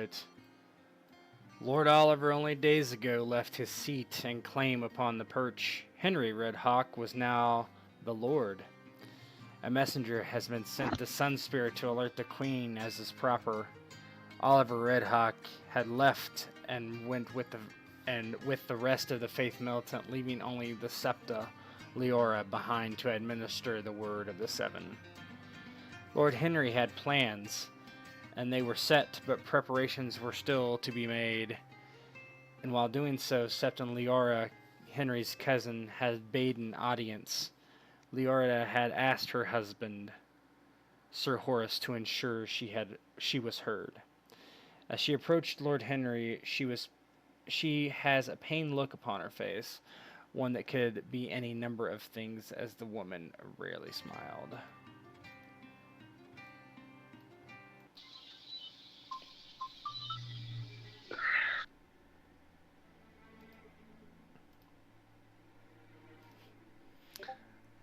note. Lord Oliver only days ago left his seat and claim upon the perch. Henry Redhawk was now the Lord. A messenger has been sent to Sun Spirit to alert the Queen as is proper. Oliver Redhawk had left and went with the rest of the Faith Militant, leaving only the Septa Leora behind to administer the word of the Seven. Lord Henry had plans, and they were set, but preparations were still to be made. And while doing so, Septon Leora, Henry's cousin, had bade an audience. Leora had asked her husband, Sir Horace, to ensure she was heard. As she approached Lord Henry, she has a pained look upon her face, one that could be any number of things, as the woman rarely smiled.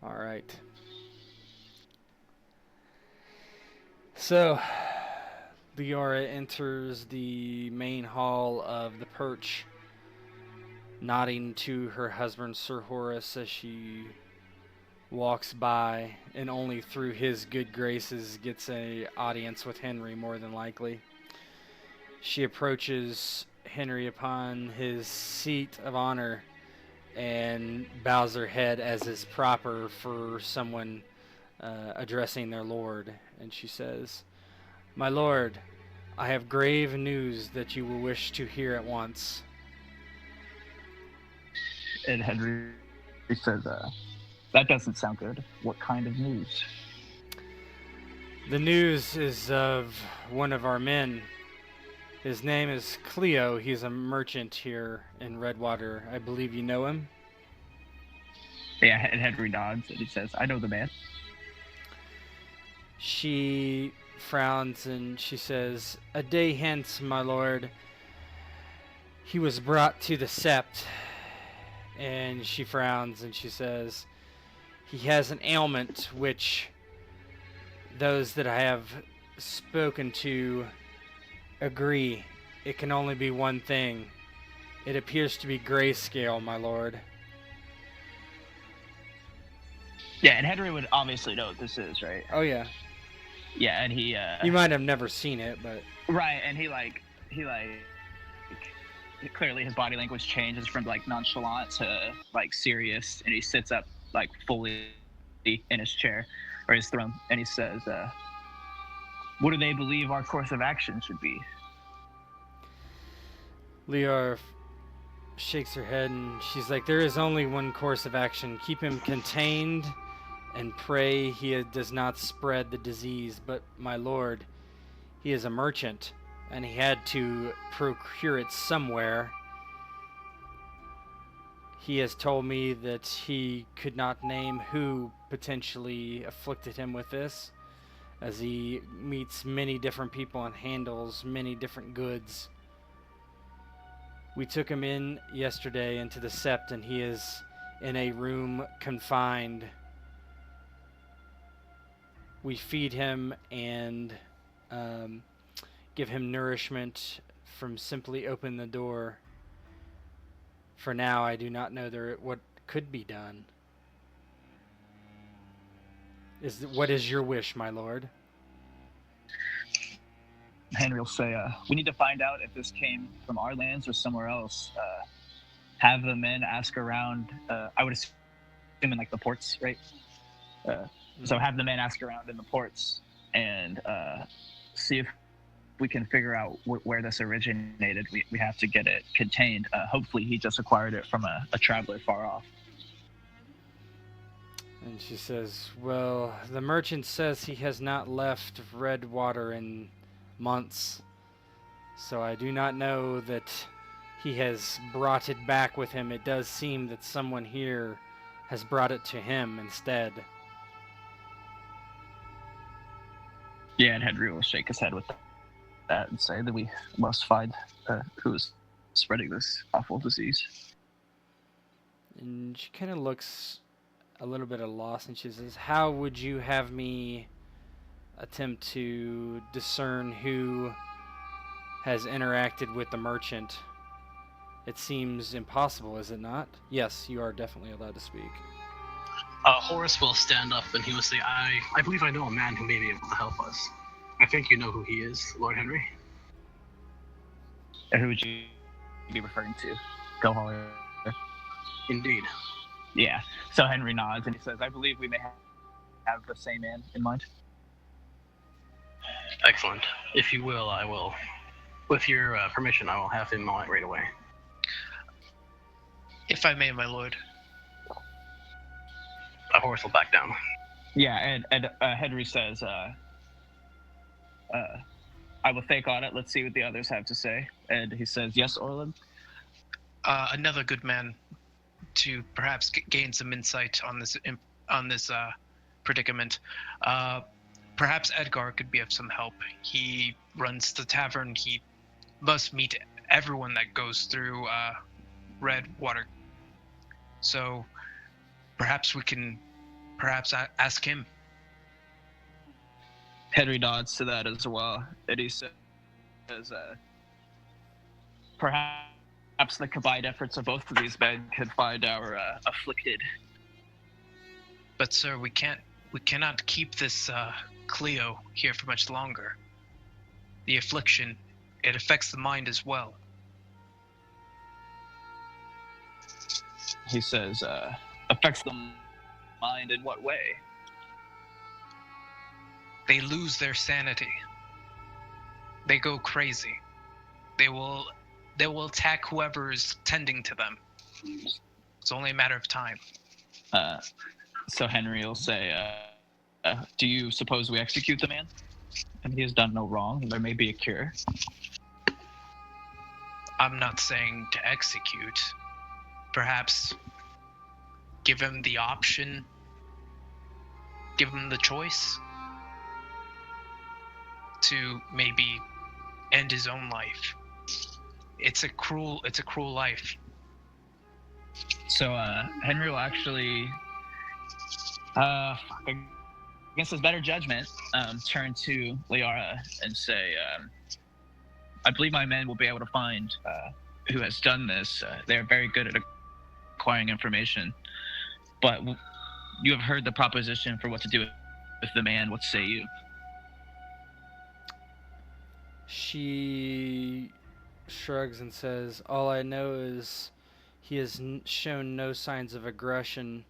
All right. So, Leora enters the main hall of the Perch, nodding to her husband Sir Horace as she walks by, and only through his good graces gets a audience with Henry, more than likely. She approaches Henry upon his seat of honor and bows her head as is proper for someone addressing their lord, and she says, "My lord, I have grave news that you will wish to hear at once." And Henry says, that doesn't sound good. What kind of news? The news is of one of our men. His name is Cleo. He's a merchant here in Redwater. I believe you know him. Yeah, and Henry nods and he says, I know the man. She frowns and she says, "A day hence, my lord, he was brought to the sept." And she frowns and she says, "He has an ailment which those that I have spoken to agree it can only be one thing. It appears to be grayscale, my lord." Yeah, and Henry would obviously know what this is, right? Oh yeah. Yeah, and he You might have never seen it, but right, and he clearly his body language changes from like nonchalant to like serious, and he sits up like fully in his chair or his throne, and he says, what do they believe our course of action should be? Leora shakes her head and she's like, "There is only one course of action. Keep him contained and pray he does not spread the disease. But, my lord, he is a merchant, and he had to procure it somewhere. He has told me that he could not name who potentially afflicted him with this, as he meets many different people and handles many different goods. We took him in yesterday into the sept, and he is in a room confined. We feed him and give him nourishment from simply open the door. For now, I do not know what could be done. What is your wish, my lord?" Henry will say, we need to find out if this came from our lands or somewhere else. Have the men ask around, I would assume in like the ports, right? So have the men ask around in the ports and see if we can figure out where this originated. We have to get it contained. Hopefully he just acquired it from a traveler far off. And she says, "Well, the merchant says he has not left Redwater in months, so I do not know that he has brought it back with him. It does seem that someone here has brought it to him instead." Yeah, and Henry will shake his head with that and say that we must find who is spreading this awful disease. And she kind of looks a little bit at a loss, and she says, "How would you have me attempt to discern who has interacted with the merchant. It seems impossible, is it not? Yes, you are definitely allowed to speak. Horace will stand up and he will say, I believe I know a man who may be able to help us. I think you know who he is, Lord Henry. And who would you be referring to? Go Holler. Indeed. Yeah. So Henry nods and he says, I believe we may have the same man in mind. Excellent. If you will, I will. With your permission, I will have him on it right away. If I may, my lord. Horace will back down. Yeah, and Henry says, I will think on it. Let's see what the others have to say. And he says, yes, Orland? Another good man to perhaps gain some insight on this predicament. Perhaps Edgar could be of some help. He runs the tavern. He must meet everyone that goes through Redwater. So perhaps we can ask him. Henry nods to that as well. And he says, perhaps the combined efforts of both of these men could find our afflicted. But sir, we cannot keep this Cleo here for much longer. The affliction, it affects the mind as well. He says, affects the mind in what way? They lose their sanity. They go crazy. They will attack whoever is tending to them. It's only a matter of time. So Henry will say, do you suppose we execute the man? And he has done no wrong. There may be a cure. I'm not saying to execute. Perhaps give him the option. Give him the choice to maybe end his own life. It's a cruel life. So Henry will actually, against his better judgment, turn to Liara and say, I believe my men will be able to find who has done this. They are very good at acquiring information. But you have heard the proposition for what to do with the man. What say you? She shrugs and says, all I know is he has shown no signs of aggression.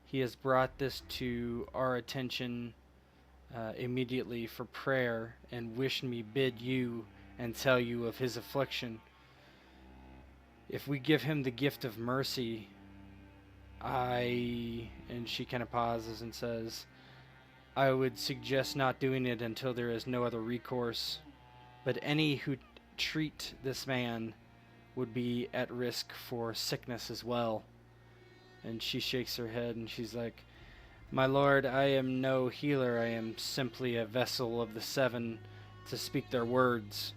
He has brought this to our attention immediately for prayer and wished me bid you and tell you of his affliction. If we give him the gift of mercy, and she kind of pauses and says, I would suggest not doing it until there is no other recourse. But any who treat this man would be at risk for sickness as well. And she shakes her head and she's like, my lord, I am no healer. I am simply a vessel of the seven to speak their words.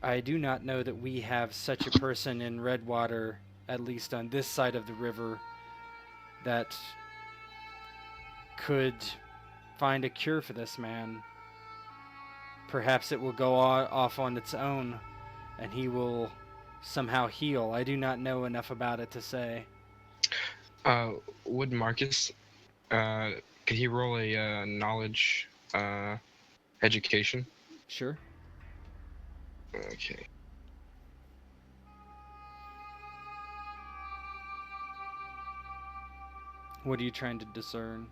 I do not know that we have such a person in Redwater, at least on this side of the river, that could find a cure for this man. Perhaps it will go off on its own, and he will somehow heal. I do not know enough about it to say. Would Marcus, could he roll a knowledge education? Sure. Okay. What are you trying to discern?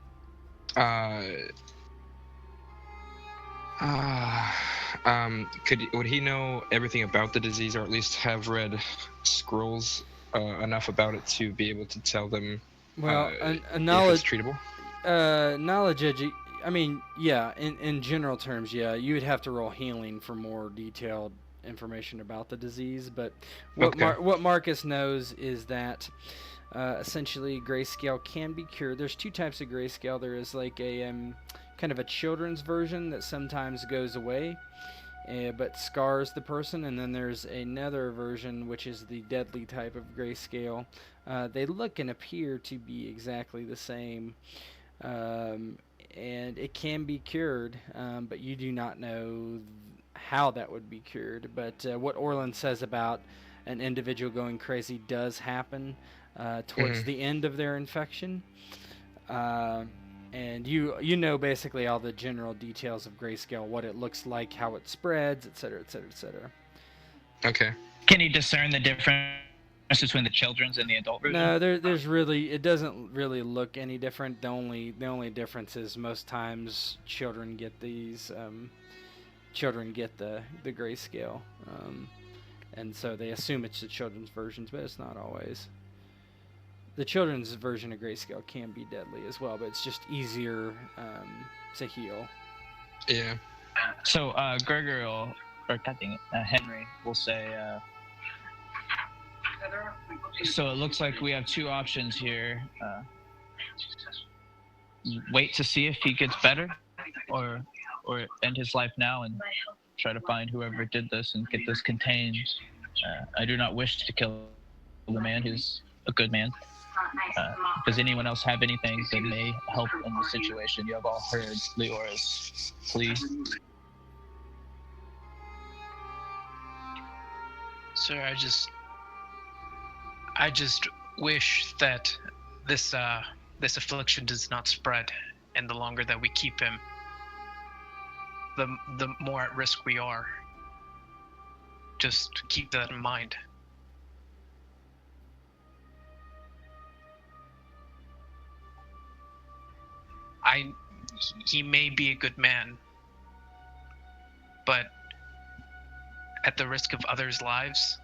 Would he know everything about the disease, or at least have read scrolls enough about it to be able to tell them Well, a if knowledge, it's treatable? I mean, yeah, in general terms, yeah, you would have to roll healing for more detailed information about the disease. But what Marcus knows is that essentially grayscale can be cured. There's two types of grayscale. There is like a kind of a children's version that sometimes goes away, but scars the person, and then there's another version which is the deadly type of grayscale. They look and appear to be exactly the same, and it can be cured, but you do not know how that would be cured, but what Orland says about an individual going crazy does happen towards the end of their infection. Uh, and you know basically all the general details of grayscale, what it looks like, how it spreads, etc., etc., etc. Okay. Can you discern the difference between the children's and the adult version? No, there's really, it doesn't really look any different. The only difference is most times children get the grayscale, and so they assume it's the children's versions, but it's not always. The children's version of grayscale can be deadly as well, but it's just easier to heal. Yeah. So Gregory will, or Henry will say, so it looks like we have two options here. Wait to see if he gets better, or end his life now and try to find whoever did this and get this contained. I do not wish to kill the man. He's a good man. Does anyone else have anything that may help in the situation? You have all heard Leora's plea. Sir, I just wish that this affliction does not spread, and the longer that we keep him, the more at risk we are. Just keep that in mind. He may be a good man, but at the risk of others' lives,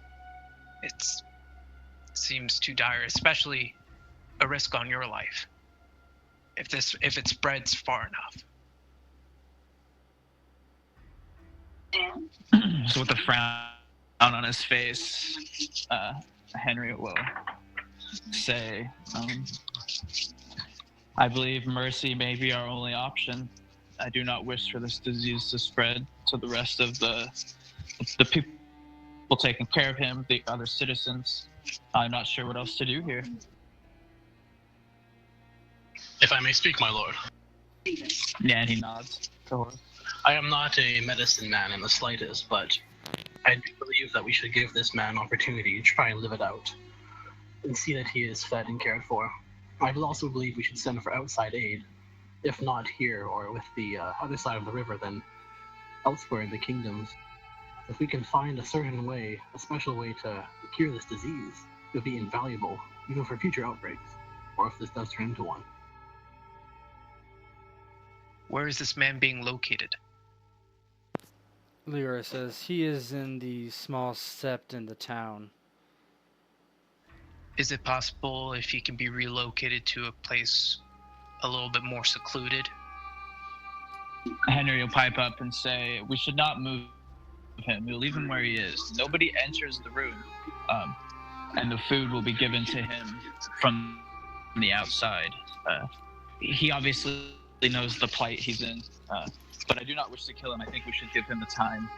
it seems too dire, especially a risk on your life if it spreads far enough. So with a frown on his face, Henry will say, I believe mercy may be our only option. I do not wish for this disease to spread to the rest of the people taking care of him, the other citizens. I'm not sure what else to do here. If I may speak, my lord. Yeah, and he nods. I am not a medicine man in the slightest, but I do believe that we should give this man an opportunity to try and live it out and see that he is fed and cared for. I also believe we should send for outside aid, if not here or with the other side of the river, then elsewhere in the kingdoms. If we can find a certain way, a special way to cure this disease, it would be invaluable, even for future outbreaks, or if this does turn into one. Where is this man being located? Leora says he is in the small sept in the town. Is it possible if he can be relocated to a place a little bit more secluded? Henry will pipe up and say, we should not move him. We'll leave him where he is. Nobody enters the room, and the food will be given to him from the outside. He obviously knows the plight he's in, but I do not wish to kill him. I think we should give him the time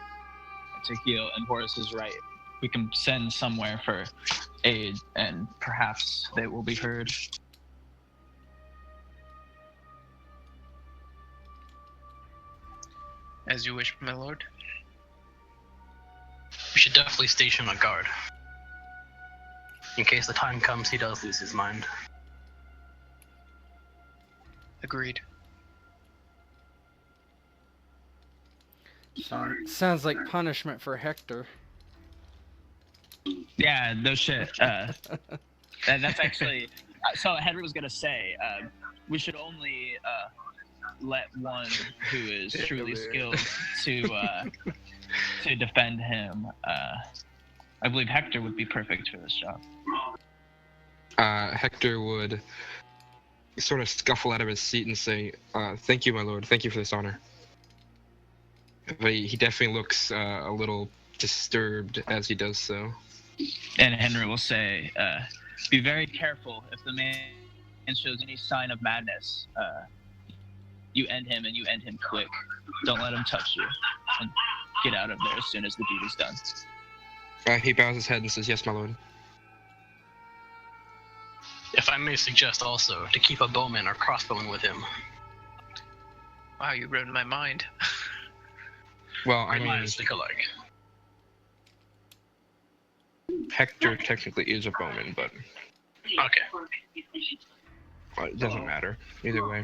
to heal, and Horace is right. We can send somewhere for aid, and perhaps they will be heard. As you wish, my lord. We should definitely station a guard, in case the time comes he does lose his mind. Agreed. Sounds like punishment for Hector. Yeah, no shit. That's actually. So Henry was gonna say, we should only let one who is truly skilled to defend him. I believe Hector would be perfect for this job. Hector would sort of scuffle out of his seat and say, thank you, my lord. Thank you for this honor. But he definitely looks a little disturbed as he does so. And Henry will say, be very careful. If the man shows any sign of madness, you end him, and you end him quick. Don't let him touch you. And get out of there as soon as the deed is done. He bows his head and says, yes, my lord. If I may suggest also, to keep a bowman or crossbowman with him. Wow, you ruined my mind. Well, I mean, Alliance think alike. Hector technically is a bowman, but Okay. it doesn't matter either way.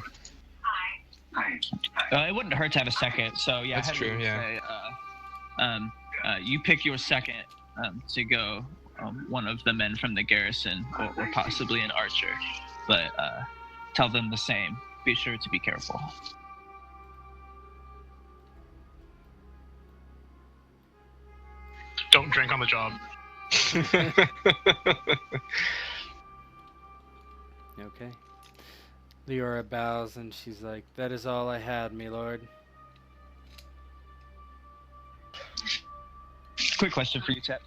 It wouldn't hurt to have a second. So yeah, That's Henry true, would yeah. say, you pick your second to go. One of the men from the garrison, or possibly an archer, but tell them the same. Be sure to be careful. Don't drink on the job. Okay. Leora bows and she's like, "That is all I had, me lord." Quick question for you, Chet.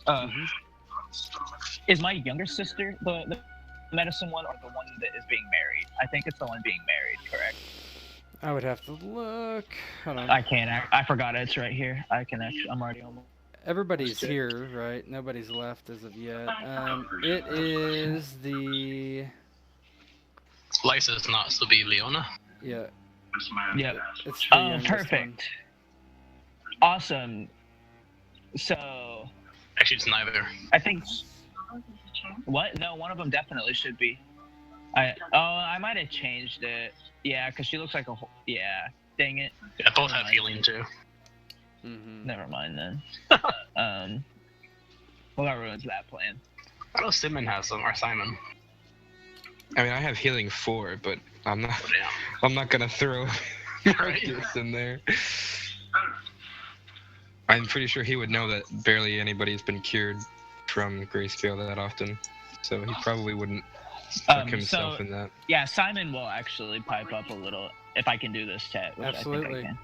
Is my younger sister the medicine one, or the one that is being married? I think it's the one being married, correct? I would have to look. Hold on. I can't. I forgot it. It's right here. I can actually. I'm already on. Everybody's here, right? Nobody's left as of yet. It is the... Lysa is not to be Leona. Yeah. Yep. It's the youngest Perfect. Awesome. So, Actually, it's neither. I think. What? No, one of them definitely should be. I might have changed it. Yeah, because she looks like a whole. Yeah. Dang it. Yeah, both have healing too. Mm-hmm. Never mind then. Well, that ruins that plan. I know Simon has some, or Simon. I mean, I have healing 4, but I'm not. Oh, damn. I'm not gonna throw Right. this in there. I'm pretty sure he would know that barely anybody's been cured from grayscale that often, so he probably wouldn't stuck himself in that. Yeah, Simon will actually pipe up a little if I can do this, Chet. Which Absolutely. I think I can.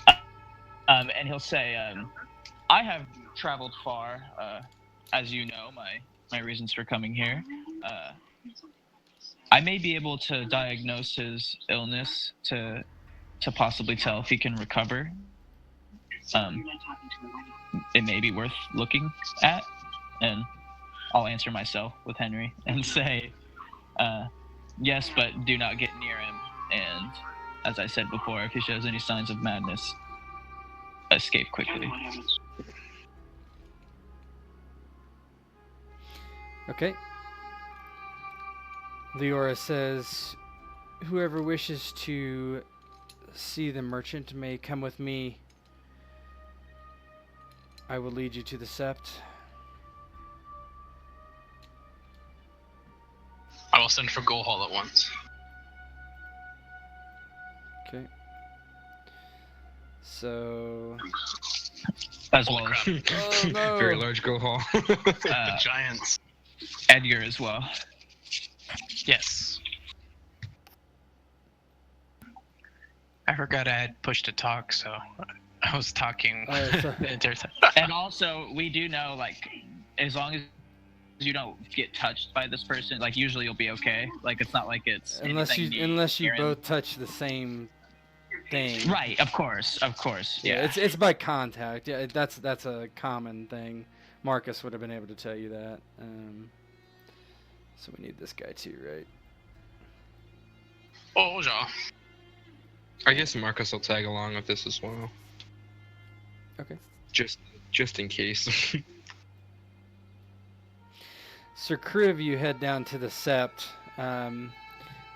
Mm-hmm. And he'll say, I have traveled far, as you know, my reasons for coming here. I may be able to diagnose his illness to possibly tell if he can recover. It may be worth looking at, and I'll answer myself with Henry and say, yes, but do not get near him. And as I said before, if he shows any signs of madness, escape quickly. Okay. Leora says, "Whoever wishes to see the merchant may come with me. I will lead you to the sept." I will send for Gohal at once. Okay. So... As Holy well crap. Oh, no. Very large go hall. The giants. Edgar as well. Yes. I forgot I had push to talk, so I was talking Oh, sorry. the entire time. And also, we do know, like, as long as you don't get touched by this person, like, usually you'll be okay. Like, it's not like it's Unless you near him. both touch the same thing. Right, of course, Yeah, it's by contact. Yeah, that's a common thing. Marcus would have been able to tell you that. So we need this guy too, right? Oh, ja. I guess Marcus will tag along with this as well. Okay. Just in case. So crew of you head down to the sept.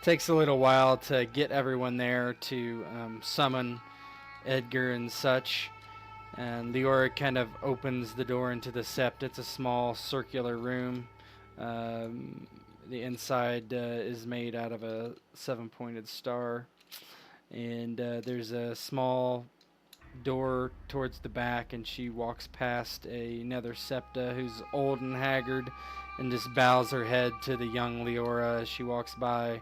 Takes a little while to get everyone there to summon Edgar and such. And Leora kind of opens the door into the sept. It's a small circular room. The inside is made out of a 7-pointed star. And there's a small door towards the back, and she walks past another septa who's old and haggard and just bows her head to the young Leora as she walks by.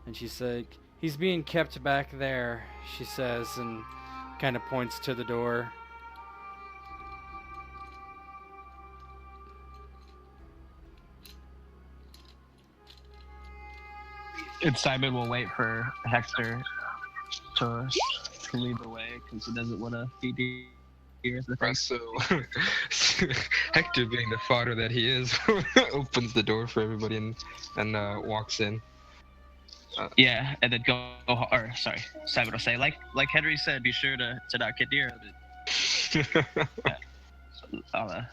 And she's like, "He's being kept back there," she says, and kind of points to the door. And Simon will wait for Hector to lead the way because he doesn't want to be near the thing. So Hector, being the fodder that he is, opens the door for everybody and walks in. Yeah, and then Simon will say, like Henry said, be sure to not get near him. I'll,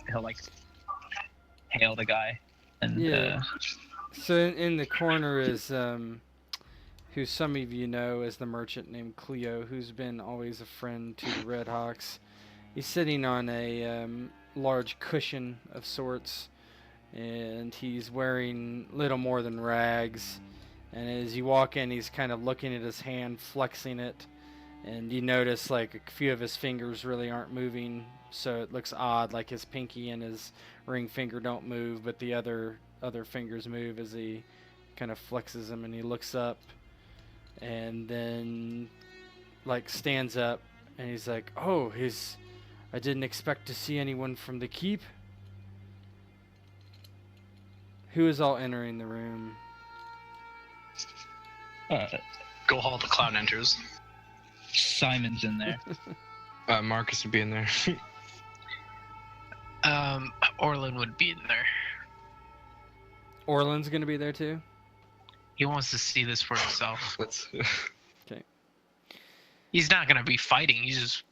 he'll like hail the guy, and Yeah. So in the corner is who some of you know as the merchant named Cleo, who's been always a friend to the Redhawks. He's sitting on a large cushion of sorts, and he's wearing little more than rags. And as you walk in, he's kind of looking at his hand, flexing it, and you notice like a few of his fingers really aren't moving, so it looks odd, like his pinky and his ring finger don't move, but the other fingers move as he kind of flexes them, and he looks up and then like stands up and he's like, "Oh, I didn't expect to see anyone from the keep." Who is all entering the room? Go Hall the Clown enters. Simon's in there. Marcus would be in there. Orlin would be in there. Orlin's gonna be there too? He wants to see this for himself. Let's. He's not gonna be fighting. He's just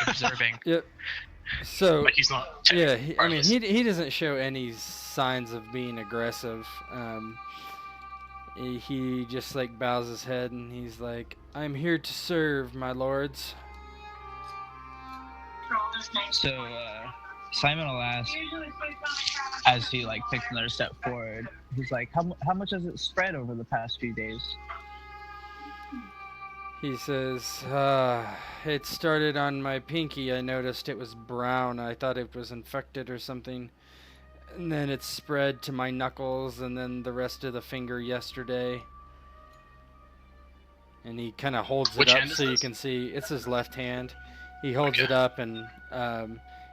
observing. Yep. So But he's not. yeah, he doesn't show any signs of being aggressive. He just like bows his head and he's like, "I'm here to serve, my lords." So Simon will ask, as he like takes another step forward, he's like, how much has it spread over the past few days? He says, "It started on my pinky. I noticed it was brown. I thought it was infected or something. And then it spread to my knuckles and then the rest of the finger yesterday." And he kind of holds Which it up hand is so you this? can see. It's his left hand. He holds it up and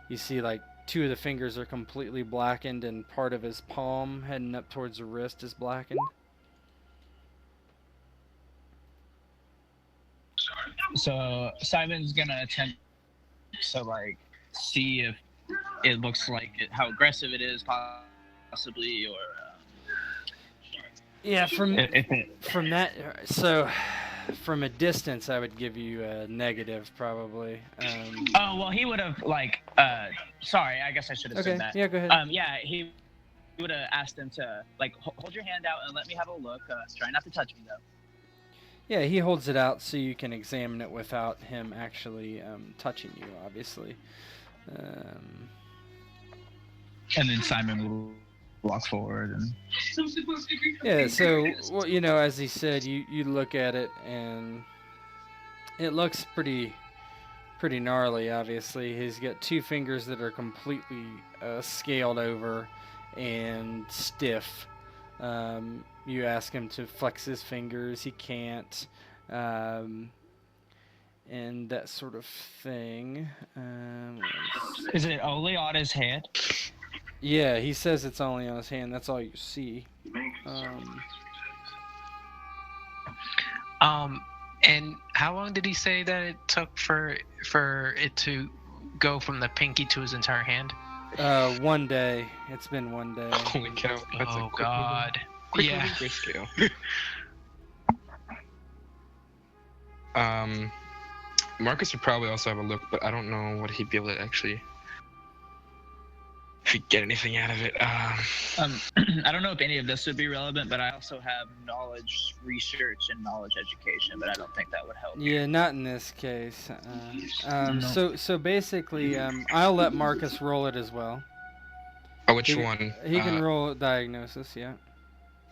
you see like two of the fingers are completely blackened and part of his palm heading up towards the wrist is blackened. So Simon's gonna attempt to like see if it looks like how aggressive it is, possibly, or Yeah, from if it. that, so from a distance, I would give you a negative probably. Oh well, he would have like. Sorry, I guess I should have Okay, said that. yeah, go ahead. Yeah, he would have asked him to like hold your hand out and let me have a look. Try not to touch me though. Yeah, he holds it out so you can examine it without him actually touching you, obviously. And then Simon will walk forward and. Yeah, so, well, you know, as he said, you look at it and it looks pretty gnarly, obviously. He's got two fingers that are completely scaled over and stiff. You ask him to flex his fingers, he can't, and that sort of thing. Is it only on his hand? Yeah, he says it's only on his hand. That's all you see. And how long did he say that it took for it to go from the pinky to his entire hand? 1 day. It's been 1 day. Holy cow! That's a Oh quick God. Quick Yeah. moving grayscale. Marcus would probably also have a look, but I don't know what he'd be able to actually. If he'd get anything out of it. I don't know if any of this would be relevant, but I also have knowledge research and knowledge education, but I don't think that would help. Yeah, not in this case. No. So basically, I'll let Marcus roll it as well. Oh, which He, one? he can roll diagnosis, yeah.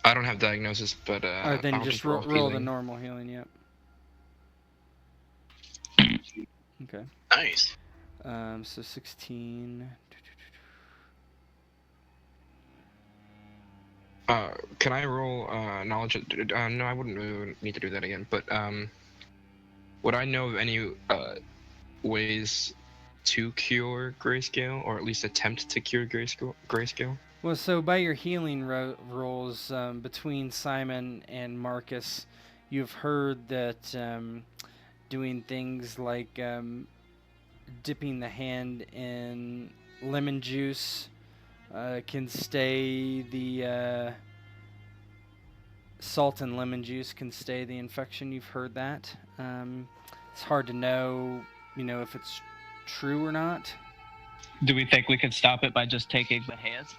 I don't have diagnosis, but Or then I'll just roll the healing. normal healing, yep. Okay. Nice. So 16. Can I roll knowledge? No, I wouldn't really need to do that again. But would I know of any ways to cure grayscale, or at least attempt to cure grayscale? Well, so by your healing rolls between Simon and Marcus, you've heard that doing things like dipping the hand in lemon juice can stay the salt and lemon juice can stay the infection. You've heard that. It's hard to know if it's true or not. Do we think we could stop it by just taking the hands?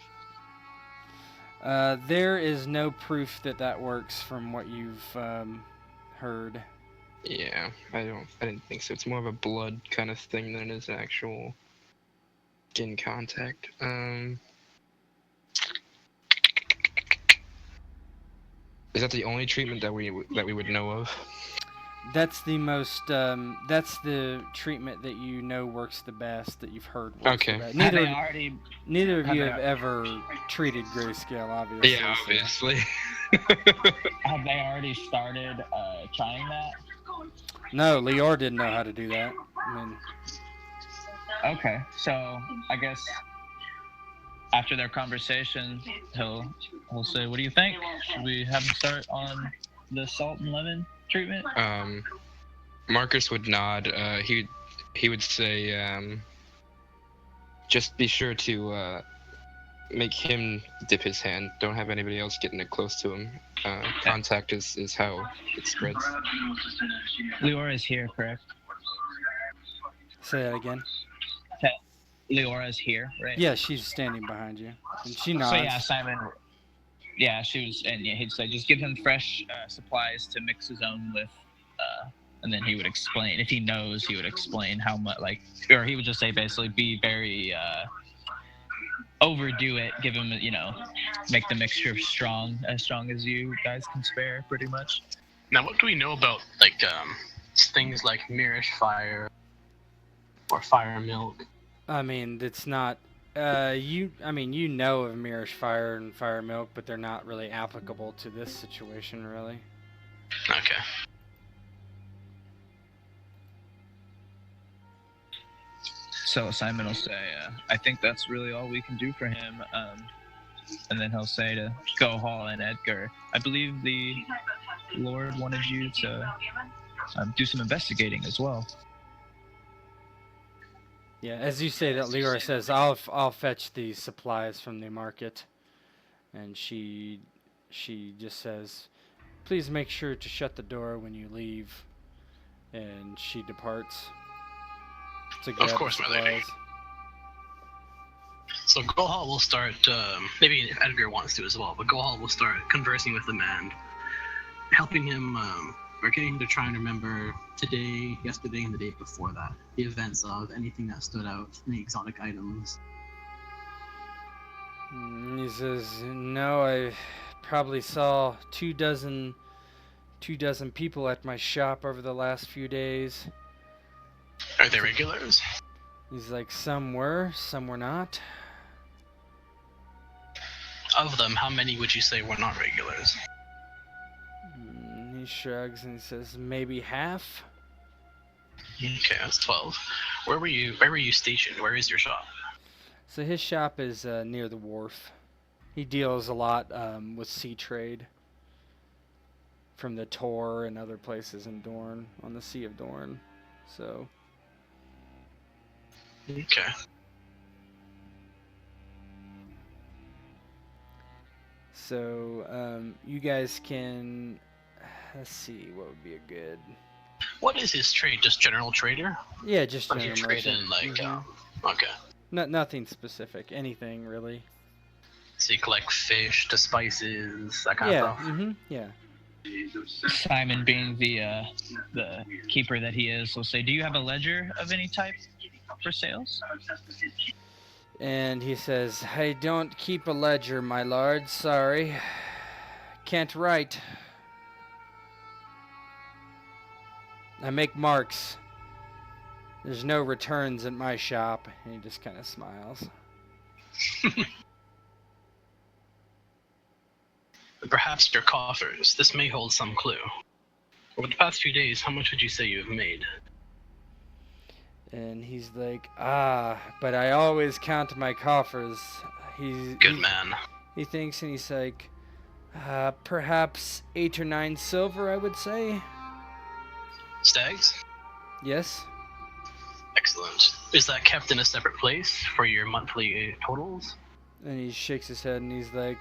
There is no proof that works from what you've heard. Yeah, I didn't think so. It's more of a blood kind of thing than it is actual skin contact. Is that the only treatment that we would know of? That's the most. That's the treatment that works the best. That you've heard works Okay. the best. Have they already? Neither of have you they- have ever treated grayscale, obviously. Yeah, so- obviously. Have they already started trying that? No, Lior didn't know how to do that. I mean, Okay, so I guess after their conversation, he'll say, "What do you think? Should we have him start on the salt and lemon treatment?" Marcus would nod. He would say, just be sure to make him dip his hand. Don't have anybody else getting it close to him. Contact is how it spreads. Leora is here, correct? say that again. Leora is here, right? Yeah, she's standing behind you, and she nods. So yeah, Simon. Yeah, she was, and yeah, he'd say, just give him fresh supplies to mix his own with, and then he would explain. If he knows, he would explain how much, or he would just say basically, be very overdo it. Give him, make the mixture strong as you guys can spare, pretty much. Now, what do we know about things like Mirish fire or fire milk? I mean, it's not. You know of Mirish fire and fire milk, but they're not really applicable to this situation, really. Okay. So Simon will say, I think that's really all we can do for him. And then he'll say to Gohal and Edgar, I believe the Lord wanted you to do some investigating as well. Yeah, as you say that, Leora says, I'll fetch the supplies from the market. And she just says, please make sure to shut the door when you leave. And she departs. To grab Of course, my lady. supplies. So Gohal will start, maybe Edgar wants to as well, but Gohal will start conversing with the man, helping him, or getting him to try and remember today, yesterday, and the day before that. The events of anything that stood out, any exotic items. He says, no, I probably saw two dozen people at my shop over the last few days. Are they regulars? He's like, some were not. Of them, how many would you say were not regulars? He shrugs and he says, maybe half. Okay, that's 12. Where were you stationed? Where is your shop? So his shop is near the wharf. He deals a lot with sea trade from the Tor and other places in Dorne, on the Sea of Dorne. So. Okay. So you guys can. Let's see, what would be a good. What is his trade? Just general trader? Yeah, just Or do you general trade merchant. in okay. Nothing specific, anything really. So you collect fish to spices, that kind Yeah, of stuff? yeah. Simon, being the keeper that he is, will say, do you have a ledger of any type for sales? And he says, I don't keep a ledger, my lord, sorry. Can't write. I make marks. There's no returns at my shop. And he just kind of smiles. Perhaps your coffers. This may hold some clue. Over the past few days, how much would you say you have made? And he's like, but I always count my coffers. Good man. He thinks and he's like, perhaps 8 or 9 silver, I would say. Stags? Yes. Excellent. Is that kept in a separate place for your monthly totals? And he shakes his head and he's like,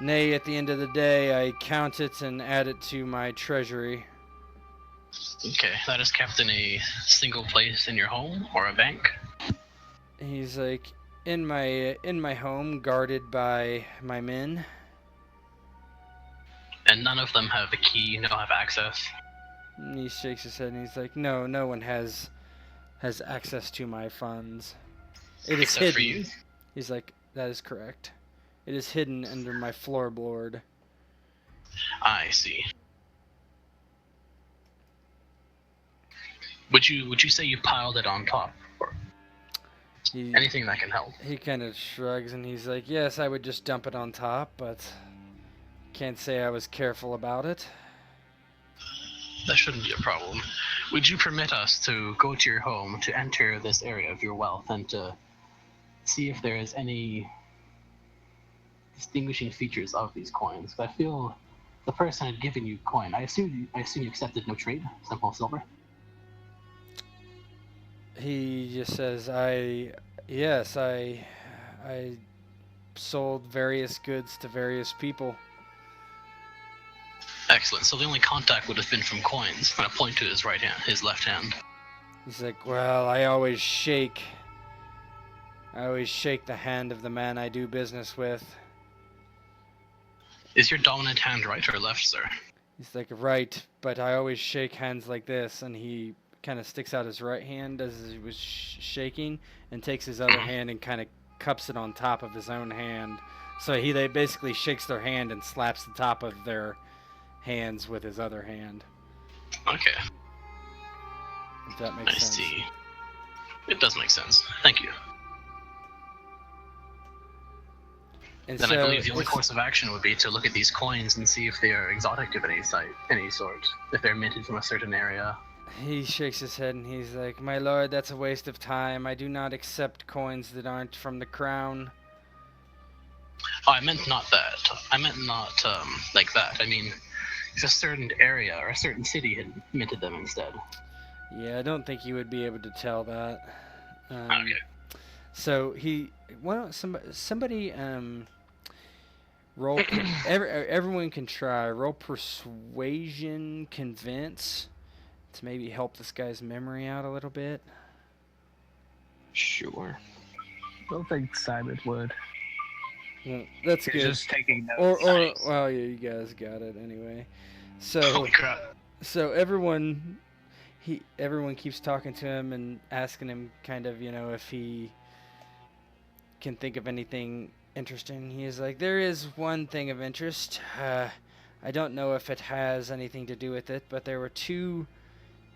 nay, at the end of the day, I count it and add it to my treasury. Okay, that is kept in a single place in your home or a bank? He's like, in my home, guarded by my men. And none of them have a key, no have access? And he shakes his head and he's like, no one has access to my funds. It is Except hidden. for you? He's like, that is correct. It is hidden under my floorboard. I see. Would you say you piled it on top? Or He anything that can help? he kind of shrugs and he's like, yes, I would just dump it on top, but can't say I was careful about it. That shouldn't be a problem. Would you permit us to go to your home, to enter this area of your wealth, and to see if there is any distinguishing features of these coins? I feel the person had given you coin. I assume you accepted no trade, simple silver. He just says, I sold various goods to various people. Excellent. So the only contact would have been from coins. And I point to his right hand, his left hand. He's like, well, I always shake the hand of the man I do business with. Is your dominant hand right or left, sir? He's like, right, but I always shake hands like this, and he kind of sticks out his right hand as he was shaking and takes his other hand and kind of cups it on top of his own hand. So they basically shakes their hand and slaps the top of their hands with his other hand. Okay. If that makes sense. I see. It does make sense. Thank you. And Then so I believe the only course of action would be to look at these coins and see if they are exotic of any sort. If they're minted from a certain area. He shakes his head and he's like, my lord, that's a waste of time. I do not accept coins that aren't from the crown. Oh, I meant not that. I meant not like that. I mean, if a certain area or a certain city had minted them instead. Yeah, I don't think you would be able to tell that. Okay. So why don't somebody roll. Everyone can try roll persuasion, convince to maybe help this guy's memory out a little bit. Sure. I don't think Simon would. Well, that's He's good. just taking notes. Or Nice. well, yeah, you guys got it anyway. So Holy crap. so everyone keeps talking to him and asking him kind of, if he can think of anything interesting. He is like, there is one thing of interest. I don't know if it has anything to do with it, but there were two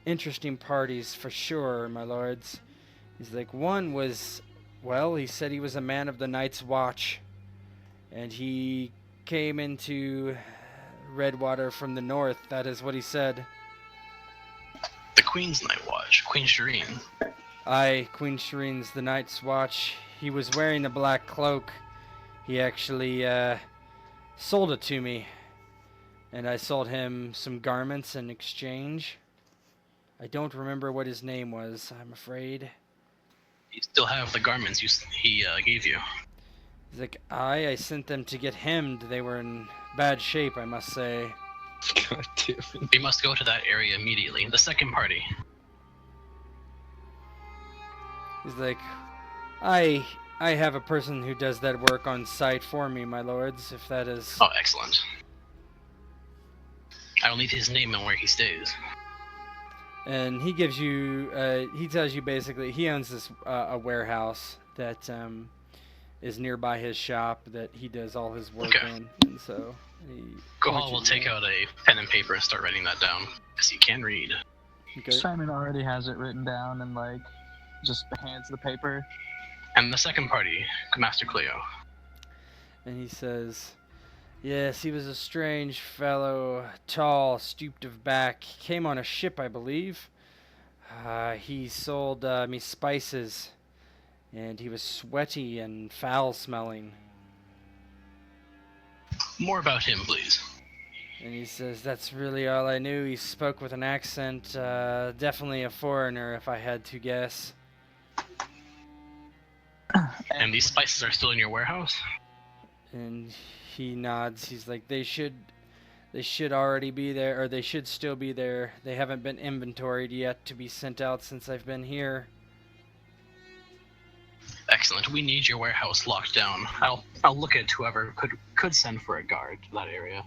interesting parties for sure, my lords. He's like, one was, well, he said he was a man of the Night's Watch, and he came into Redwater from the north. That is what he said. The Queen's Night Watch, Queen Shireen. Aye, Queen Shireen's the Night's Watch. He was wearing the black cloak. He actually sold it to me, and I sold him some garments in exchange. I don't remember what his name was, I'm afraid. You still have the garments he gave you. He's like, aye, I sent them to get hemmed. They were in bad shape, I must say. God damn it. We must go to that area immediately. The second party. He's like, I have a person who does that work on site for me, my lords, if that is... Oh, excellent. I will need his name and where he stays. And he gives you, he tells you basically, he owns this, a warehouse that is nearby his shop that he does all his work Okay. in. And so, Gohal will take out a pen and paper and start writing that down, because he can read. Okay. Simon already has it written down and just hands the paper. And the second party, Master Cleo. And he says, yes, he was a strange fellow, tall, stooped of back. He came on a ship, I believe. He sold me spices, and he was sweaty and foul-smelling. More about him, please. And he says, that's really all I knew. He spoke with an accent, definitely a foreigner, if I had to guess. And these spices are still in your warehouse? And he nods. He's like, they should They should already be there, or they should still be there. They haven't been inventoried yet to be sent out since I've been here. Excellent. We need your warehouse locked down. I'll look at whoever could send for a guard to that area.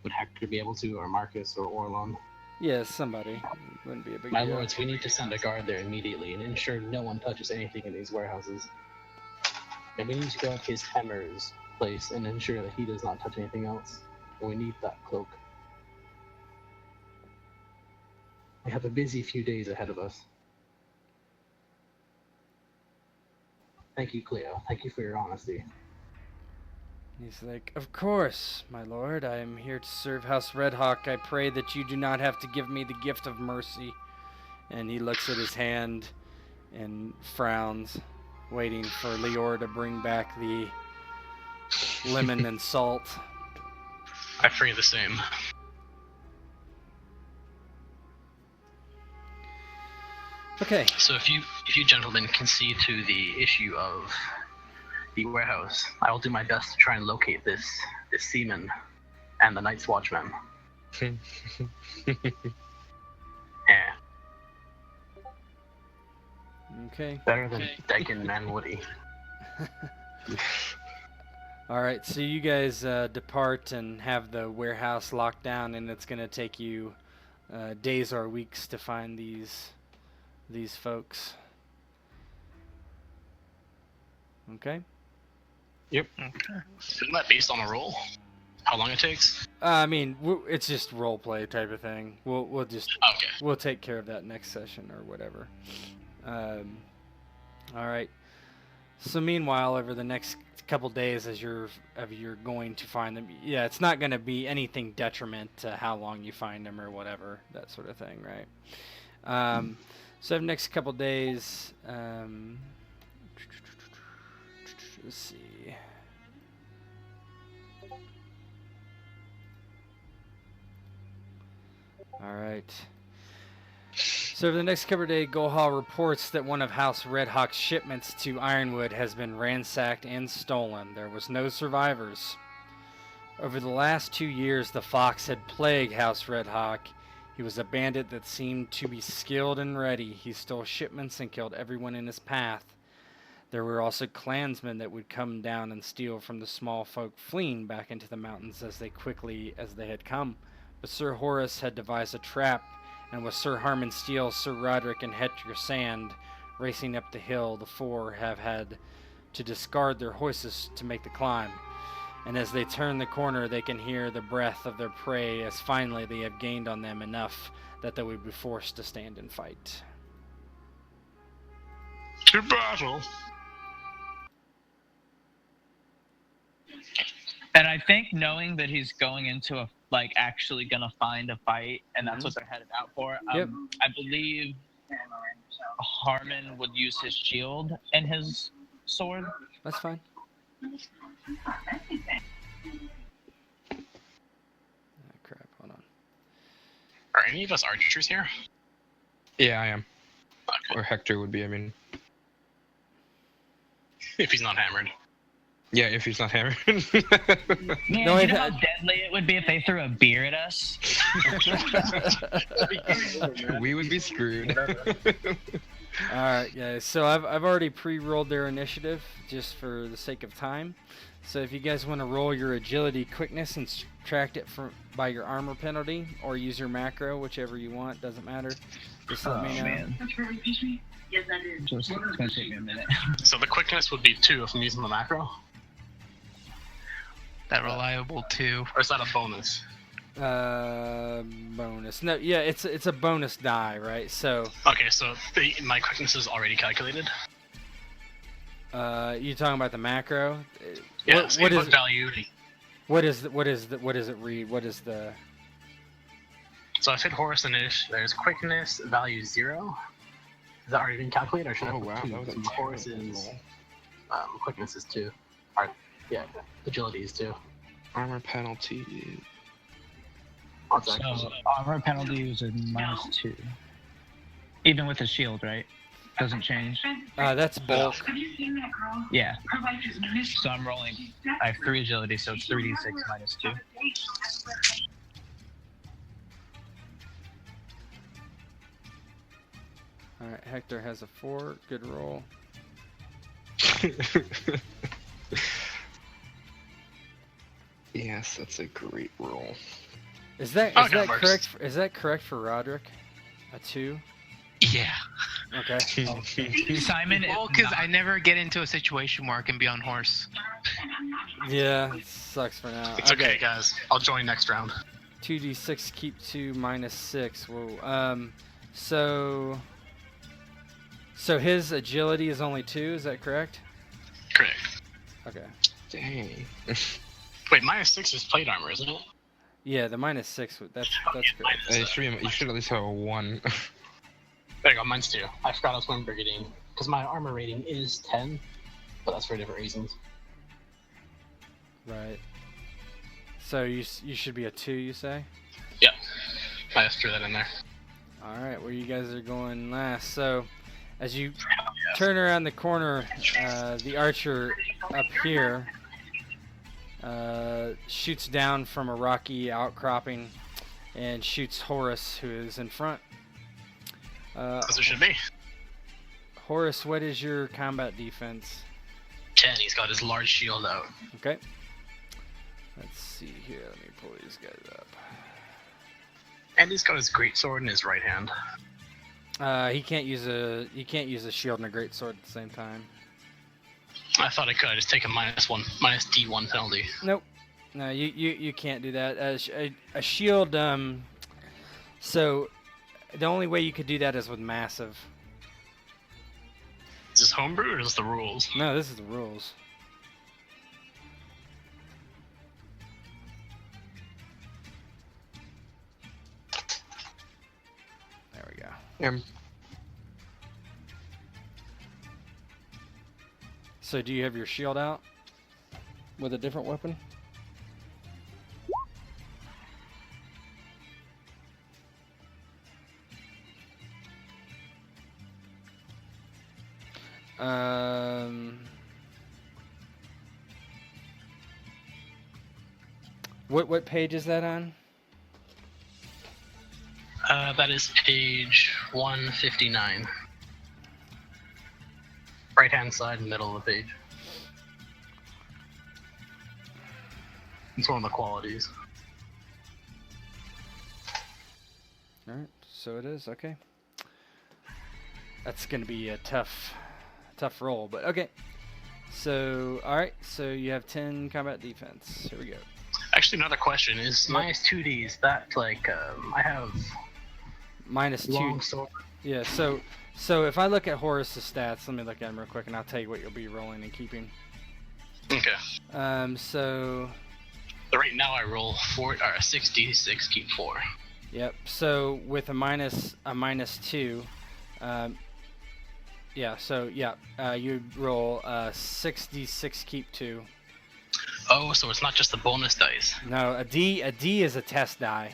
Would Hector be able to, or Marcus, or Orlon? Yeah, somebody. Wouldn't be a big My deal. lords, we need to send a guard there immediately and ensure no one touches anything in these warehouses. And we need to go up his Hemmer's place and ensure that he does not touch anything else. And we need that cloak. We have a busy few days ahead of us. Thank you, Cleo. Thank you for your honesty. He's like, "Of course, my lord. I am here to serve House Redhawk. I pray that you do not have to give me the gift of mercy." And he looks at his hand and frowns, waiting for Lior to bring back the lemon and salt. I pray the same. Okay. So if you gentlemen can see to the issue of the warehouse, I will do my best to try and locate this seaman and the Night's Watchman. Yeah. Okay. Better than Deacon Manwoody. Alright, so you guys depart and have the warehouse locked down, and it's going to take you days or weeks to find these folks. Okay? Yep. Okay. Isn't that based on a roll? How long it takes? I mean, it's just role play type of thing. We'll Okay. we'll take care of that next session or whatever. All right. So meanwhile, over the next couple days, as you're going to find them, yeah, it's not going to be anything detriment to how long you find them or whatever, that sort of thing, right? So the next couple days, let's see. All right. So over the next couple of days, Gohal reports that one of House Redhawk's shipments to Ironwood has been ransacked and stolen. There was no survivors. Over the last 2 years, the Fox had plagued House Redhawk. He was a bandit that seemed to be skilled and ready. He stole shipments and killed everyone in his path. There were also clansmen that would come down and steal from the small folk, fleeing back into the mountains as quickly as they had come. But Sir Horace had devised a trap, and with Sir Harmon Steele, Sir Roderick, and Hector Sand racing up the hill, the four have had to discard their horses to make the climb. And as they turn the corner, they can hear the breath of their prey, as finally they have gained on them enough that they would be forced to stand and fight. To battle. And I think knowing that he's going into actually gonna find a fight, and that's what they're headed out for. Yep. I believe Harmon would use his shield and his sword. That's fine. Ah, crap, hold on. Are any of us archers here? Yeah, I am. Okay. Or Hector would be, I mean. If he's not hammered. Yeah, if he's not hammered. Man, No, you know how deadly it would be if they threw a beer at us? We would be screwed. Alright, guys, so I've already pre-rolled their initiative, just for the sake of time. So if you guys want to roll your agility quickness and subtract it by your armor penalty, or use your macro, whichever you want, doesn't matter. Just let me know. Man. It's gonna take me a minute. So the quickness would be 2 if I'm using the macro? That reliable too. Or is that a bonus? Bonus. No, yeah, it's a bonus die, right? So, Okay, so my quickness is already calculated? you talking about the macro? Yeah, What is value? what is it read? What is the? So I've hit Horus and Ish. There's quickness, value 0. Has that already been calculated, or should I Oh put wow, 2? that was a So Horus terrible is, roll. quickness is 2. Or, yeah, agility is 2. Armor penalty. What's So that? armor penalty was a -2. Even with the shield, right? Doesn't change. That's bulk. Yeah. So I'm rolling. I have 3 agility, so it's 3d6 minus 2. All right, Hector has a 4. Good roll. Yes, that's a great roll. Is that correct? Is that correct for Roderick? A 2. Yeah. Okay. Simon, Well, because I never get into a situation where I can be on horse. Yeah, it sucks for now. It's okay, guys. I'll join next round. 2d6 keep 2 minus 6. Whoa. So his agility is only 2. Is that correct? Correct. Okay. Dang. Wait, -6 is plate armor, isn't it? Yeah, the minus 6. That's correct. You should at least have a 1. There you go, mine's 2. I forgot I was wearing brigadine. Because my armor rating is 10, but that's for different reasons. Right. So you should be a 2, you say? Yeah. I just threw that in there. All right, where you guys are going last. So as you turn around the corner, the archer up here shoots down from a rocky outcropping and shoots Horace, who is in front. As it should be. Horace, what is your combat defense? 10, he's got his large shield out. Okay. Let's see here. Let me pull these guys up. And he's got his greatsword in his right hand. He can't use a shield and a greatsword at the same time. I thought I could. I just take a minus D1 penalty. Nope. No, you can't do that. A shield. So the only way you could do that is with massive. Is this homebrew or is this the rules? No, this is the rules. There we go. So do you have your shield out with a different weapon? What page is that on? That is page 159. Right hand side, middle of the page. It's one of the qualities. Alright, so it is, okay. That's gonna be a tough roll, but okay. So, alright, so you have 10 combat defense. Here we go. Actually, another question is minus 2D, is that like, I have minus 2. long sword. Yeah, so if I look at Horace's stats, let me look at him real quick and I'll tell you what you'll be rolling and keeping. Okay. So right now I roll 6d6, keep 4. Yep. So with a minus 2, you roll 6d6, keep 2. Oh, so it's not just the bonus dice. No, a D is a test die.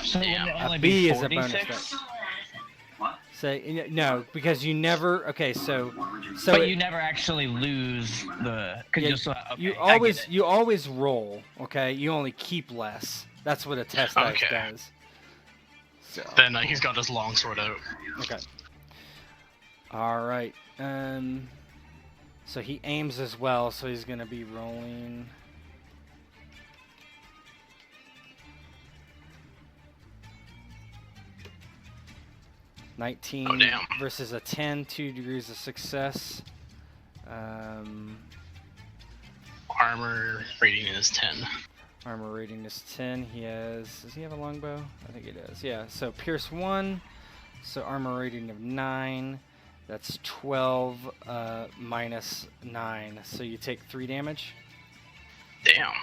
So Damn. A B is a bonus die. Say no, because you never. Okay, so. But you never actually lose the. You always roll. Okay, you only keep less. That's what a test dice does. So. Then he's got his long sword out. Okay. All right. So he aims as well. So he's gonna be rolling. (19) versus a 10, 2 degrees of success. Armor rating is 10. Armor rating is 10. Does he have a longbow? I think he does. Yeah, so Pierce 1. So armor rating of 9. That's 12 minus 9. So you take 3 damage. Damn.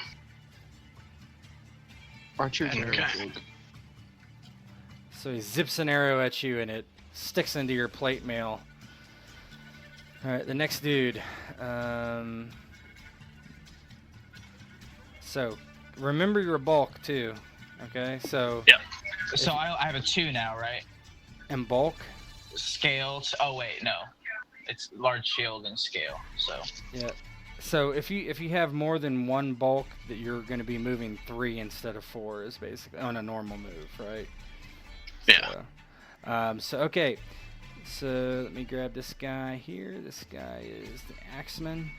Archer's Okay. So he zips an arrow at you and it sticks into your plate mail. Alright, the next dude. So remember your bulk too. Okay, so. Yeah. So I have a 2 now, right? And bulk? scale. Oh wait, no, it's large shield and scale. So Yeah. So if you have more than one bulk, that you're going to be moving 3 instead of 4 is basically on a normal move, right? Yeah. So okay. So let me grab this guy here. This guy is the Axeman.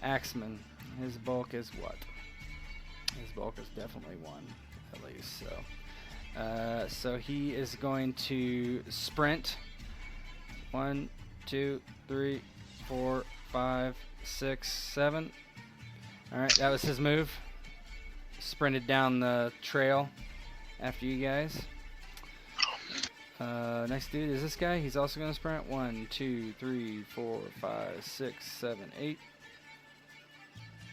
Axeman. His bulk is what? His bulk is definitely 1, at least. So he is going to sprint. 1, 2, 3, 4, 5, 6, 7. All right, that was his move. Sprinted down the trail after you guys. Next dude is this guy. He's also going to sprint. 1, 2, 3, 4, 5, 6, 7, 8.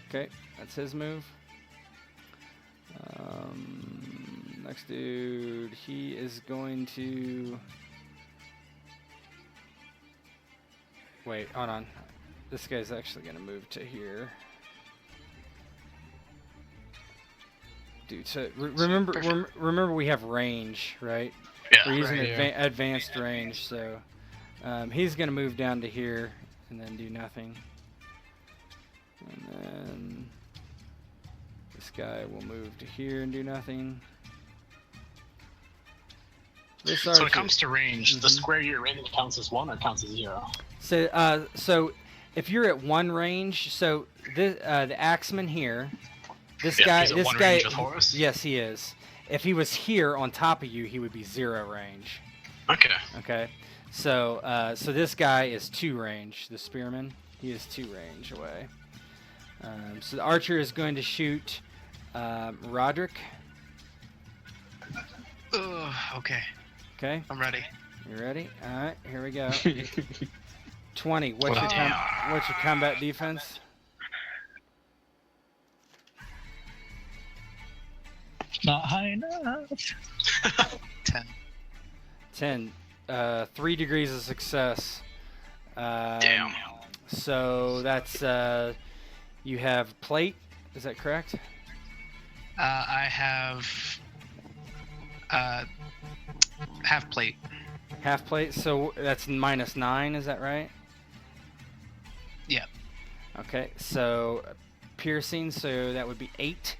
Okay, that's his move. Next dude, he is going to... Wait, hold on. This guy's actually going to move to here. Dude, so remember we have range, right? Yeah. We're using Right, advanced range, so he's going to move down to here and then do nothing. And then this guy will move to here and do nothing. This So when it archer- comes to range, the square you're in counts as 1 or counts as 0? So if you're at 1 range, so this the axeman here, this Yeah, guy, he's at this 1 guy, range with Horus? yes, he is. If he was here on top of you, he would be 0 range. Okay. Okay, so this guy is 2 range. The spearman, he is 2 range away. So the archer is going to shoot Roderick. Okay, Okay, I'm ready. you ready? All right, here we go. 20. What's Wow. your combat defense? not high enough. 10. 10. 3 degrees of success. Damn. So that's you have plate. Is that correct? I have half plate. Half plate. So that's -9. Is that right? Yeah. Okay. So piercing. So that would be 8.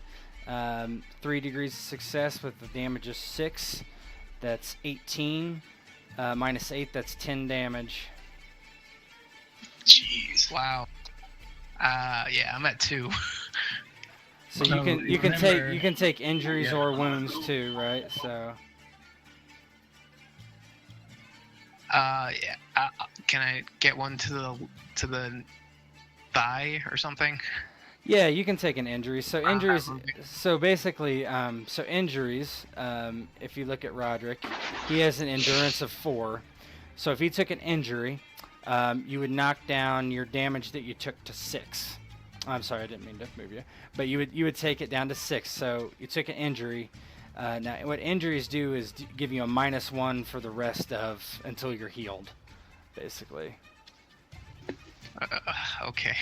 3 degrees of success with the damage of 6. That's 18. -8. That's 10 damage. Jeez. Wow. Yeah, I'm at 2. So No, you remember- can take injuries Yeah. or wounds too, right? So Yeah. Can I get one to the thigh or something? yeah, you can take an injury. So injuries. okay. So basically, so injuries. If you look at Roderick, he has an endurance of 4. So if he took an injury, you would knock down your damage that you took to 6. I'm sorry, I didn't mean to move you, but you would take it down to 6. So you took an injury. Now, what injuries do is give you a -1 for the rest of until you're healed, basically. Okay.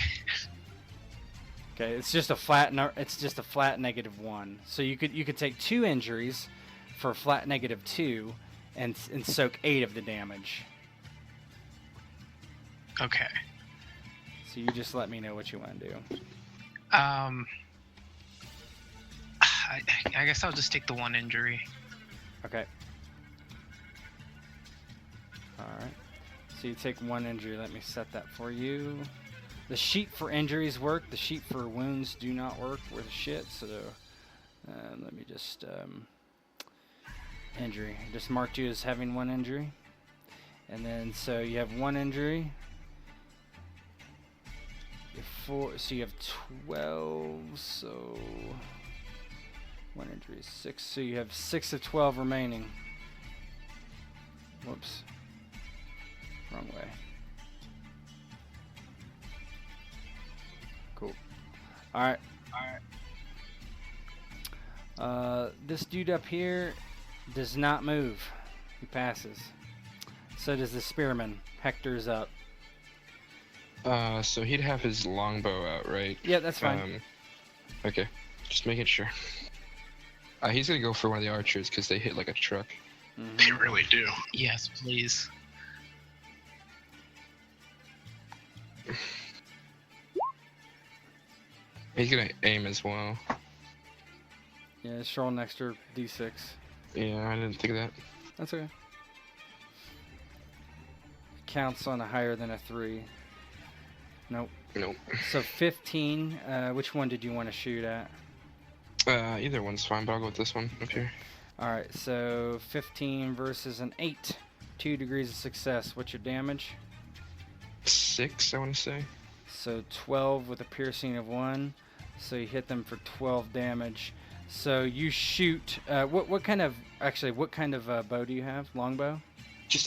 Okay, it's just a flat. It's just a flat -1. So you could take 2 injuries for a flat -2, and soak 8 of the damage. Okay. So you just let me know what you want to do. I guess I'll just take the 1 injury. Okay. All right. So you take 1 injury. Let me set that for you. The sheet for injuries work. The sheet for wounds do not work worth shit. So let me just injury. I just marked you as having 1 injury, and then so you have 1 injury. So you have 12. So 1 injury is 6. So you have 6 of 12 remaining. Whoops. Wrong way. Cool. Alright. This dude up here does not move. He passes. So does the spearman. Hector's up. So he'd have his longbow out, right? Yeah, that's fine. Okay, just making sure. He's gonna go for one of the archers because they hit like a truck. Mhm. They really do. Yes, please. He's gonna aim as well. Yeah, just roll an extra d6. Yeah, I didn't think of that. That's okay. It counts on a higher than a 3. Nope. Nope. So 15, which one did you want to shoot at? Either one's fine, but I'll go with this one up here. Alright, so 15 versus an 8. 2 degrees of success. What's your damage? 6, I want to say. So 12 with a piercing of 1. So you hit them for 12 damage. So you shoot. What kind of bow do you have? Longbow?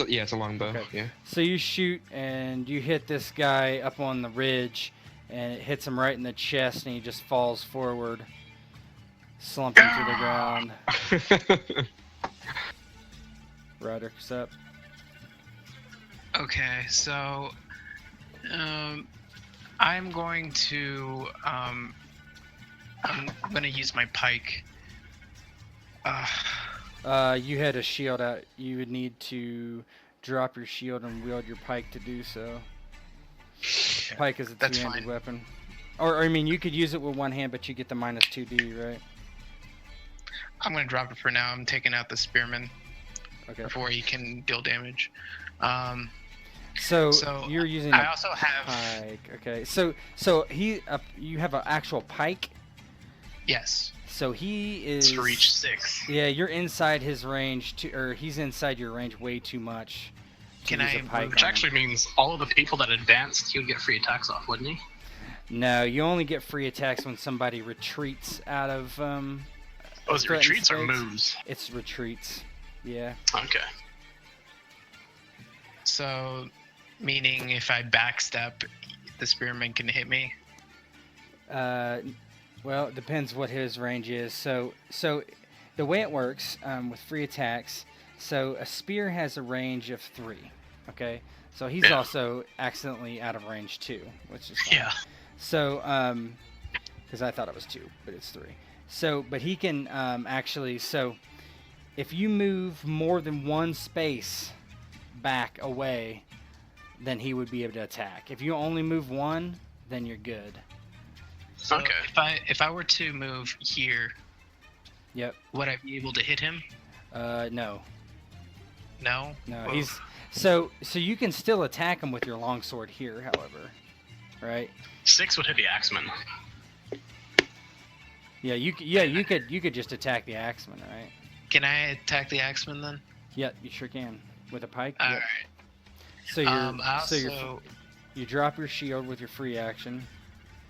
Yeah, it's a long bow. Okay. Yeah. So you shoot and you hit this guy up on the ridge, and it hits him right in the chest, and he just falls forward, slumping to the ground. Roderick's up. Okay, so I'm going to use my pike. You had a shield out. You would need to drop your shield and wield your pike to do so. Pike is a That's two-handed fine. weapon. Or I mean, you could use it with one hand, but you get the minus 2d, right? I'm gonna drop it for now. I'm taking out the spearman Okay. before he can deal damage. So So, you're using I a also have pike. Okay. So you have an actual pike. yes. So he is To reach 6. Yeah, you're inside his range, or he's inside your range way too much. to Can use I a pike move- Which on him. actually means all of the people that advanced, he would get free attacks off, wouldn't he? No, you only get free attacks when somebody retreats out of. Oh, is it threatened retreats or space. moves? It's retreats. Yeah. Okay. So, meaning if I backstep, the spearman can hit me. Well, it depends what his range is. So the way it works with free attacks, so a spear has a range of 3. Okay, so he's Yeah. also accidentally out of range 2, which is fine. Yeah. So because I thought it was 2, but it's 3. So, but he can actually. So, if you move more than one space back away, then he would be able to attack. If you only move one, then you're good. So Okay. if I were to move here, Yep. would I be able to hit him? No. No. No, Well, he's so you can still attack him with your longsword here, however, right? 6 would hit the axeman. Yeah, you could just attack the axeman, right? Can I attack the axeman then? Yeah, you sure can with a pike. All Yep. right. So you're I so also you drop your shield with your free action.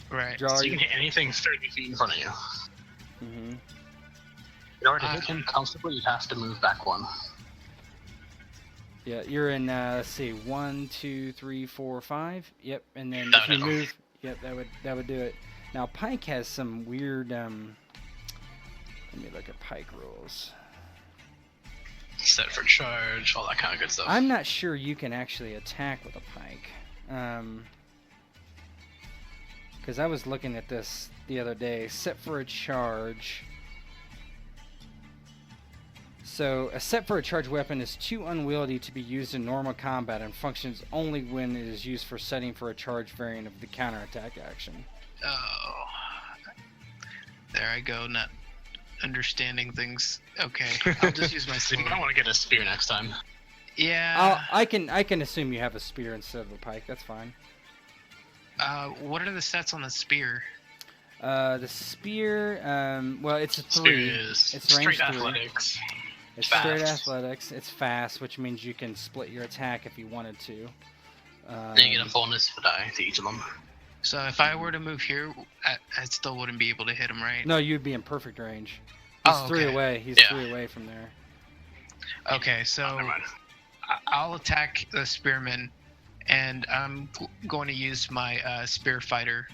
right. Draw So you your. can hit anything 30 feet in front of you. Mhm. In order to hit him comfortably, you'd have to move back 1. Yeah, you're in. Let's see, 1, 2, 3, 4, 5. Yep, and then That if you would move, yep, that would do it. Now pike has some weird. Let me look at pike rules. Set for charge, all that kind of good stuff. I'm not sure you can actually attack with a pike. Because I was looking at this the other day. Set for a charge. So, a set for a charge weapon is too unwieldy to be used in normal combat and functions only when it is used for setting for a charge variant of the counterattack action. Oh, there I go. Not understanding things. Okay, I'll just use my So you sword. might want to get a spear next time. Yeah. I can assume you have a spear instead of a pike. That's fine. What are the sets on the spear? The spear, well, it's a Spear 3. is It's range straight 3. athletics. It's straight Fast. athletics. It's fast, which means you can split your attack if you wanted to. Then you get a bonus for die to each of them. So if I were to move here, I still wouldn't be able to hit him, right? No, you'd be in perfect range. He's Oh, 3 okay. away. He's Yeah. 3 away from there. Okay, Oh, so never mind. I'll attack the spearman, and I'm going to use my spear fighter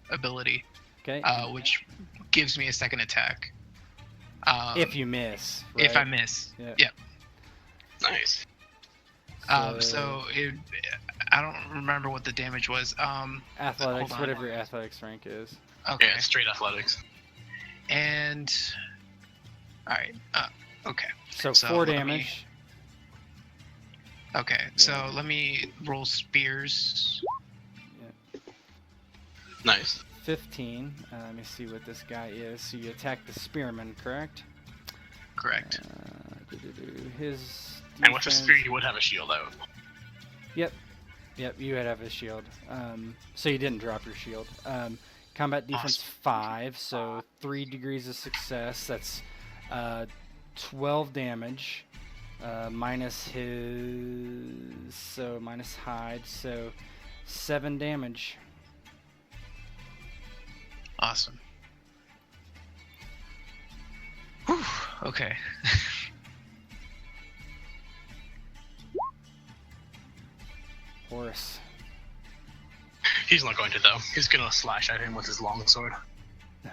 ability, Okay. which gives me a second attack. If you miss. if I right? miss. Yeah. Yep. Nice. So I don't remember what the damage was. Athletics, hold on. whatever your athletics rank is. Okay. Yeah, straight athletics. And all right. Okay. So So 4 let me- damage. Okay. So let me roll spears. Yeah. Nice. 15. Let me see what this guy is. So you attack the spearman, correct? Correct. His And with a defense- spear, you would have a shield out. Yep, you would have a shield. So you didn't drop your shield. Combat defense 5, so 3 degrees of success. That's 12 damage. Minus his, so minus hide, so 7 damage. Awesome. Whew, okay. Horus. He's not going to, though. He's going to slash at him with his longsword.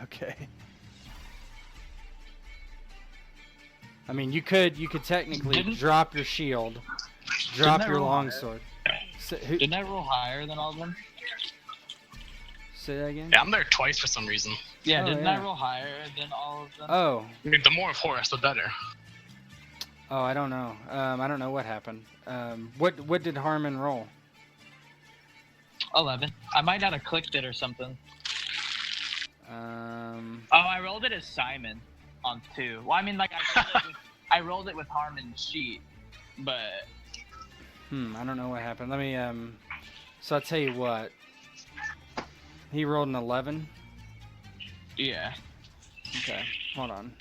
Okay. I mean, you could technically Didn't- drop your shield, drop I your roll longsword. Didn't I roll higher than all of them? Say that again? Yeah, I'm there twice for some reason. Yeah, Oh, didn't yeah. I roll higher than all of them? Oh, I mean, the more of Horus, the better. I don't know. I don't know what happened. What did Harmon roll? 11. I might not have clicked it or something. Um, Oh, I rolled it as Simon on 2. Well, I mean, like, I rolled it with Harmon's sheet, but... I don't know what happened. Let me, so I'll tell you what. He rolled an 11. Yeah. Okay, hold on.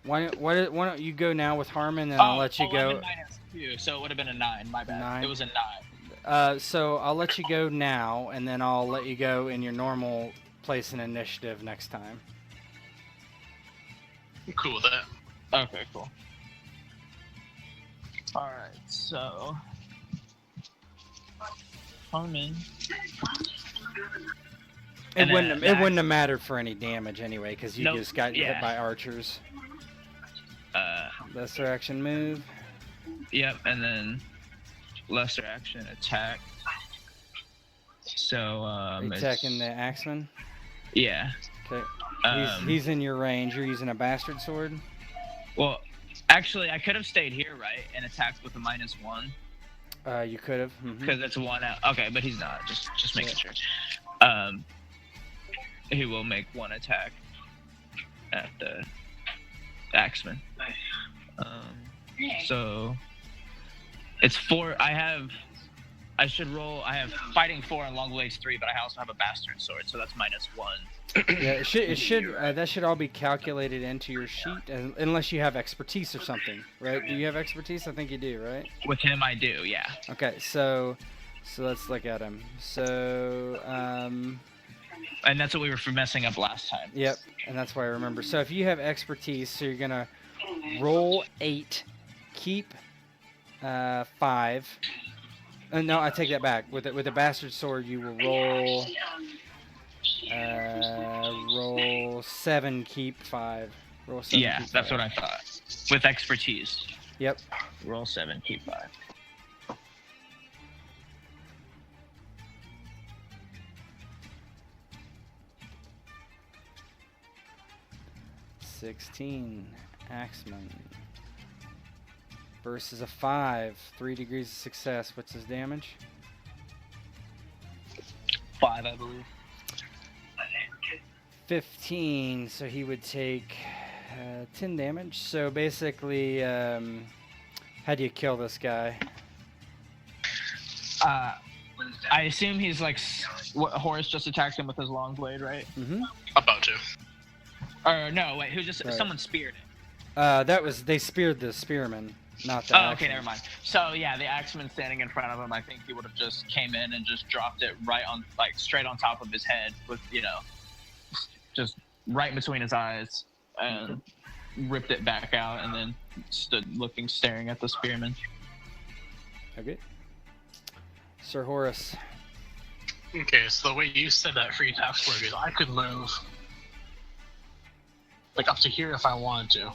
Why don't you go now with Harmon, and I'll let you go. 11 minus 2, so it would have been a 9, my bad. 9? It was a 9. So I'll let you go now, and then I'll let you go in your normal place in initiative next time. I'm cool with that. Okay, cool. Alright, so... Harmon. It And wouldn't then have mattered for any damage anyway, because you Nope, just got hit yeah. by archers. Lesser action move. Yep, and then lesser action attack. So, Attacking the axeman. Yeah. Okay. Um, He's in your range. You're using a bastard sword. Well, actually, I could have stayed here, right, and attacked with a -1. You could have. Because it's 1 out. Okay, but he's not. Just making sure. He will make 1 attack at the axeman. So it's 4. I have fighting 4 and long blades 3, but I also have a bastard sword, so that's -1. Yeah, it should that should all be calculated into your sheet, unless you have expertise or something, right? Do you have expertise? I think you do, right? With him, I do, yeah. Okay, so let's look at him. So And that's what we were messing up last time. yep, and that's why I remember. So if you have expertise, so you're gonna roll 8, keep 5. No, I take that back. With a bastard sword, you will roll 7, keep 5. Roll 7. Yeah, keep that's 5. what I thought. With expertise. Yep. Roll 7, keep 5. $16. Axeman. Versus a 5. 3 degrees of success. What's his damage? 5, I believe. 15. So he would take 10 damage. So basically, how do you kill this guy? I assume he's like... Horus just attacked him with his long blade, right? Mm-hmm. About to. Or no, wait, who just... Right. Someone speared it. They speared the spearman, not the Oh, okay, axeman. never mind. So yeah, the axeman standing in front of him, I think he would have just came in and just dropped it right on, like straight on top of his head, with just right between his eyes, and ripped it back out, and then stood looking, staring at the spearman. Okay. Sir Horus. Okay, so the way you said that free attacks work is I could move like up to here if I wanted to,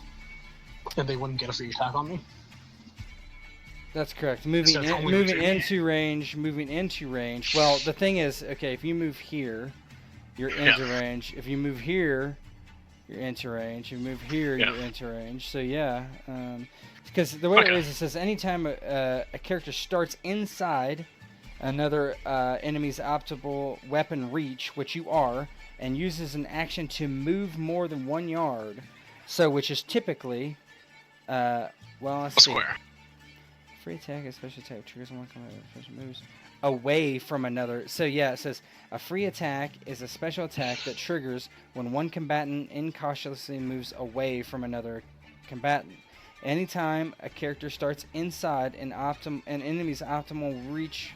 and they wouldn't get a free attack on me. That's correct. Moving So it's only moving between- into range. Well, the thing is, okay, if you move here, you're into range. If you move here, you're into range. You move here, Yeah. you're into range. So yeah, because the way it Okay. is, it says anytime a character starts inside another enemy's optimal weapon reach, which you are, and uses an action to move more than 1 yard. So, which is typically, well, let's A see. square. Free attack, a special attack triggers one combat moves away from another. So yeah, it says a free attack is a special attack that triggers when one combatant incautiously moves away from another combatant. Anytime a character starts inside an enemy's optimal reach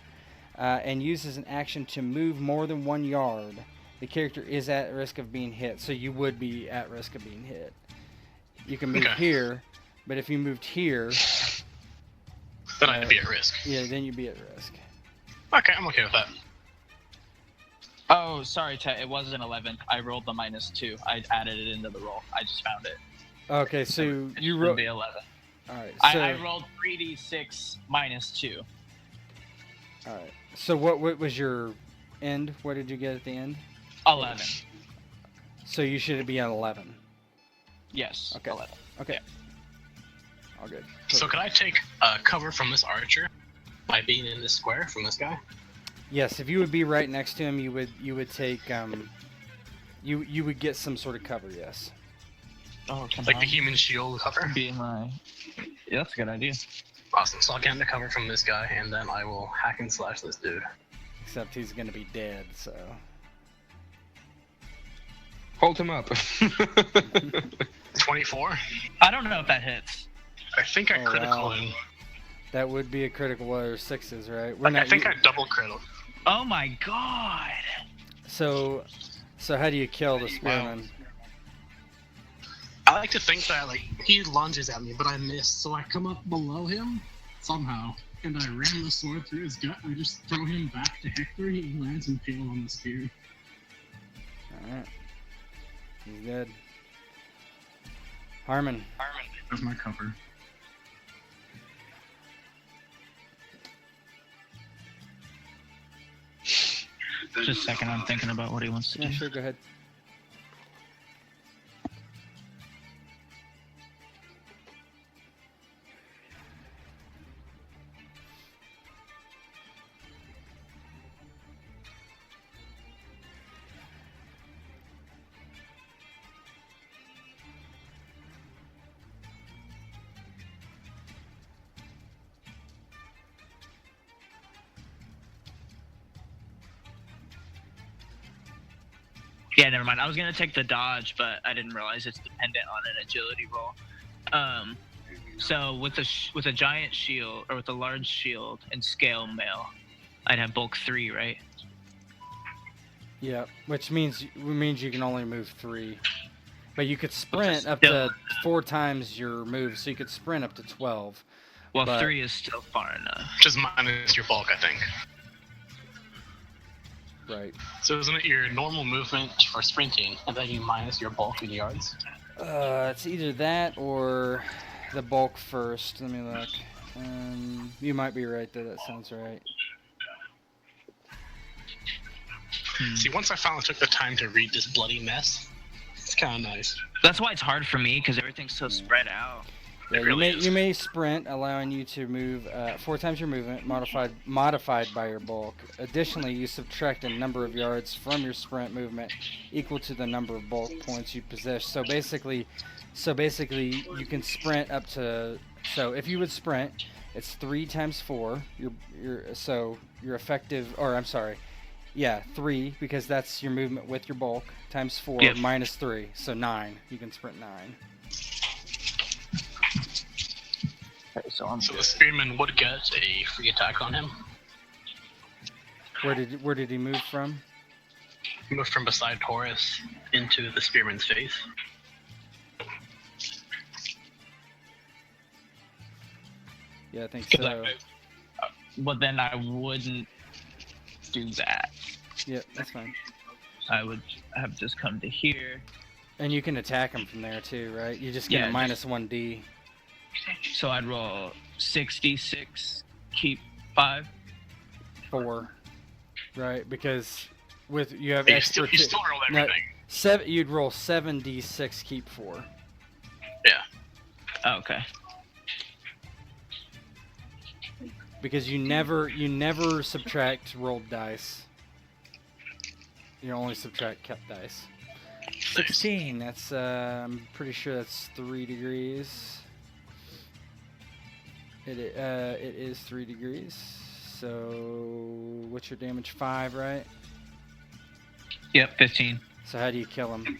and uses an action to move more than 1 yard, the character is at risk of being hit. So you would be at risk of being hit. You can move Okay. here, but if you moved here, Then I'd be at risk. yeah, then you'd be at risk. Okay, I'm okay with that. Oh, sorry, Ted. It wasn't 11. I rolled the -2. I added it into the roll. I just found it. Okay, so It you should rolled. be 11. All right, so I rolled 3d6 -2. all right. So what was your end? What did you get at the end? 11. So you should be at 11. Yes. Okay. 11. Okay. All good. So could I take cover from this archer by being in this square from this guy? Yes, if you would be right next to him, you would take you would get some sort of cover. Yes. Oh, come Like on. the human shield cover? Be my. Yeah, that's a good idea. Awesome. So I'll get the cover from this guy, and then I will hack and slash this dude. Except he's gonna be dead. So. Hold him up. 24? I don't know if that hits. I think I Oh, critical wow. him. That would be a critical or sixes, right? I think I double critical. Oh my god. So how do you kill the spearman? I like to think that like he lunges at me, but I missed, so I come up below him somehow, and I ram the sword through his gut. And I just throw him back to Hector. He lands impaled on the spear. All right. He's dead. Harmon. That's my cover. Just a second, I'm thinking about what he wants to Yeah, do. sure. Go ahead. Yeah, never mind. I was gonna take the dodge, but I didn't realize it's dependent on an agility roll. So with a giant shield or with a large shield and scale mail, I'd have bulk 3, right? Yeah, which means you can only move 3, but you could sprint is up still- to 4 times your move, so you could sprint up to 12. Well, But- 3 is still far enough. Just minus your bulk, I think. Right. So isn't it your normal movement for sprinting, and then you minus your bulk in yards? It's either that or the bulk first. Let me look. You might be right though. That sounds right. See, once I finally took the time to read this bloody mess, it's kind of nice. That's why it's hard for me because everything's so spread out. Yeah, It really you is. may sprint, allowing you to move 4 times your movement, modified by your bulk. Additionally, you subtract a number of yards from your sprint movement equal to the number of bulk points you possess. So basically, you can sprint up to. So if you would sprint, it's 3 times 4. Your effective, or I'm sorry, yeah, 3 because that's your movement with your bulk times 4 Yep. minus 3, so 9. You can sprint 9. Okay, so I'm So the good. spearman would get a free attack on him. Where did he move from? Move from beside Taurus into the spearman's face. Yeah, I think 'Cause so. But then I wouldn't do that. Yeah, that's fine. I would have just come to here. And you can attack him from there too, right? You just get Yeah, a minus 1d. So I'd roll 66, keep 5. 4, right? Because with you have You extra. still rolled No, everything. You'd roll 7d6, keep 4. Oh, okay. Because you never subtract rolled dice. You only subtract kept dice. 16. That's I'm pretty sure that's 3 degrees. It is 3 degrees. So what's your damage? 5, right? Yep, 15. So how do you kill him?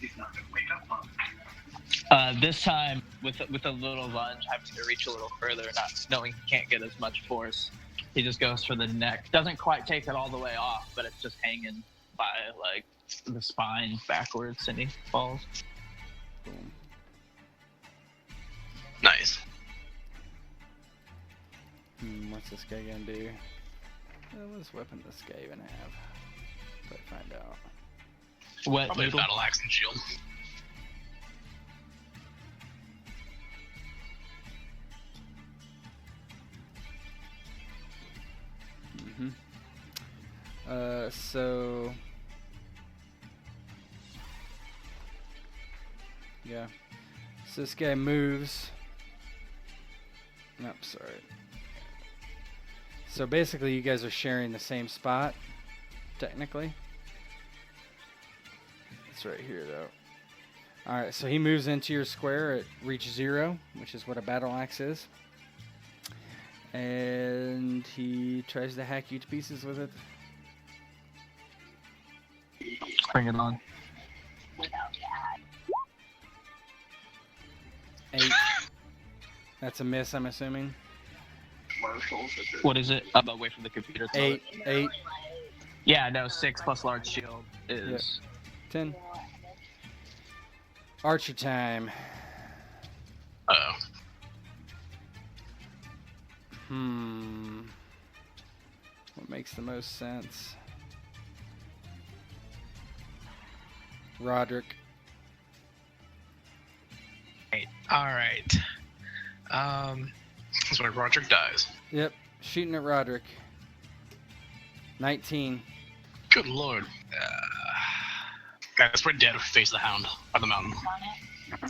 This time, with a little lunge, having to reach a little further, not knowing he can't get as much force, he just goes for the neck. Doesn't quite take it all the way off, but it's just hanging by like the spine backwards, and he falls. Boom. Nice. What's this guy gonna do? What weapon does this guy even have? Let's find out. Wet Probably a noodle. battle axe and shield. So yeah. So this guy moves. Nope, sorry. So basically you guys are sharing the same spot, technically. It's right here though. Alright, so he moves into your square at reach 0, which is what a battle axe is. And he tries to hack you to pieces with it. Bring it on. 8. That's a miss, I'm assuming. What is it? I'm away from the computer. 8. Yeah, no, 6 plus large shield is. 10. Archer time. Uh-oh. What makes the most sense? Roderick. All right. That's why Roderick dies. Yep, shooting at Roderick. 19. Good lord. Guys, we're dead if we face the hound on the mountain.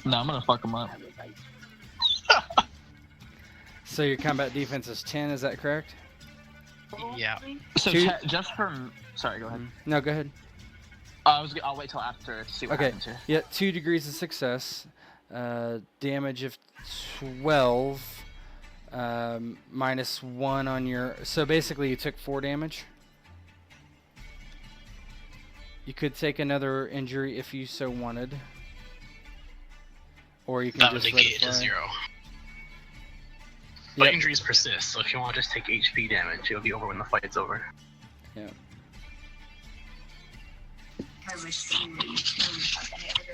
No, I'm gonna fuck him up. So your combat defense is 10, is that correct? Yeah. So Two- just from. Sorry, go ahead. No, go ahead. I'll wait till after to see what Okay. happens here. Yeah, 2 degrees of success. Damage of 12. Minus 1 on your... So basically you took 4 damage. You could take another injury if you so wanted. Or you can That would just let negate it it to fly. 0. But Yep. injuries persist, so if you want to just take HP damage, it'll be over when the fight's over. Yeah.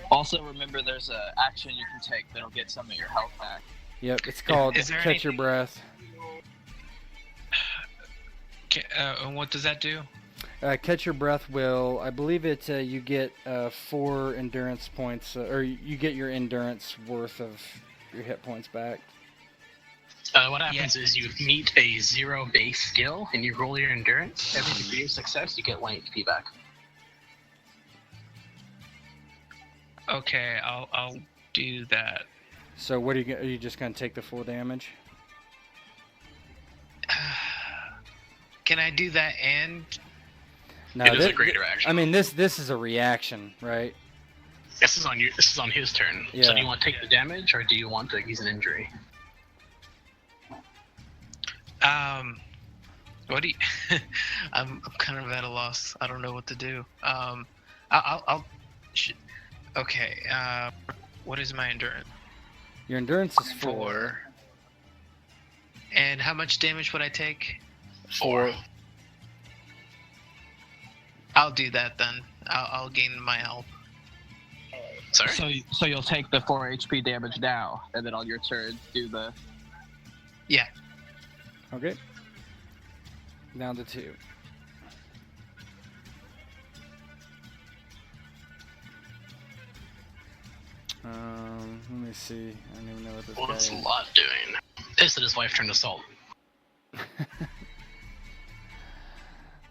Also, remember there's a action you can take that'll get some of your health back. Yep, it's called Is there Catch Your anything- Breath. And what does that do? Catch Your Breath will, I believe it, you get 4 endurance points, or you get your endurance worth of your hit points back. What happens is you meet a 0 base skill, and you roll your endurance. Every degree of success, you get 1 HP back. Okay, I'll do that. So what are you just going to take the full damage? Can I do that and No, It is a greater action. I mean, this is a reaction, right? This is on you. This is on his turn. Yeah. So do you want to take the damage, or do you want to use an injury? what do you I'm kind of at a loss. I don't know what to do. Okay, what is my endurance? Your endurance is 4. And how much damage would I take? 4. I'll do that then. I'll gain my health. Sorry. So you'll take the 4 HP damage now, and then on your turn do the. Yeah. Okay. Down to 2. Let me see. I don't even know what this What's guy is. Lot doing? Pissed that his wife turned assault.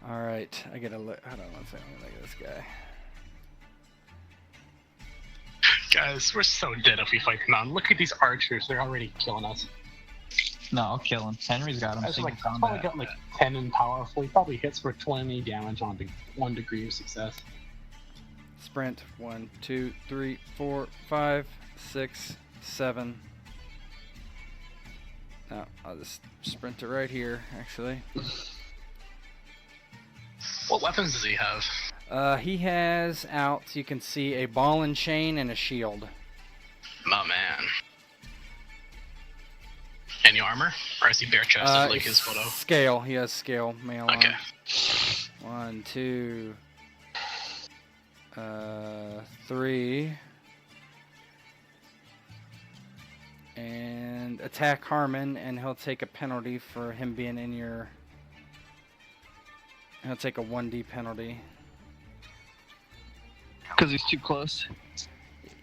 All right, I gotta look. Hold on one second. Let me look at this guy. Guys, we're so dead if we fight him on. Look at these archers; they're already killing us. No, I'll kill him. Henry's got him. That's Single like probably combat. got like 10 in powerful. He probably hits for 20 damage on 1 degree of success. Sprint. 1, 2, 3, 4, 5, 6, 7. No, I'll just sprint it right here, actually. What weapons does he have? He has out, you can see, a ball and chain and a shield. My man. Any armor? Or is he bare chested like his photo? Scale. He has scale mail Okay. on. 1, 2, 3. And attack Harmon, and he'll take a penalty for him being in your... He'll take a 1d penalty. Because he's too close.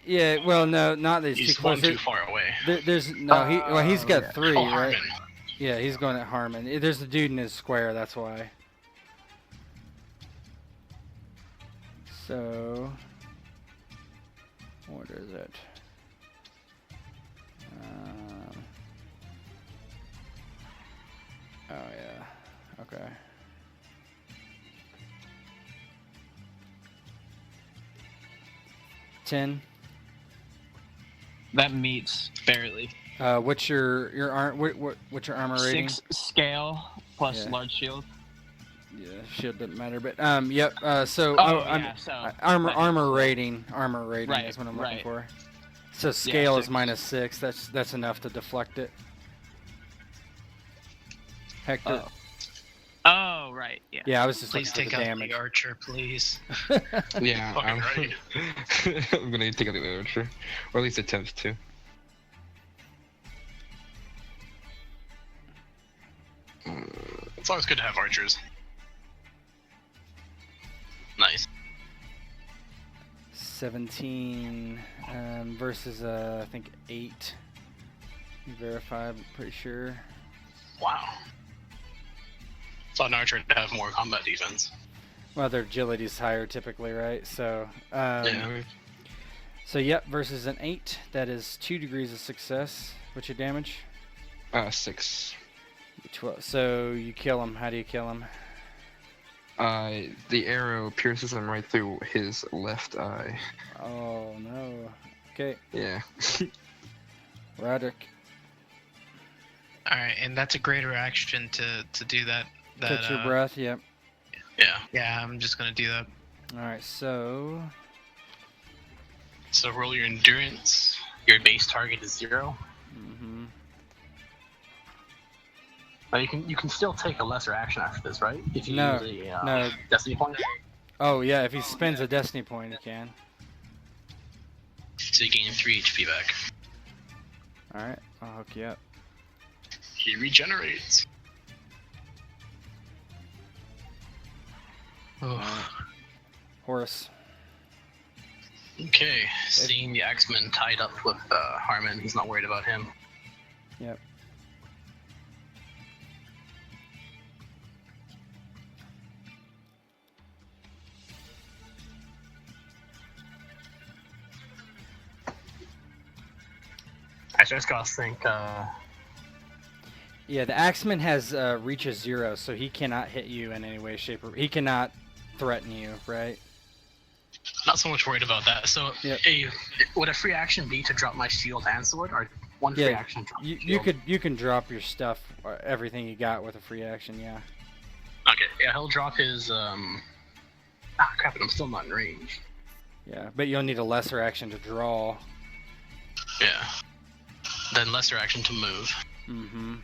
Yeah, well, no, not that he's He's too one close. too far away. There's no, he's got yeah. 3, Oh, right? Harmon. Yeah, he's going at Harmon. There's a dude in his square, that's why. So, what is it? Oh yeah, okay. $10. That meets barely. What's your what's your armor rating? 6 scale plus Yeah. large shield. Yeah, shield doesn't matter, but yep. So So armor rating Right, is what I'm looking right. for. So scale is 6. -6. That's enough to deflect it. Hector. Oh, right. Yeah. Yeah, I was just Please looking take for the out damage. the archer, please. Yeah, Fucking right. I'm gonna take out the archer, or at least attempt to. It's always good to have archers. Nice. 17 versus I think 8. Verified, I'm pretty sure. Wow. Thought an archer to have more combat defense. Well, their agility's higher typically, right? So Yeah. So yep, versus an 8. That is 2 degrees of success. What's your damage? 6. 12. So you kill him. How do you kill him? The arrow pierces him right through his left eye. Oh no. Okay, Yeah. Roderick. Alright, and that's a greater action to do that. Catch your breath. Yep. Yeah. Yeah, I'm just gonna do that. All right. So So roll your endurance. Your base target is 0. mhm. Now you can still take a lesser action after this, right? If you No, use a no. destiny point. Oh yeah, if he spends a destiny point, he can. So you gain 3 HP back. All right, I'll hook you up. He regenerates. Alright. Horace. Okay, seeing the Axeman tied up with Harmon, he's not worried about him. Yep. I just gotta think. Yeah, the Axeman has reaches 0, so he cannot hit you in any way, shape, or he cannot threaten you, right? Not so much worried about that. So, Yep. Would a free action be to drop my shield and sword, or one free Yeah, action drop? you can drop your stuff, everything you got with a free action, yeah. Okay, yeah, he'll drop his. Crap! I'm still not in range. Yeah, but you'll need a lesser action to draw. Yeah. Then lesser action to move. Mm-hmm.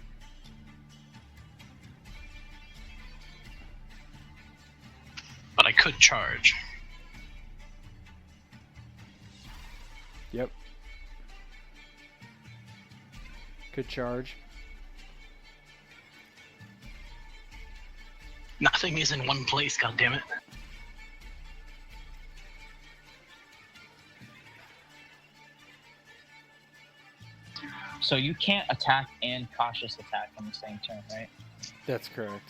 But I could charge. Yep. Could charge. Nothing is in one place. God damn it! So you can't attack and cautious attack on the same turn, right? That's correct.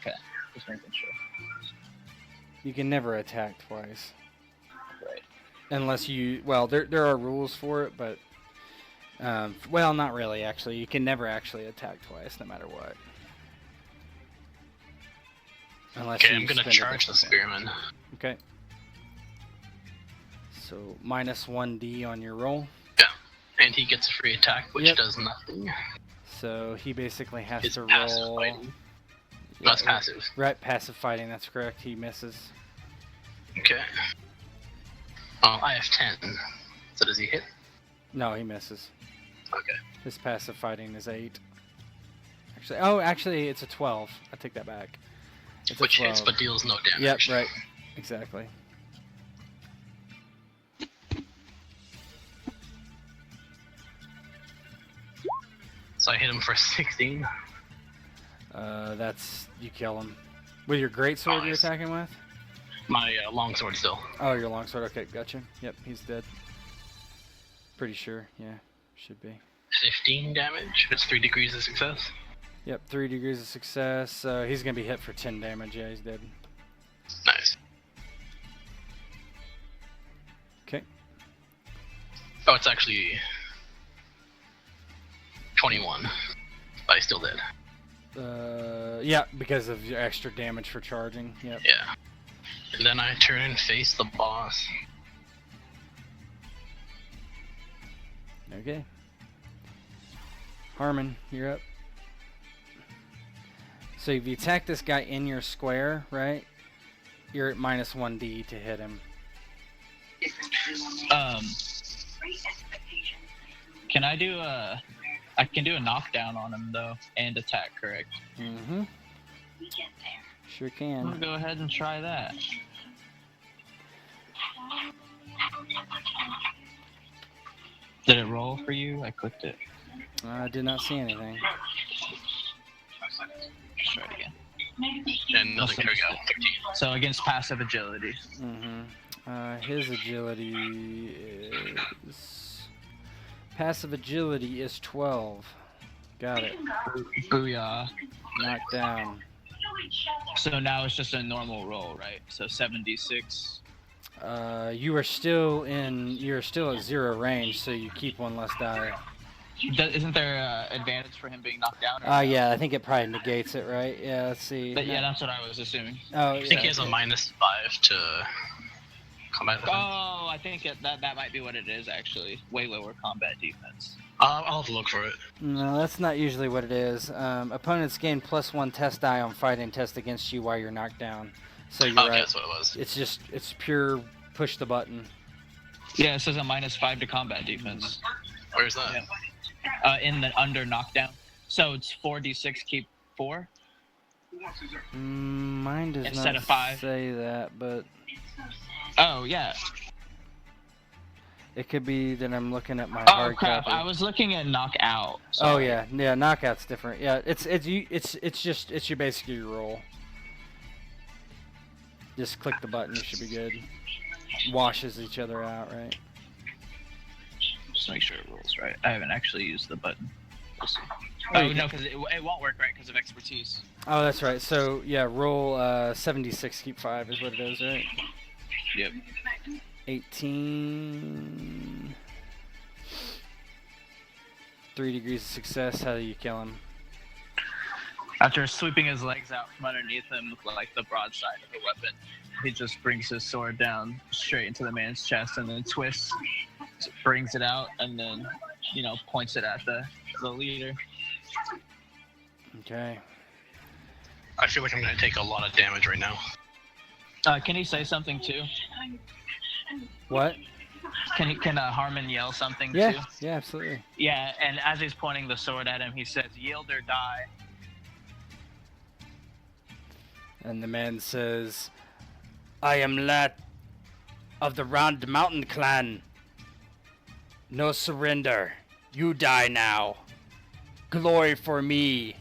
Okay, just making sure. You can never attack twice. Right. Unless you, well, there are rules for it, but well, not really. Actually, you can never actually attack twice, no matter what. Unless Okay, you I'm gonna spend a charge the different point. spearman. Okay. So minus 1d on your roll. And he gets a free attack, which Yep. does nothing. So he basically has It's to passive roll. fighting. Yeah, That's passive. Right, passive fighting. That's correct. He misses. Okay. I have 10. So does he hit? No, he misses. Okay. His passive fighting is 8. Actually, it's a 12. I take that back. It's Which a 12. hits but deals no damage. Yep, right. Exactly. So I hit him for 16. That's, you kill him. With your greatsword you're Nice. attacking with? My longsword still. Oh, your longsword. Okay, gotcha. Yep, he's dead. Pretty sure. Yeah, should be. 15 damage. It's 3 degrees of success. Yep, 3 degrees of success. He's gonna be hit for 10 damage. Yeah, he's dead. Nice. Okay. Oh, it's actually 21. But he's still dead. Yeah, because of your extra damage for charging. Yep. Yeah. And then I turn and face the boss. Okay. Harmon, you're up. So if you attack this guy in your square, right? You're at minus 1d to hit him. Can I do a? I can do a knockdown on him though, and attack, correct? Mm-hmm. Sure I'm can. gonna go ahead and try that. Did it roll for you? I clicked it. I did not see anything. Let's try it again. And nothing. There we go. 13. So against passive agility. Mm-hmm. His agility is... Passive agility is 12. Got it. Booyah. Knocked down. So now it's just a normal roll, right? So 76. You're still at 0 range, so you keep one less die. Isn't there advantage for him being knocked down? Or no? Yeah, I think it probably negates it, right? Yeah, let's see. But yeah, that's what I was assuming. Oh, I think he has a minus 5 to combat with him. Oh, I think that might be what it is actually. Way lower combat defense. I'll have to look for it. No, that's not usually what it is. Opponents gain +1 test die on fighting test against you while you're knocked down. So you're Okay, right. that's what it was. It's pure push the button. Yeah, it says a -5 to combat defense. Where's that? Yeah. In the under knockdown. So it's 4d6 keep 4. Mine does Instead not of 5. say that, but Oh yeah. it could be that I'm looking at my Oh hard crap! copy. I was looking at knockout. Oh Sorry. yeah, knockout's different. Yeah, it's your basically your roll. Just click the button, you should be good. Washes each other out, right? Just make sure it rolls right. I haven't actually used the button. We'll see. Oh, Oh you no, because it won't work right because of expertise. Oh, that's right. So yeah, roll 76, keep 5 is what it is, right? Yep. 18. 3 degrees of success. How do you kill him? After sweeping his legs out from underneath him with like the broadside of the weapon, he just brings his sword down straight into the man's chest and then twists, brings it out, and then points it at the leader. Okay. I feel like I'm gonna take a lot of damage right now. Can he say something too? What? Can Harmon yell something Yeah. too? Yeah, absolutely. Yeah, and as he's pointing the sword at him, he says, "Yield or die." And the man says, I am lad of the Round Mountain clan. No surrender. You die now. Glory for me.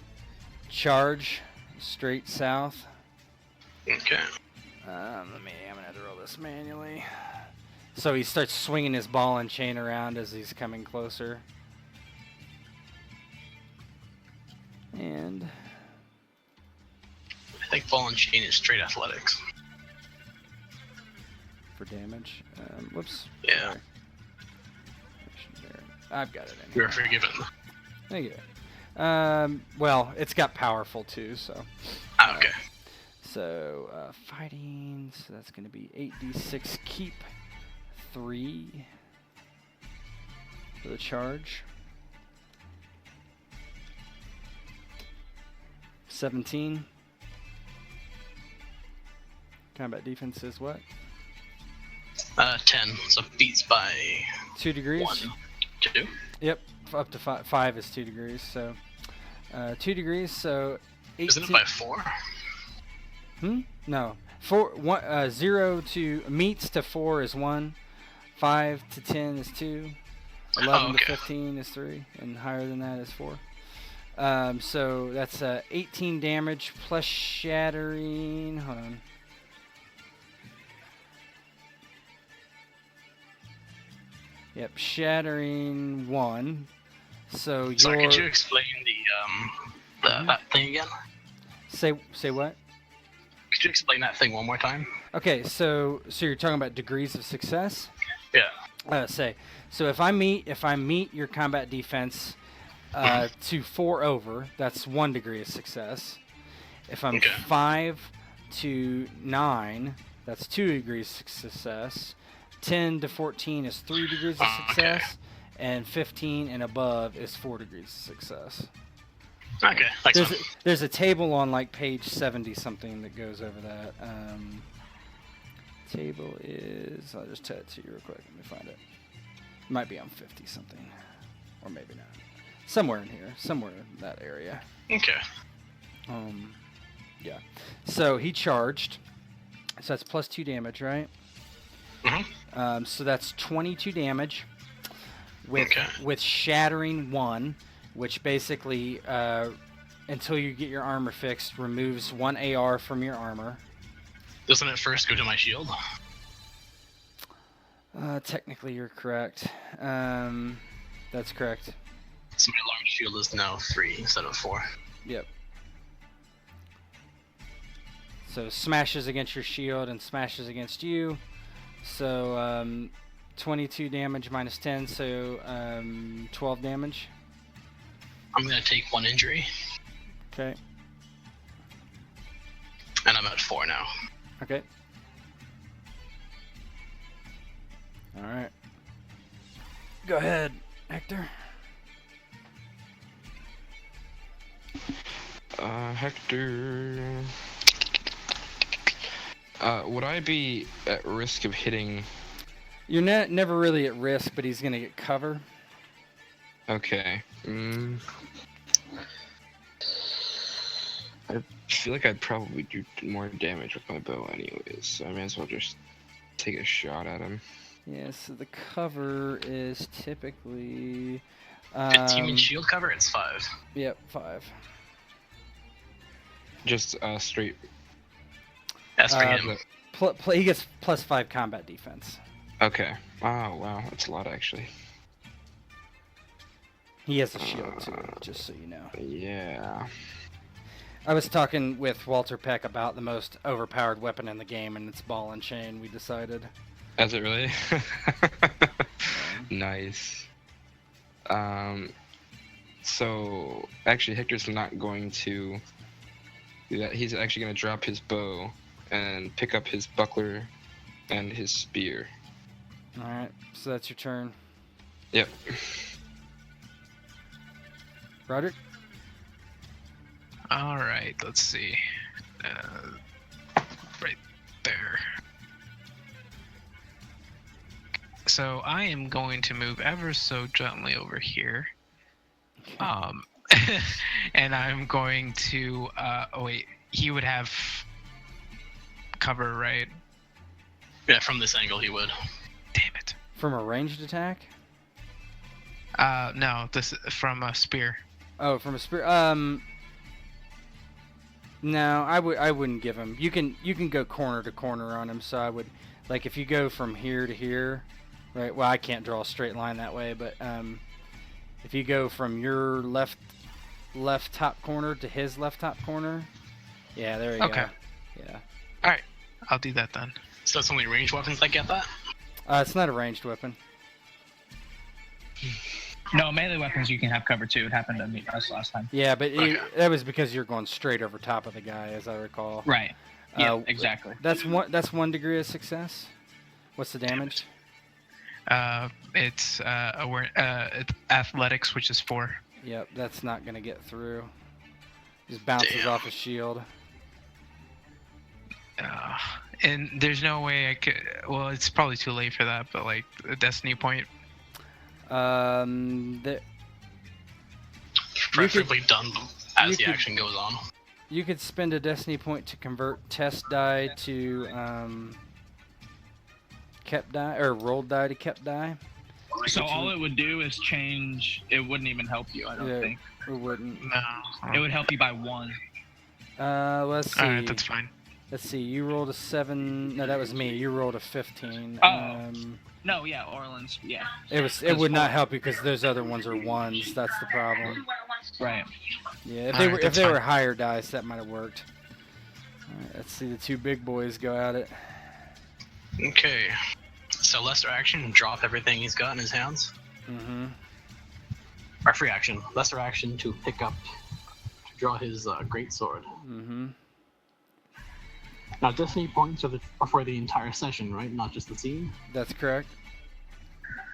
Charge straight south. Okay. I'm gonna have to roll this manually. So he starts swinging his ball and chain around as he's coming closer. And I think ball and chain is straight athletics. for damage. Whoops. Yeah. Sorry. I've got it in You're here. forgiven. Thank you. Well, it's got powerful too, so. Ah, okay. So, fighting, so that's going to be 8d6 keep, 3 for the charge. 17. Combat defense is what? 10. So beats by 2 degrees? 1. 2? Yep, up to 5 is 2 degrees, so 2 degrees, so 18. Isn't it by 4? No. 0 to meets to 4 is 1. 5 to 10 is 2. 11 to 15 is 3, and higher than that is 4. So that's 18 damage plus shattering. Hold on. Yep, shattering 1. So Sorry, you're. could you explain that thing again? Say what? Could you explain that thing one more time? Okay, so you're talking about degrees of success. Yeah. So if I meet your combat defense to 4 over, that's 1 degree of success. If I'm 5 to 9, that's 2 degrees of success. 10 to 14 is 3 degrees of success, and 15 and above is 4 degrees of success. Okay, thanks. There's a table on like page 70 something that goes over that. Table is, I'll just tell it to you real quick. Let me find it. It might be on 50 something, or maybe not. Somewhere in here, somewhere in that area. Okay. Yeah. So he charged. So that's plus 2 damage, right? Mm-hmm. So that's 22 damage with shattering 1, which basically, until you get your armor fixed, removes 1 AR from your armor. Doesn't it first go to my shield? Technically, you're correct. That's correct. So my large shield is now 3 instead of 4. Yep. So smashes against your shield and smashes against you. So 22 damage minus 10, so 12 damage. I'm gonna take 1 injury. Okay. And I'm at 4 now. Okay. Alright. Go ahead, Hector. Hector. Would I be at risk of hitting? You're never really at risk, but he's gonna get cover. Okay. I feel like I'd probably do more damage with my bow anyways, so I may as well just take a shot at him. Yeah, so the cover is typically... 15 in shield cover, it's 5. Yep, 5. Just straight... As for him. He gets plus 5 combat defense. Okay. Oh, wow, that's a lot actually. He has a shield too, just so you know. Yeah. I was talking with Walter Peck about the most overpowered weapon in the game, and it's ball and chain, we decided. Is it really? Nice. So, actually, Hector's not going to do that. He's actually going to drop his bow and pick up his buckler and his spear. Alright, so that's your turn. Yep. Roderick? Alright, let's see. Right there. So I am going to move ever so gently over here. And I'm going to, oh wait, he would have cover, right? Yeah, from this angle he would. Damn it. From a ranged attack? No, this is from a spear. Oh, from a spear. No, I wouldn't give him. You can go corner to corner on him. So I would, like, if you go from here to here, right? Well, I can't draw a straight line that way, but if you go from your left top corner to his left top corner, yeah, there you go. Okay. Yeah. All right, I'll do that then. So that's only ranged weapons that get that? It's not a ranged weapon. No, melee weapons you can have cover too. It happened to us last time. Yeah, but Okay. that was because you're going straight over top of the guy, as I recall. Right. Yeah, exactly. That's one degree of success. What's the damage? It's it's athletics, which is 4. Yep, that's not gonna get through. Just bounces Damn. off a shield. And there's no way I could. Well, it's probably too late for that, but like a destiny point. Preferably done as you the could- action goes on. You could spend a destiny point to convert test die to kept die, or rolled die to kept die. So all it would do is change. It wouldn't even help you. I don't Yeah. think. It wouldn't. No. It would help you by 1. Let's see. Alright, that's fine. Let's see. You rolled a 7. No, that was me. You rolled a 15. Oh. No, yeah, Orleans. Yeah. It would not help you because those other ones are 1s. That's the problem. Right. Yeah, if Alright, that's they fine. were higher dice, that might have worked. Alright, let's see the two big boys go at it. Okay. So lesser action, drop everything he's got in his hands. Mm-hmm. Or free action. Lesser action to pick up, to draw his great sword. Mm-hmm. Now, destiny points are for the entire session, right? Not just the scene. That's correct.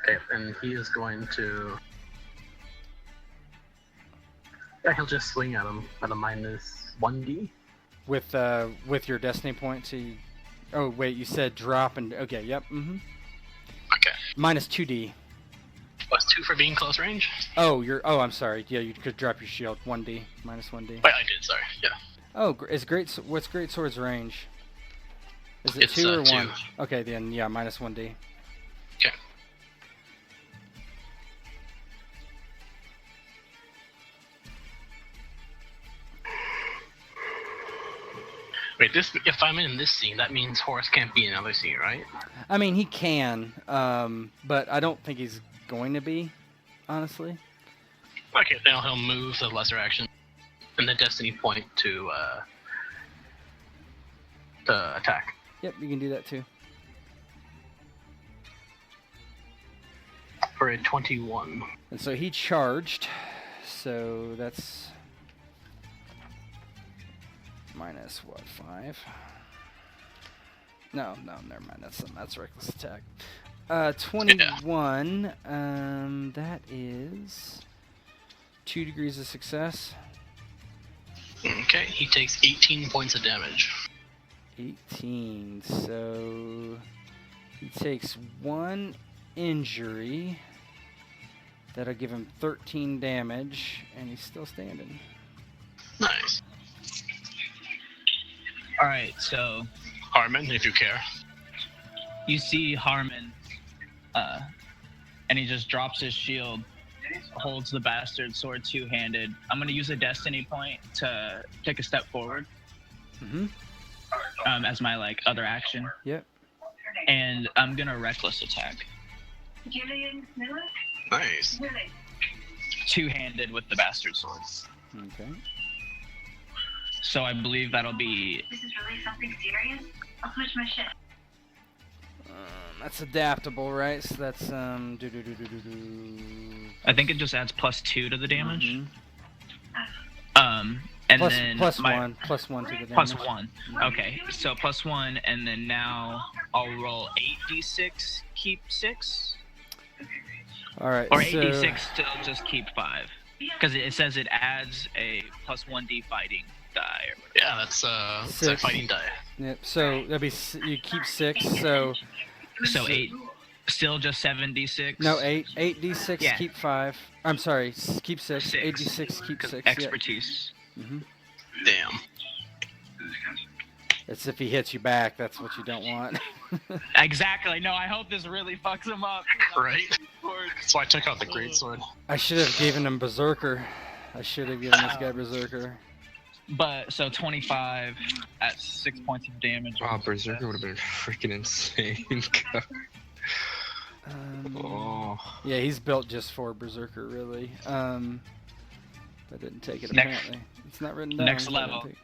Okay, and he is going to. Yeah, he'll just swing at him at a minus 1d. With your destiny point to. Oh wait, you said drop and okay. Yep. Mm-hmm. Okay. Minus 2d. Plus 2 for being close range? Oh, I'm sorry. Yeah, you could drop your shield. 1d. Minus 1d. Wait, I did, sorry. Yeah. Oh, what's great sword's range? Is it It's, 2 or 2. 1? Okay, then yeah, minus 1d. Okay. Wait, if I'm in this scene, that means Horace can't be in another scene, right? I mean, he can, but I don't think he's going to be, honestly. Okay, then he'll move the lesser action and the destiny point to attack. Yep, you can do that too. For a 21. And so he charged, so that's minus what, 5? No, never mind. That's reckless attack. 21. That is 2 degrees of success. Okay, he takes 18 points of damage. 18. So he takes 1 injury. That'll give him 13 damage, and he's still standing. Nice. All right. So Harmon, if you care. you see Harmon, and he just drops his shield, holds the bastard sword 2-handed. I'm gonna use a destiny point to take a step forward, Mm-hmm. as my other action, Yep. and I'm gonna reckless attack, Nice. 2-handed with the bastard sword. Okay. So I believe that'll be This is really something serious? I'll switch my shit. That's adaptable, right? So that's I think it just adds +2 to the damage. Mhm. And Plus, then plus my, 1 to the damage. +1. Okay, so +1, and then now I'll roll 8d6, keep 6, All right. or so, 8d6 still just keep 5, because it says it adds a +1d fighting die. Or whatever. Yeah, that's a 6. fighting die. Yep. So that'd be you keep 6. So So 8, still just 7d6. no 8. 8d6 Yeah. keep 5. I'm sorry. Keep 6. 6. 8d6 keep 6. Expertise. Mm-hmm. Damn. It's if he hits you back. That's what you don't want. Exactly. No, I hope this really fucks him up. Right? So I took out the greatsword. I should have given him Berserker. I should have given this guy Berserker. But so 25 at 6 points of damage. Wow, Berserker would have been freaking insane. Oh. Yeah, he's built just for Berserker, really. I didn't take it Next- apparently. It's not written down. next so I didn't level. take-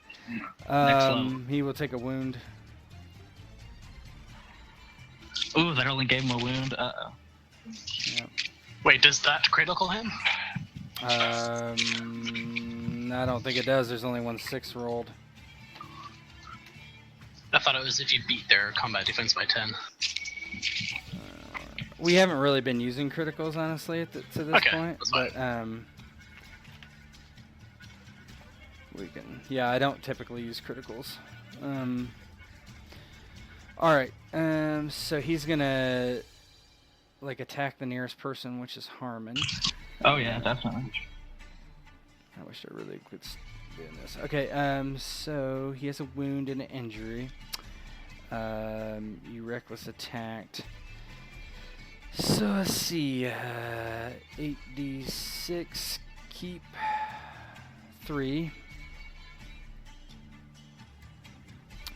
Next level. He will take a wound. Ooh, that only gave him a wound. Uh-oh. Yep. Wait, does that critical him? I don't think it does. There's only 1 6 rolled. I thought it was if you beat their combat defense by 10. We haven't really been using criticals, honestly, to this Okay, point. that's But fine. we can. Yeah, I don't typically use criticals. All right. So he's gonna attack the nearest person, which is Harmon. Oh yeah, definitely. I wish I really could do this. Okay. So he has a wound and an injury. You reckless attacked. So let's see. 8d6. Keep 3.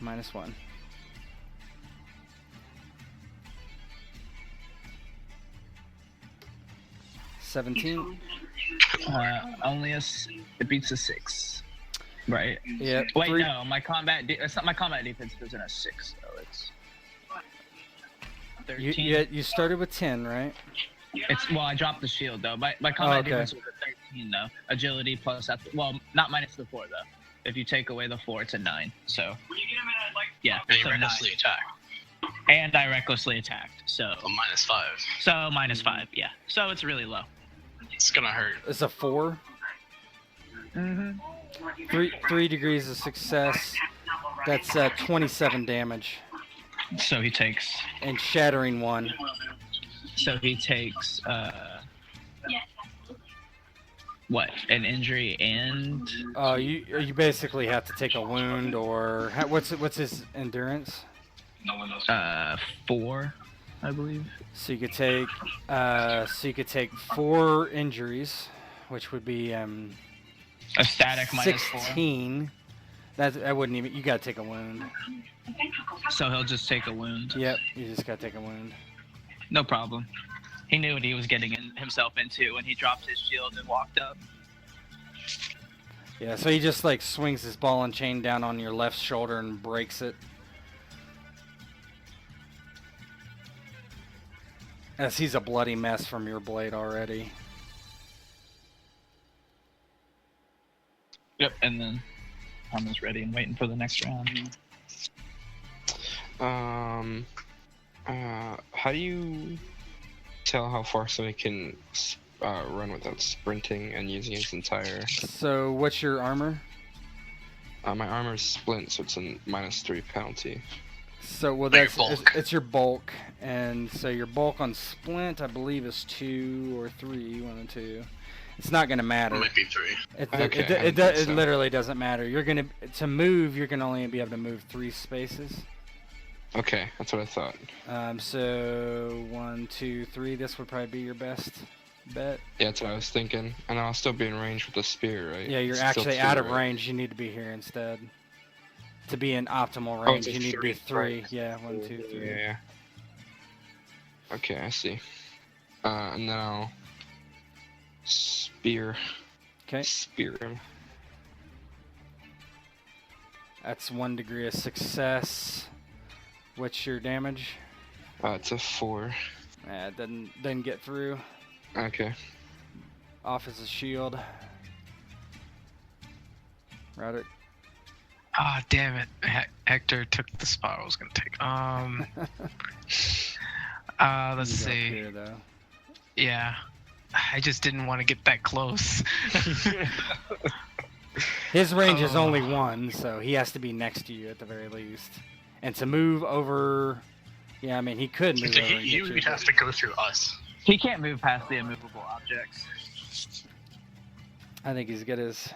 -1. $17. Only it beats a 6, right? Yep. Wait, 3. no, my combat. It's not my combat defense isn't a 6, so it's 13. You started with 10, right? It's I dropped the shield though. My combat okay. defense was a 13 though. Agility plus not minus the 4 though. If you take away the 4, it's a 9. So yeah, And you so recklessly 9. attack. And I recklessly attacked, so So -5. so -5. Yeah, so it's really low. It's gonna hurt. It's a 4. Mm-hmm. 3 degrees of success. That's 27 damage. So he takes. And shattering 1. So he takes what? An injury and You basically have to take a wound, or what's his endurance? 4, I believe. So you could take 4 injuries, which would be A static -4. 16. That wouldn't even. You gotta take a wound. So he'll just take a wound. Yep, you just gotta take a wound. No problem. He knew what he was getting himself into when he dropped his shield and walked up. Yeah, so he just swings his ball and chain down on your left shoulder and breaks it. As he's a bloody mess from your blade already. Yep, and then Harmon's ready and waiting for the next round. How do you tell how far somebody can run without sprinting and using his entire? So what's your armor? My armor is splint, so it's a -3 penalty. So Your that's bulk. it's your bulk, and so your bulk on splint, I believe, is 2 or 3, 1 and 2. It's not gonna matter. It might be 3. It literally doesn't matter. To move. You're gonna only be able to move 3 spaces. Okay, that's what I thought. So 1, 2, 3. This would probably be your best bet. Yeah, that's what I was thinking. And I'll still be in range with the spear, right? Yeah, you're It's still actually 2, out of right? range. You need to be here instead. To be in optimal range, it's you need to be 3, 3. Yeah, 1, 2, 3. Yeah. Okay, I see. And then I'll spear Okay, him. that's 1 degree of success. What's your damage? It's a 4. It doesn't get through. Okay. Off as a shield. Roderick. Ah, damn it. Hector took the spot I was gonna take. Let's You go see. here, though. Yeah. I just didn't want to get that close. His range is Oh. only 1, so he has to be next to you at the very least. And to move over, yeah, I mean he could move over. And You get would you, have to go through us. He can't move past the immovable objects. I think he's got his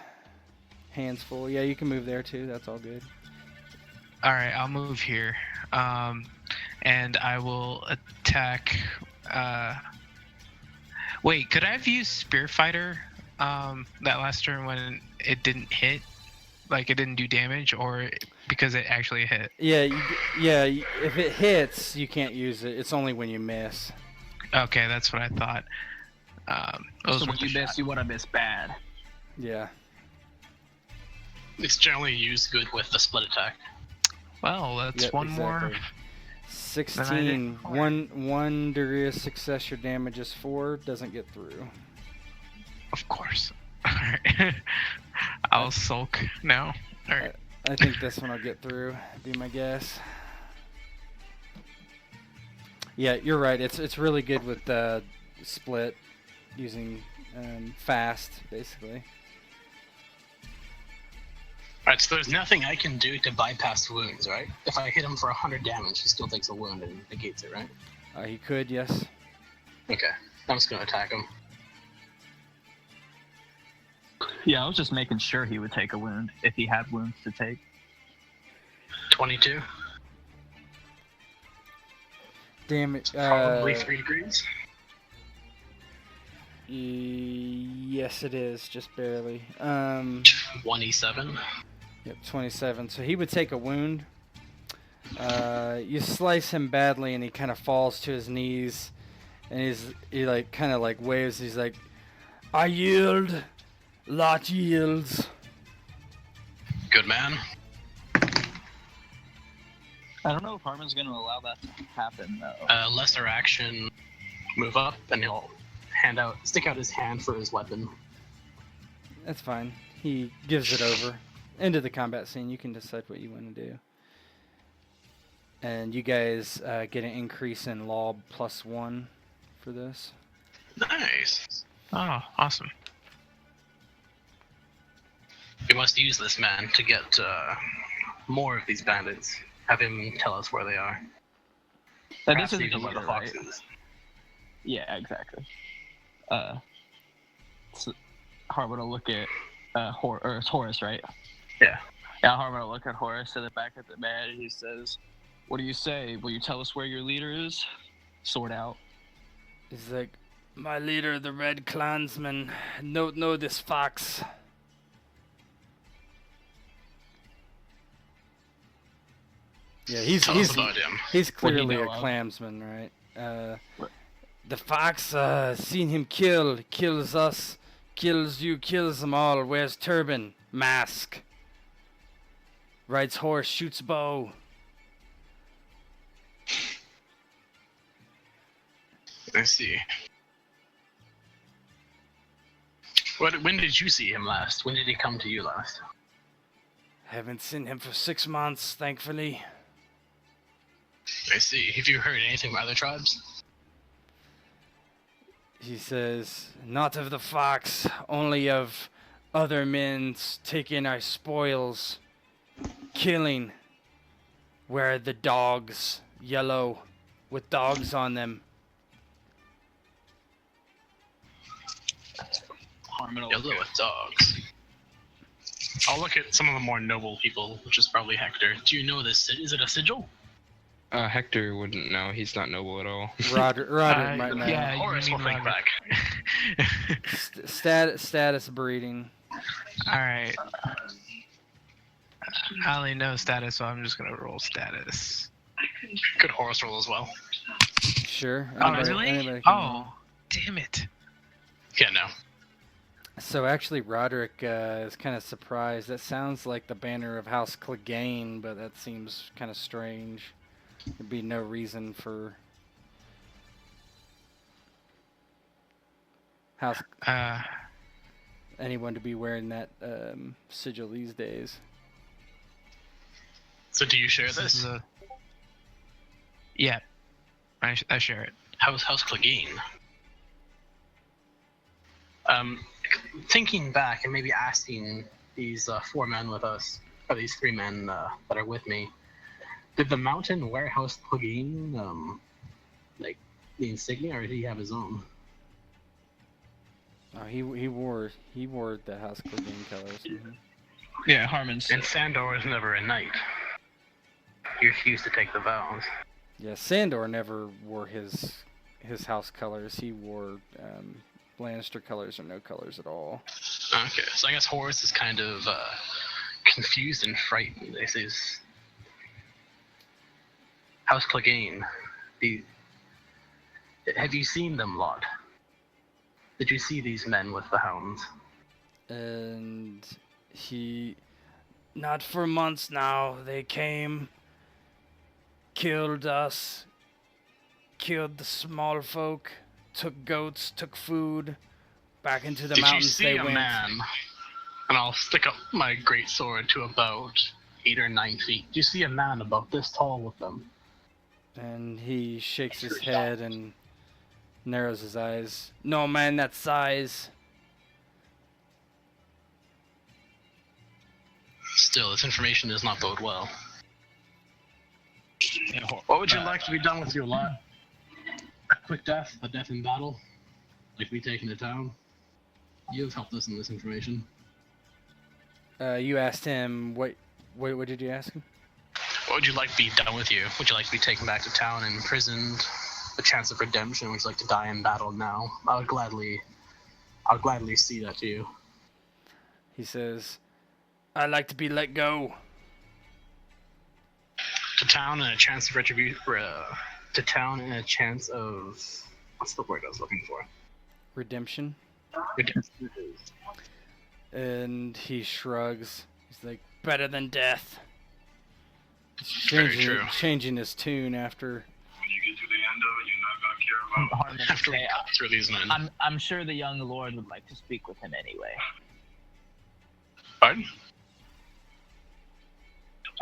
hands full. Yeah, you can move there too. That's all good. All right, I'll move here. And I will attack. Wait, could I have used Spear Fighter that last turn when it didn't hit? Like it didn't do damage, or because it actually hit? Yeah, if it hits, you can't use it. It's only when you miss. Okay, that's what I thought. Those So were when you miss, you want to miss bad. Yeah. It's generally used good with the split attack. Well, that's Yep, one more. exactly. 16. One degree of success. Your damage is 4. Doesn't get through. Of course. Alright. I'll sulk now. Alright. I think this one will get through. Be my guess. Yeah, you're right. It's really good with split, using fast basically. Alright, so there's nothing I can do to bypass wounds, right? If I hit him for 100 damage, he still takes a wound and negates it, right? He could, yes. Okay, I'm just gonna attack him. Yeah, I was just making sure he would take a wound if he had wounds to take. 22. Damage. Probably 3 degrees. Yes, it is, just barely. 27. Yep, 27. So he would take a wound. You slice him badly, and he kind of falls to his knees, and he like kind of like waves. He's like, "I yield. Lot yields." Good man. I don't know if Harmon's going to allow that to happen, though. Lesser action, move up, and he'll stick out his hand for his weapon. That's fine. He gives it over. Into the combat scene, you can decide what you want to do. And you guys get an increase in law +1 for this. Nice. Oh, awesome. We must use this man to get more of these bandits. Have him tell us where they are. This Perhaps isn't even the where the leader, right? foxes. Yeah, exactly. So Harmon will look at it's Horace, right? Yeah. Yeah, Harmon will look at Horace and then back at the man, and he says, "What do you say? Will you tell us where your leader is?" Sword out. He's like, "My leader, the Red Clansman, know this fox." Yeah, Tell us about him. he's What do you clearly a know of? clansman, right? What? The fox, seen him kills us, kills you, kills them all, wears turban, mask, rides horse, shoots bow. I see. When did you see him last? When did he come to you last? Haven't seen him for 6 months, thankfully. I see. Have you heard anything from other tribes? He says, "Not of the fox, only of other men taking our spoils, killing, where the dogs, yellow, with dogs on them." Harmon will Yellow with dogs. I'll look at some of the more noble people, which is probably Hector. Do you know this? Is it a sigil? Hector wouldn't know. He's not noble at all. Roderick might know. yeah. you Horace will mean think Roderick. back. Status breeding. Alright. I only know status, so I'm just gonna roll status. Could Horace roll as well? Sure. Oh, anybody- really? anybody can roll. Oh, damn it. Yeah, no. So actually, Roderick is kind of surprised. That sounds like the banner of House Clegane, but that seems kind of strange. There'd be no reason for House anyone to be wearing that sigil these days. So do you share This this? is a... Yeah. I share it. How's Clegane? Thinking back and maybe asking these 4 men with us, or these 3 men that are with me, did the mountain wear House Clegane, like the insignia, or did he have his own? Oh, he wore the House Clegane colors. Mhm. Yeah, Harmon's. And Sandor was never a knight. He refused to take the vows. Yeah, Sandor never wore his house colors. He wore Lannister colors or no colors at all. Okay, so I guess Horace is kind of confused and frightened. He says, House Clegane, have you seen them, Lot? Did you see these men with the hounds? And he, not for months now, they came killed us, killed the small folk, took goats, took food. Back into the Did you mountains see they a went. man? And I'll stick up my great sword to about 8 or 9 feet. Do you see a man about this tall with them? And he shakes his head and narrows his eyes. No man that size. Still, this information does not bode well. Yeah, What would you like to be done with your lot? A quick death? A death in battle? Like me taking the town? You have helped us in this information. You asked him what did you ask him? What would you like to be done with you? Would you like to be taken back to town and imprisoned? A chance of redemption? Would you like to die in battle now? I'll gladly see that to you. He says, I'd like to be let go. To town and a chance of retribution. To town and a chance of, what's the word I was looking for? Redemption. Redemption. And he shrugs. He's like, better than death. He's Very true. changing his tune after. When you get to the end of it, you're not gonna care about Harmon would After we say, cut through these men. I'm sure the young lord would like to speak with him anyway. Pardon?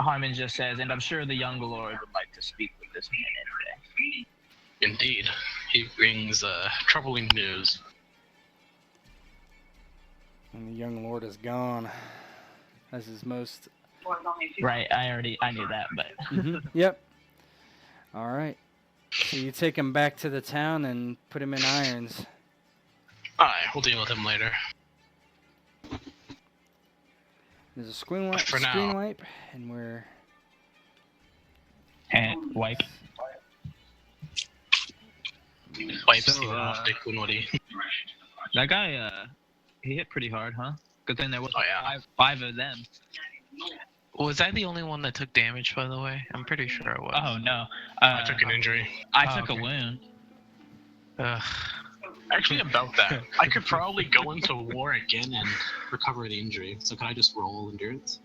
Harmon just says, and I'm sure the young lord would like to speak with this man anyway. Indeed. He brings troubling news. And the young lord is gone. As his most. Right, I knew that, but Yep. All right. So you take him back to the town and put him in irons. Aye, we'll deal with him later. There's a screen wipe, For now. and we're. and wipe. Wipes So, Steven off Dick Woody. That guy, he hit pretty hard, huh? Good thing there was Oh, yeah. five of them. Was I the only one that took damage, by the way? I'm pretty sure I was. Oh no, I took an injury. I took okay. a wound. Ugh. Actually, about that, I could probably go into war again and recover the injury. So can I just roll endurance?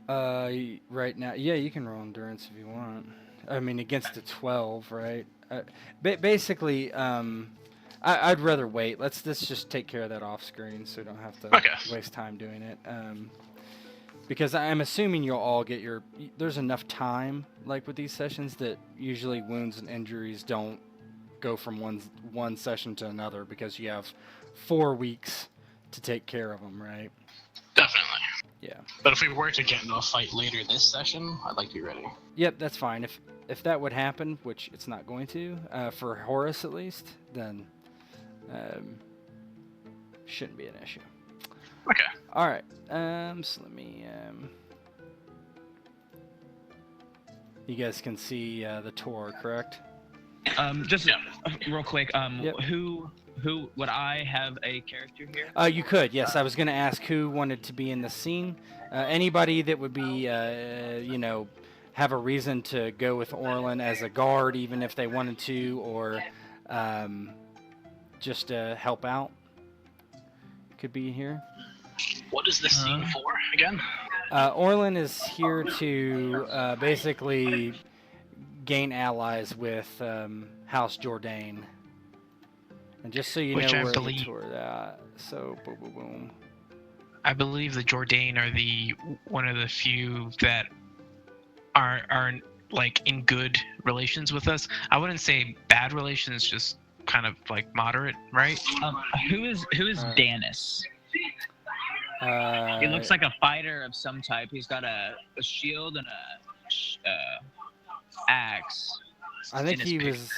Right now, yeah, you can roll endurance if you want. I mean, against a 12, right? Basically, I'd rather wait. Let's just take care of that off screen, so we don't have to Okay. waste time doing it. Because I'm assuming you'll all get your. There's enough time, like with these sessions, that usually wounds and injuries don't go from one session to another because you have 4 weeks to take care of them, right? Definitely. Yeah. But if we were to get into a fight later this session, I'd like to be ready. Yep, that's fine. If that would happen, which it's not going to, for Horus at least, then shouldn't be an issue. Okay. All right. So let me. You guys can see the tour, correct? Just Yeah. real quick. Yep. Who would I have a character here? You could, yes. I was going to ask who wanted to be in the scene. Anybody that would be, have a reason to go with Orlin as a guard, even if they wanted to, or just to help out, could be here. What is this scene for again? Orlin is here to basically gain allies with House Jourdain. And just so you Which know I where believe- the tour that. So boom, boom, boom. I believe the Jourdain are one of the few that are like in good relations with us. I wouldn't say bad relations, just kind of like moderate, right? Who is Danis? He looks like a fighter of some type. He's got a shield and a axe. I think in his he pick. was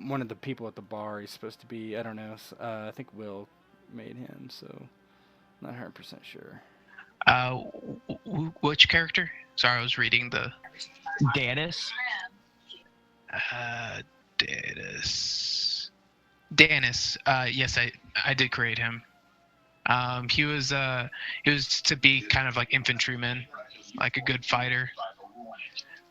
one of the people at the bar. He's supposed to be. I don't know. I think Will made him, so not 100% sure. Which character? Sorry, I was reading the. Danis. Danis. Yes, I did create him. He was to be kind of like infantryman, like a good fighter.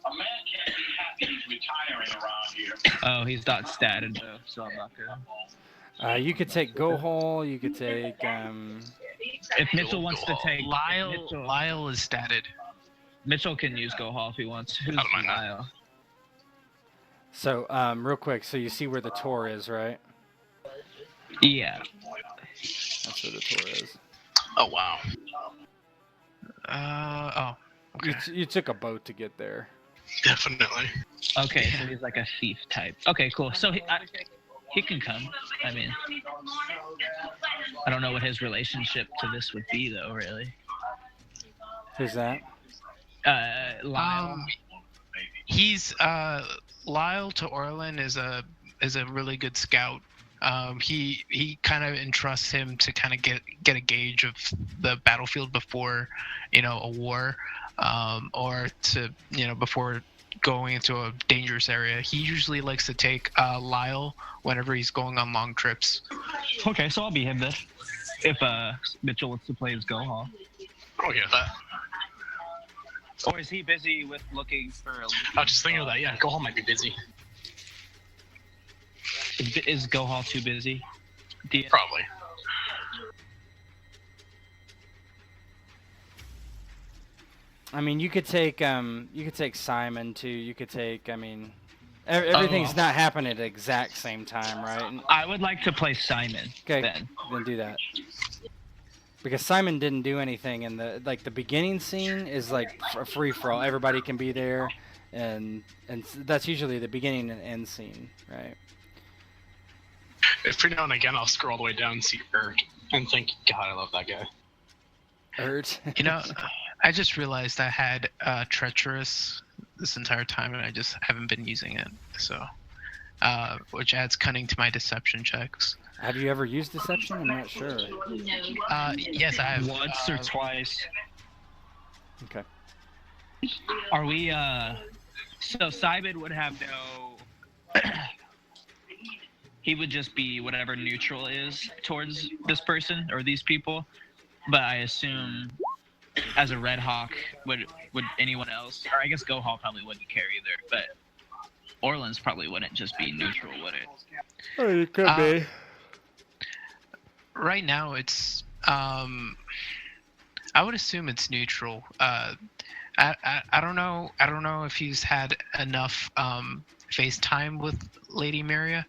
A man can't be happy retiring around here. Oh, he's not statted though, so I'm not good. You could take Gohal. You could take. If Mitchell wants to take Lyle is statted. Mitchell can use Gohal if he wants. Who's I don't mind that. Lyle? So, real quick, so you see where the Tor is, right? Yeah. That's where the Tor is. Oh wow. Oh. You, Okay. you took a boat to get there. Definitely. Okay, so he's like a thief type. Okay, cool. So he can come. I mean, I don't know what his relationship to this would be, though. Really. Who's that? Lyle. He's Lyle to Orlin is a really good scout. He kind of entrusts him to kind of get a gauge of the battlefield before, a war, or to before going into a dangerous area. He usually likes to take Lyle whenever he's going on long trips. Okay, so I'll be him then. If Mitchell wants to play his Go Hall. Oh yeah, that. Or is he busy with looking for a... I was just thinking of that. Yeah, Go Home might be busy. Is Go Hall too busy? Probably. I mean, you could take Simon too. You could take. I mean, everything's not happening at the exact same time, right? And, I would like to play Simon. okay, then do that. Because Simon didn't do anything, and the beginning scene is like a free for all. Everybody can be there, and that's usually the beginning and end scene, right? Every now and again, I'll scroll all the way down and see Ert and think, God, I love that guy. Ert. I just realized I had treacherous this entire time, and I just haven't been using it. So, which adds cunning to my deception checks. Have you ever used deception? I'm not sure. Yes, I have. Once or twice. Okay. Are we, so Simon would have no... he would just be whatever neutral is towards this person or these people. But I assume as a Redhawk, would anyone else... Or I guess Go Hall probably wouldn't care either, but Orleans probably wouldn't just be neutral, would it? Oh, it could be. Right now, it's I would assume it's neutral. I don't know. I don't know if he's had enough FaceTime with Lady Miria.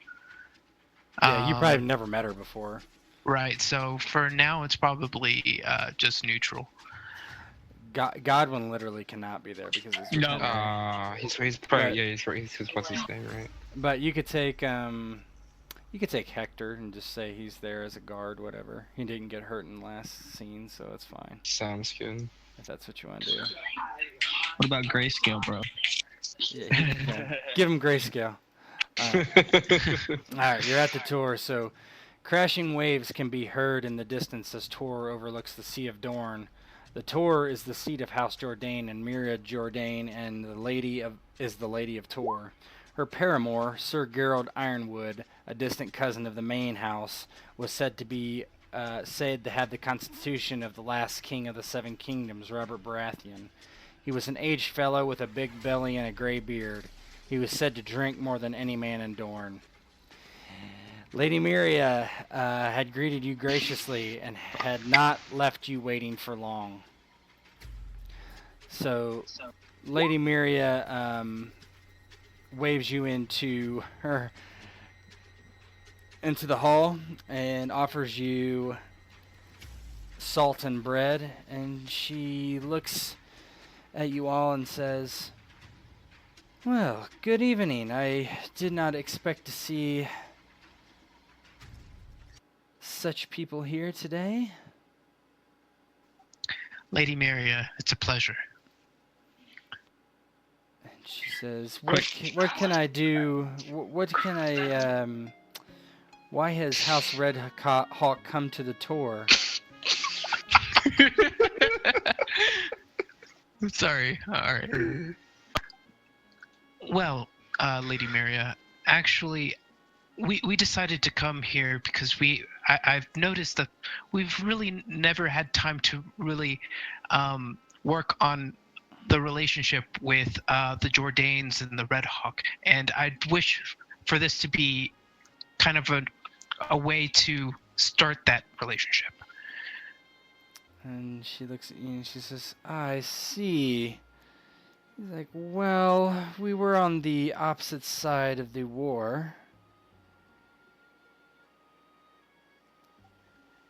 Yeah, you probably never met her before. Right. So for now, it's probably just neutral. Godwin literally cannot be there because he's No. He's probably he's what's his name, right? But you could take Hector and just say he's there as a guard, whatever. He didn't get hurt in the last scene, so it's fine. Sounds good. If that's what you want to do. What about Grayscale, bro? Yeah, give him grayscale. Alright, you're at the Tor, so crashing waves can be heard in the distance as Tor overlooks the Sea of Dorne. The Tor is the seat of House Jourdain and Miria Jourdain, and is the Lady of Tor. Her paramour, Sir Gerald Ironwood, a distant cousin of the main house, was said to have the constitution of the last king of the Seven Kingdoms, Robert Baratheon. He was an aged fellow with a big belly and a gray beard. He was said to drink more than any man in Dorne. Lady Miria had greeted you graciously and had not left you waiting for long. So Lady Miria waves you into the hall and offers you salt and bread, and she looks at you all and says, "Well, good evening. I did not expect to see such people here today." Lady Miria, it's a pleasure. And she says, what can I do? What can I, why has House Redhawk come to the Tor? Sorry. All right. Well, Lady Miria, actually, we decided to come here because I've noticed that we've really never had time to really work on the relationship with the Jourdains and the Redhawk, and I'd wish for this to be kind of a way to start that relationship. And she looks at you and she says, "I see. He's like, well, we were on the opposite side of the war.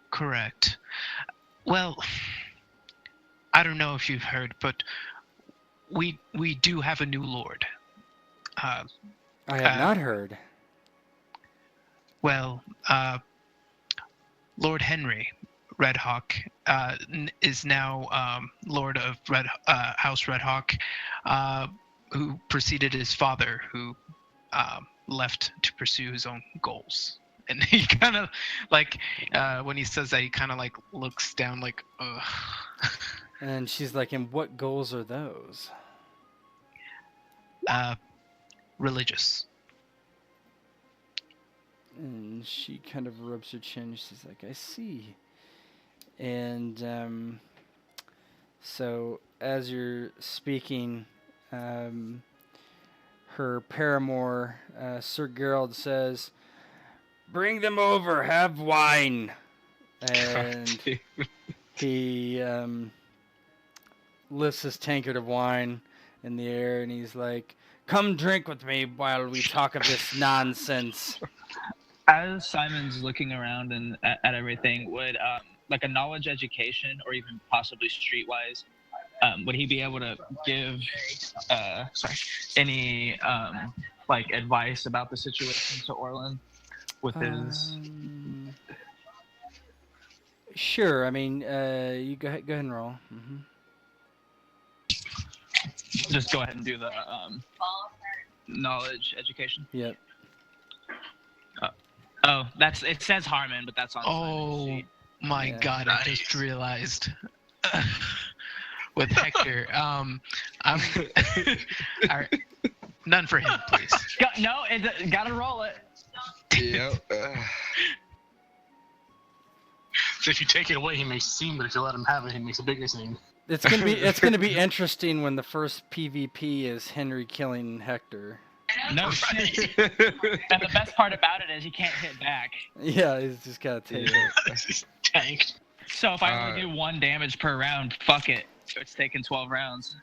Correct. Well, I don't know if you've heard, but we do have a new lord. I have not heard. Well, Lord Henry Redhawk is now Lord of House Redhawk, who preceded his father, who left to pursue his own goals. And he kind of like when he says that, he kind of like looks down, like, ugh. And she's like, and what goals are those? Religious. And she kind of rubs her chin. She's like, I see. And so as you're speaking, her paramour, Sir Gerald, says, bring them over, have wine. And he lifts his tankard of wine in the air, and he's like, come drink with me while we talk of this nonsense. As Simon's looking around and at everything, would like a knowledge education or even possibly streetwise, would he be able to give any like advice about the situation to Orlin with his? Sure. I mean, you go ahead and roll. Mm-hmm. Just go ahead and do the knowledge education. Yep. Oh, it says Harmon, but that's on. Oh my Yeah. God! I just realized with Hector, I'm Alright, none for him, please. Gotta roll it. Yep. So if you take it away, he makes a scene, but if you let him have it, he makes a bigger scene. It's gonna be interesting when the first PvP is Henry killing Hector. No shit. And the best part about it is he can't hit back. Yeah, he's just gotta take it. He's tanked. So if I only do 1 damage per round, fuck it. It's taking 12 rounds.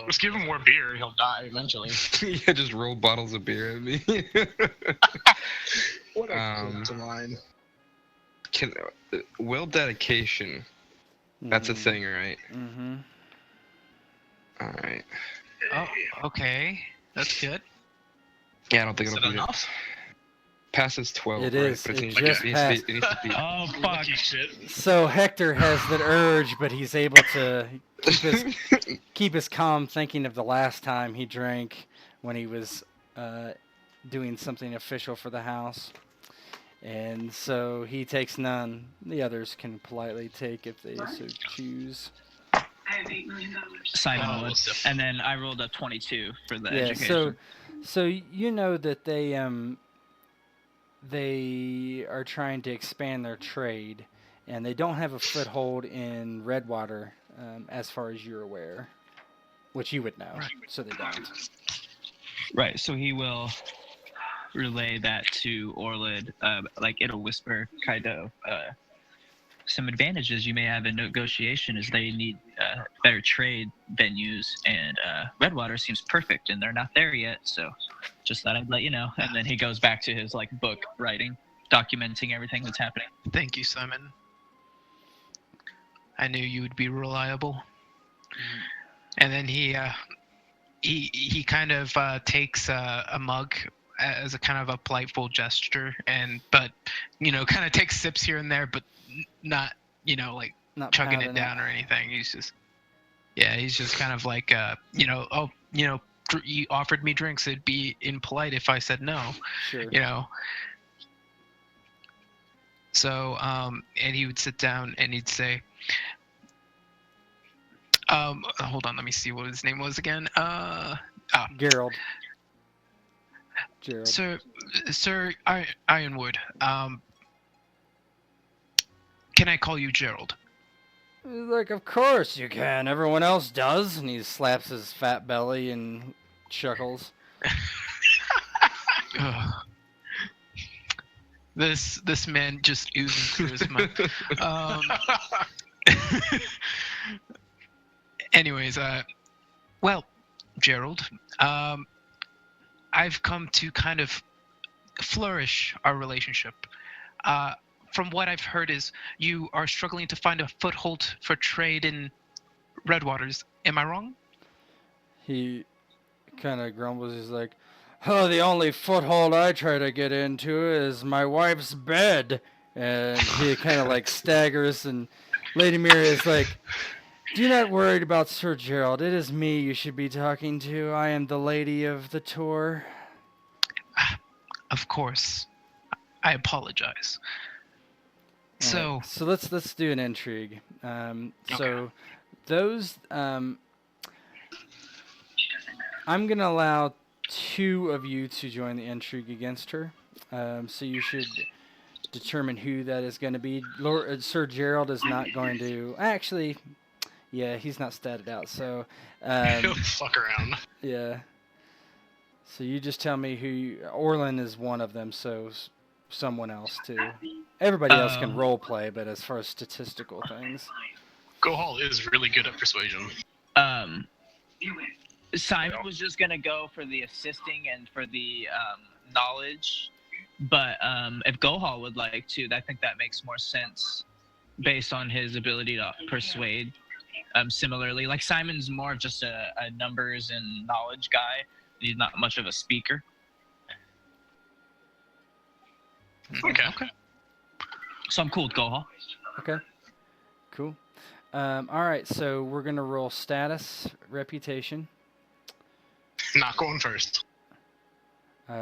Just give him more beer, he'll die eventually. Yeah, just roll bottles of beer at me. What a line. Will dedication. That's a thing, right? Mm-hmm. Alright. Oh, okay, that's good. Yeah, I don't think Is it'll it be enough? Passes 12. It right? is. But It needs just to be- passed. it needs to be- Oh fuck. Lucky shit. So Hector has the urge, but he's able to keep his calm, thinking of the last time he drank when he was doing something official for the house. And so he takes none. The others can politely take if they so choose. I have $8 million. Simon would. sip. And then I rolled a 22 for the Yeah. education. So you know that they are trying to expand their trade, and they don't have a foothold in Redwater, as far as you're aware, which you would know. Right. So they don't. Right, so he will relay that to Orlid, like it'll whisper kind of some advantages you may have in negotiation is they need better trade venues, and Redwater seems perfect, and they're not there yet, so just thought I'd let you know. And then he goes back to his like book writing, documenting everything that's happening. Thank you, Simon. I knew you would be reliable. And then he kind of takes a mug as a kind of a politeful gesture, but kind of takes sips here and there, but not like Not chugging it pounding down or anything. He's just kind of like you offered me drinks. It'd be impolite if I said no. Sure. So and he would sit down and he'd say, hold on, let me see what his name was again. Gerald. Sir Ironwood, can I call you Gerald? Like, of course you can. Everyone else does. And he slaps his fat belly and chuckles. Ugh. This man just oozing charisma. Anyways, well, Gerald. I've come to kind of flourish our relationship. From what I've heard is you are struggling to find a foothold for trade in Redwaters. Am I wrong? He kind of grumbles. He's like, "Oh, the only foothold I try to get into is my wife's bed." And he kind of like staggers, and Lady Mira is like, "Do not worry about Sir Gerald. It is me you should be talking to. I am the lady of the tour." Of course. I apologize. So, Alright, so let's do an intrigue. So those I'm gonna allow 2 of you to join the intrigue against her. So you should determine who that is going to be. Sir Gerald is not going to actually. Yeah, he's not statted out. So He'll fuck around. yeah. So you just tell me who. Orlin is one of them. So someone else too. Everybody else can role play, but as far as statistical things. Gohal is really good at persuasion. Simon was just gonna go for the assisting and for the knowledge, but if Gohal would like to, I think that makes more sense based on his ability to persuade. Similarly, like Simon's more of just a numbers and knowledge guy. He's not much of a speaker. Okay. So I'm cool with Gohal. Okay. Cool. All right. So we're gonna roll status, reputation. Not going first.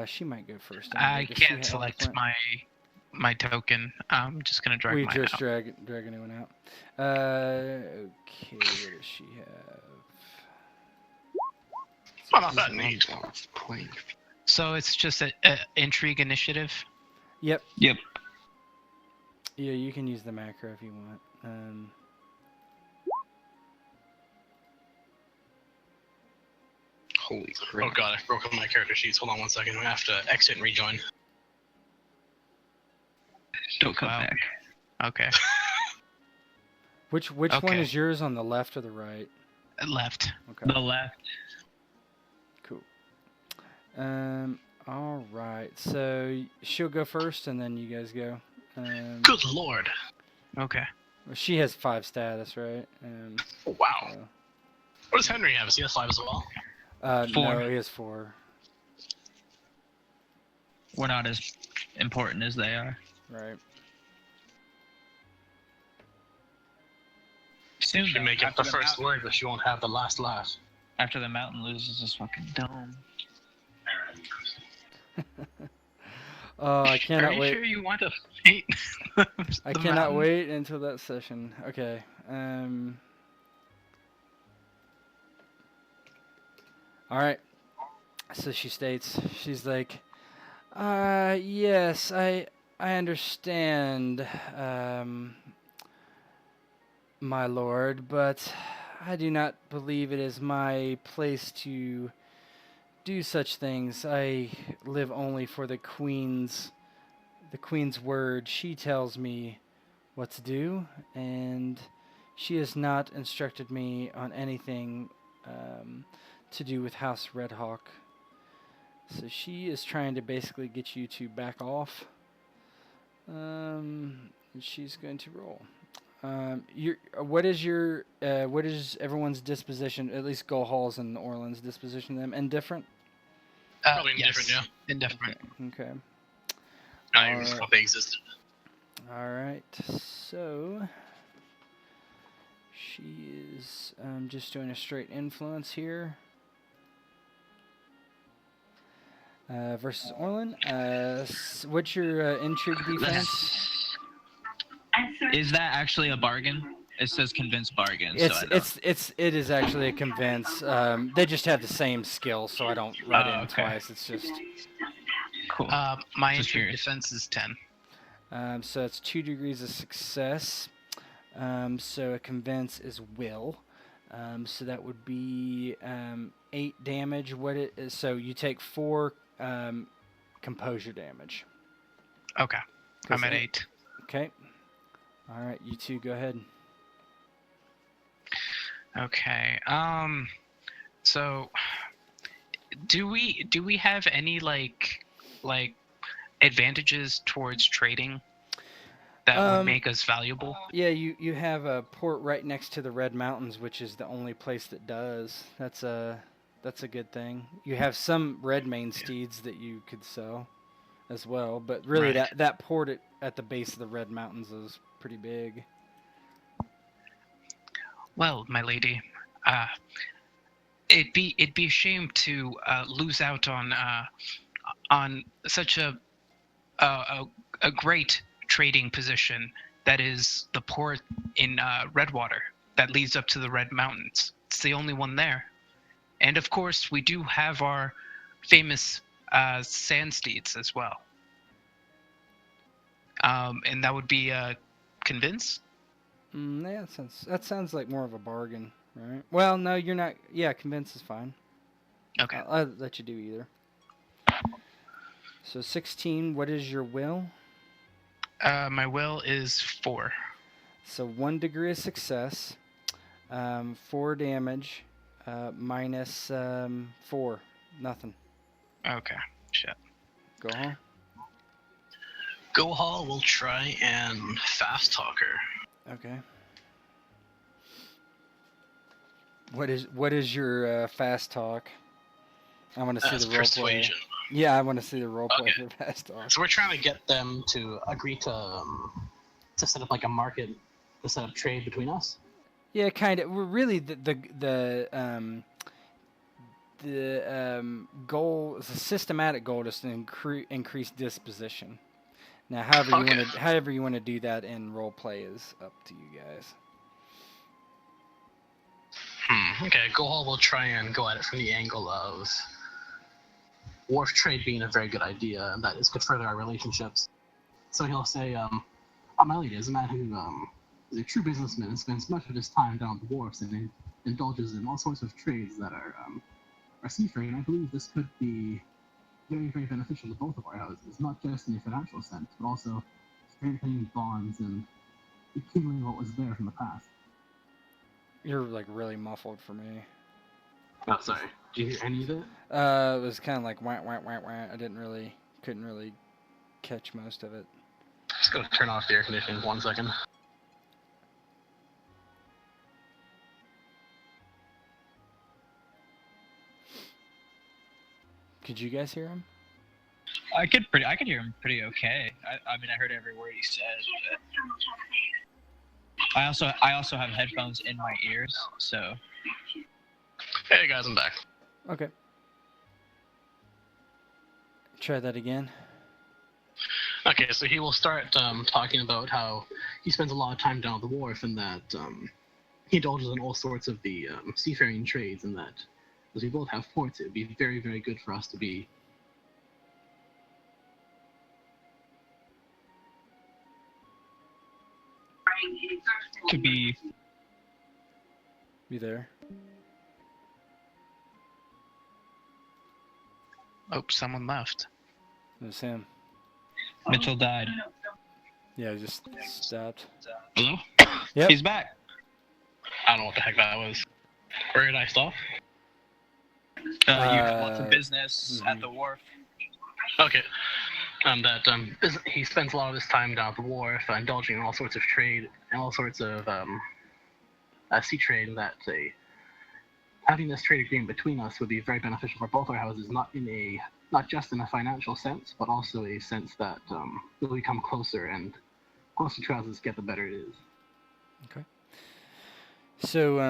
She might go first. I Does she can't have select eloquent? my token. I'm just gonna drag We mine just out. drag a new one out. Okay, what does she have? Well, not that neat. Playing. So it's just a intrigue initiative. Yep. Yep. Yeah, you can use the macro if you want. Holy Oh crap. god, I broke up my character sheets. Hold on one second. I have to exit and rejoin. Don't come Wow. back. Okay. Which one Okay. is yours, on the left or the right? Left. Okay. The left. Cool. All right. So she'll go first, and then you guys go. Good lord. Okay. Well, she has 5 status, right? Oh, wow. So, What does Henry have? Is he has 5 as well? 4. No, he has 4. We're not as important as they are. Right. Soon, Should though, make it after the first mountain- word, but she won't have the last laugh. After the mountain loses his fucking dome. Oh, I Are cannot you wait. sure you want to paint? I cannot wait until that session. Okay. All right. So she states, she's like, yes, I understand, my lord, but I do not believe it is my place to do such things. I live only for the queen's word. She tells me what to do, and she has not instructed me on anything to do with House Redhawk. So she is trying to basically get you to back off. And she's going to roll. What is everyone's disposition? At least Gohal's and Orland's disposition to them. Indifferent. Probably yes. indifferent, yeah. Indifferent. Okay. I even Alright. thought they existed. All right. So she is just doing a straight influence here. Versus Orland. What's your intrigue defense? Is that actually a bargain? It says convince bargain. It is actually a convince. They just have the same skill, so I don't write it in twice. It's just cool. My Just intrigue curious. defense is 10. so it's 2 degrees of success. So a convince is will. So that would be 8 damage. What it is? So you take 4 composure damage. Okay. I'm at 8. Okay. All right, you two go ahead. Okay. So do we have any like advantages towards trading that would make us valuable? Yeah, you have a port right next to the Red Mountains, which is the only place that does. That's a good thing. You have some red mane steeds that you could sell as well, but really Right. that port at the base of the Red Mountains is pretty big. Well, my lady, it'd be a shame to lose out on such a a great trading position that is the port in Redwater that leads up to the Red Mountains. It's the only one there, and of course we do have our famous sand steeds as well. And that would be convince. Yeah, that sounds like more of a bargain, right? Well, no, you're not. Yeah, convince is fine. Okay. I'll let you do either. So 16. What is your will? My will is 4. So 1 degree of success, 4 damage, minus 4, nothing. Okay. Shit. Go on. Gohal will try and fast talk her. Okay. What is your fast talk? I want to see That's the role persuasion. play. Yeah, I want to see the role play Okay. for fast talk. So we're trying to get them to agree to set up like a market to set up trade between us. Yeah, kind of. We're really the goal, the systematic goal is to increase disposition. Now, however you want to do that in role play is up to you guys. Okay, Gohal will try and go at it from the angle of wharf trade being a very good idea, and that this could further our relationships. So he'll say, my lady is a man who is a true businessman and spends much of his time down at the wharfs and indulges in all sorts of trades that are seafaring. I believe this could be very, very beneficial to both of our houses, not just in a financial sense, but also strengthening bonds and rekindling what was there from the past. You're like really muffled for me. Oh, sorry. Do you hear any of it? It was kind of like wah wah wah wah. Couldn't really catch most of it. Just go turn off the air conditioning 1 second. Could you guys hear him? I could hear him pretty okay. I mean, I heard every word he said. But I also have headphones in my ears, so. Hey guys, I'm back. Okay. Try that again. Okay, so he will start talking about how he spends a lot of time down at the wharf and that he indulges in all sorts of the seafaring trades, and that as we both have ports, it would be very, very good for us to be. To be. You there? Oh, someone left. It was him. Mitchell died. Yeah, he just stopped. Hello? Yep. He's back. I don't know what the heck that was. Where did I stop? You have lots of business at the wharf. Okay. And that he spends a lot of his time down at the wharf, indulging in all sorts of trade and all sorts of sea trade, and that having this trade agreement between us would be very beneficial for both our houses, not just in a financial sense, but also a sense that we'll become closer, and closer to houses get, the better it is. Okay. So,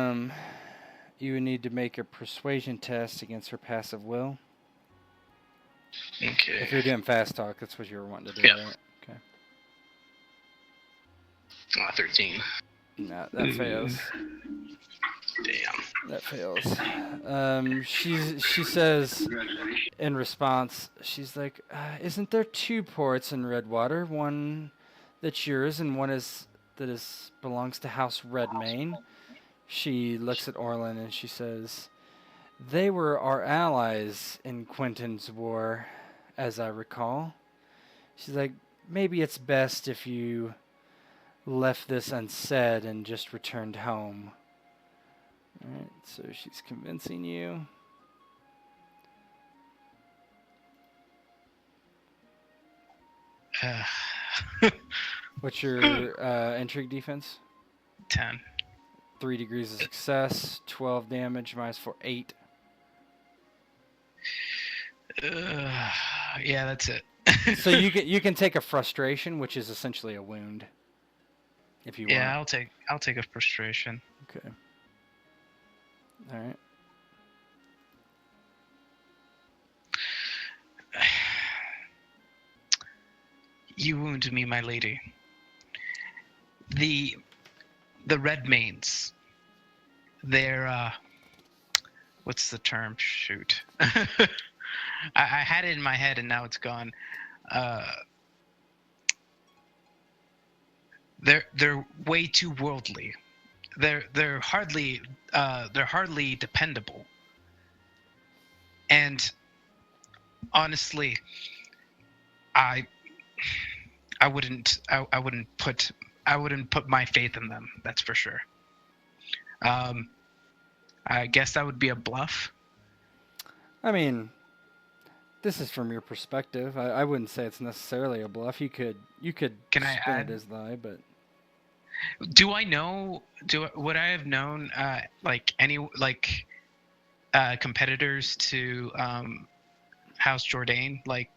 you would need to make a persuasion test against her passive will. Okay. If you're doing fast talk, that's what you were wanting to do, Yeah. right? Okay. 13. No, that fails. Damn. That fails. She says in response, she's like, "Isn't there 2 ports in Redwater? One that's yours, and one that belongs to House Redmane." She looks at Orlin and she says, "They were our allies in Quentin's war, as I recall." She's like, "Maybe it's best if you left this unsaid and just returned home." Alright, so she's convincing you. What's your intrigue defense? 10. 3 degrees of success, 12 damage, minus 4, 8. Yeah, that's it. So you can take a frustration, which is essentially a wound, if you Yeah, want. I'll take a frustration. Okay. All right. You wound me, my lady. The red mains. They're what's the term? Shoot. I had it in my head and now it's gone. They're way too worldly. They're hardly dependable. And honestly, I wouldn't put my faith in them. That's for sure. I guess that would be a bluff. I mean, this is from your perspective. I wouldn't say it's necessarily a bluff. You could Can I spin add? it as lie, but Do I know? Would I have known like any competitors to House Jourdain, like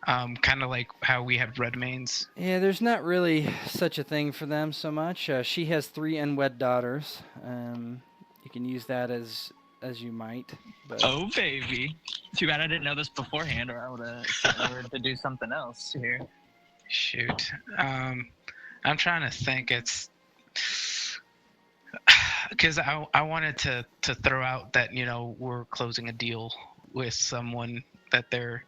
kind of like how we have red mains? yeah, there's not really such a thing for them so much. She has 3 unwed daughters. You can use that as you might. But Oh, baby. Too bad I didn't know this beforehand, or I would have sent her to do something else here. Shoot. I'm trying to think. It's because I wanted to throw out that we're closing a deal with someone that they're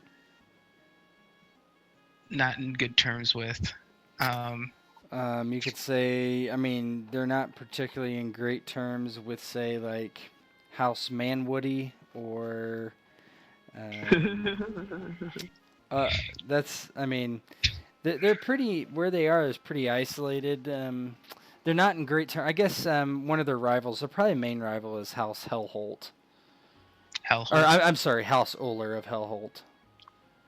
not in good terms with. you could say, I mean, they're not particularly in great terms with, say, like House Manwoody or. That's, I mean, they're pretty. Where they are is pretty isolated. They're not in great terms. I guess one of their rivals, their probably main rival, is House Hellholt. Hellholt. Or I'm sorry, House Oler of Hellholt.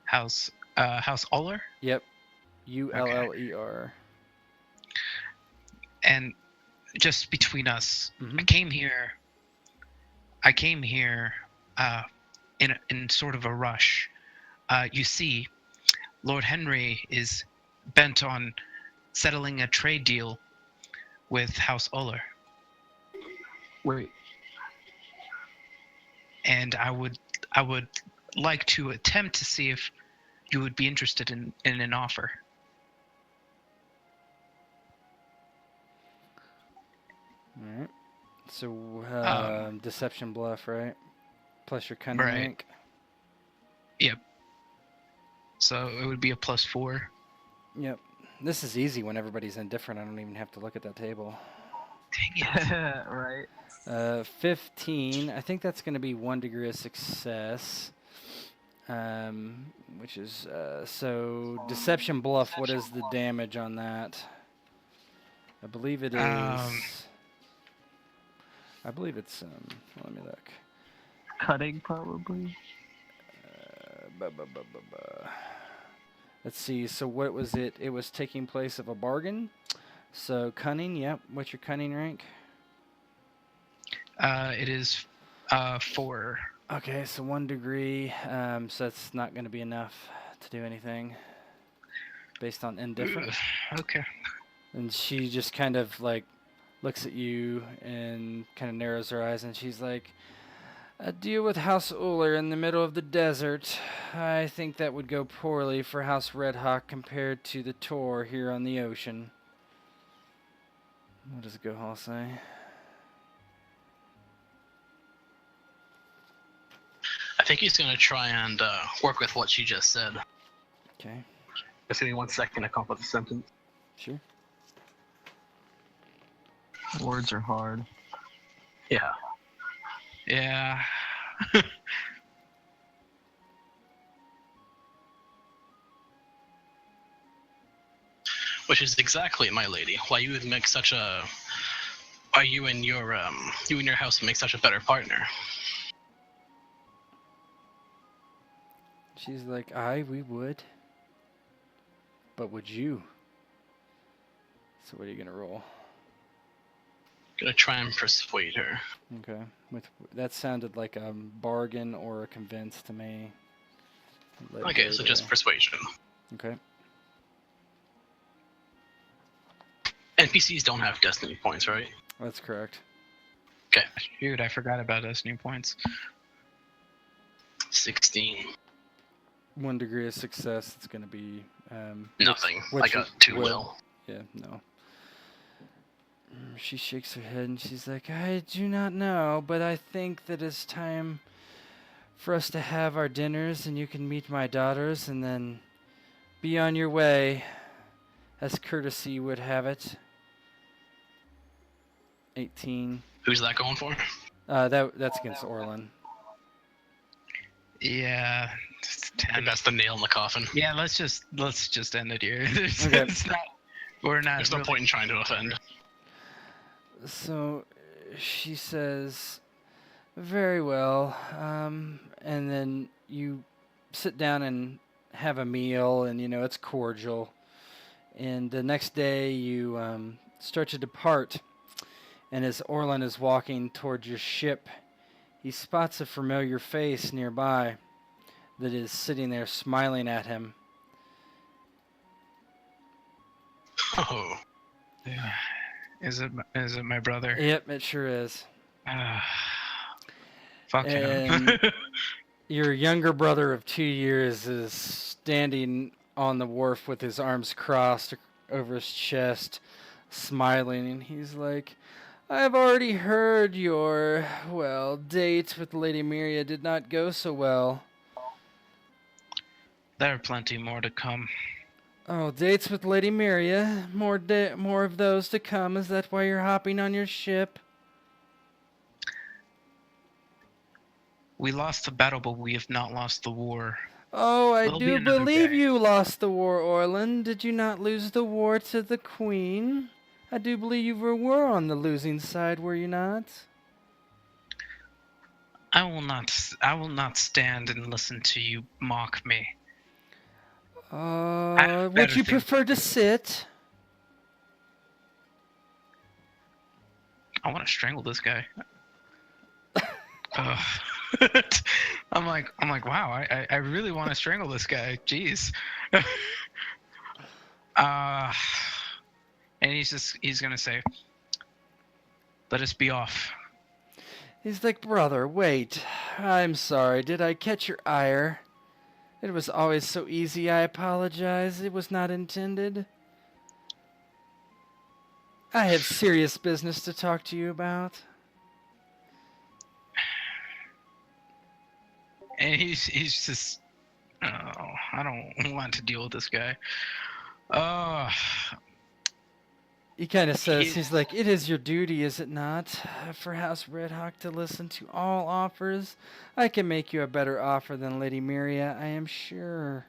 House Oler. Yep, Uller. And just between us, Mhm. I came here in sort of a rush. You see, Lord Henry is bent on settling a trade deal with House Oler. Wait. And I would like to attempt to see if you would be interested in an offer. All right. So deception bluff, right? Plus your cunning Right. rank. Yep. So it would be a +4. Yep. This is easy when everybody's indifferent. I don't even have to look at that table. Dang it. Right. 15. I think that's going to be 1 degree of success. Which is so deception bluff. What is the damage on that? I believe it is. I believe it's. Let me look. Cutting, probably. Let's see. So what was it? It was taking place of a bargain. So cunning. Yep. What's your cunning rank? It is 4. Okay, so 1 degree. So that's not going to be enough to do anything based on indifference. Okay. And she just kind of like looks at you and kind of narrows her eyes, and she's like, "A deal with House Uller in the middle of the desert. I think that would go poorly for House Redhawk compared to the Tor here on the ocean." What does Gohal say? I think he's going to try and work with what she just said. Okay, Just give me 1 second to come up with a sentence. sure. Words are hard. Yeah. Yeah. Which is exactly, my lady, why you would make such a. Why you and your house would make such a better partner. She's like, we would. But would you? So what are you gonna roll? Gonna try and persuade her. Okay. That sounded like a bargain or a convince to me. Let Okay, go so there. just persuasion. Okay. NPCs don't have destiny points, right? That's correct. Okay, Shoot, I forgot about us new points. 16. 1 degree of success. It's gonna be Nothing. what's I your got 2 will. Yeah. No. She shakes her head and she's like, I do not know, but I think that it's time for us to have our dinners and you can meet my daughters and then be on your way, as courtesy would have it. 18. Who's that going for? That's against Orlin. Yeah, it's 10. That's the nail in the coffin. Yeah, let's just end it here. Okay. It's not. We're not. There's no really- point in trying to offend. So she says, very well. And then you sit down and have a meal, and it's cordial. And the next day you start to depart. And as Orlin is walking towards your ship, he spots a familiar face nearby that is sitting there smiling at him. Oh. Is it my brother? Yep, it sure is. Fuck him. And your younger brother of 2 years is standing on the wharf with his arms crossed over his chest, smiling, and he's like, I've already heard your, date with Lady Miria did not go so well. There are plenty more to come. Oh, dates with Lady Miria? More of those to come? Is that why you're hopping on your ship? We lost the battle, but we have not lost the war. Oh, I There'll be do another believe day. you lost the war, Orlin. Did you not lose the war to the Queen? I do believe you were on the losing side, were you not? I will not stand and listen to you mock me. have Would better you things prefer to to sit? I want to strangle this guy. I'm like, wow, I really want to strangle this guy. Jeez. And he's gonna say, let us be off. He's like, brother, wait. I'm sorry. Did I catch your ire? It was always so easy. I apologize. It was not intended. I have serious business to talk to you about. And he's just, oh, I don't want to deal with this guy. Oh, He kind of says, He- he's like, it is your duty, is it not, for House Redhawk to listen to all offers? I can make you a better offer than Lady Miria, I am sure.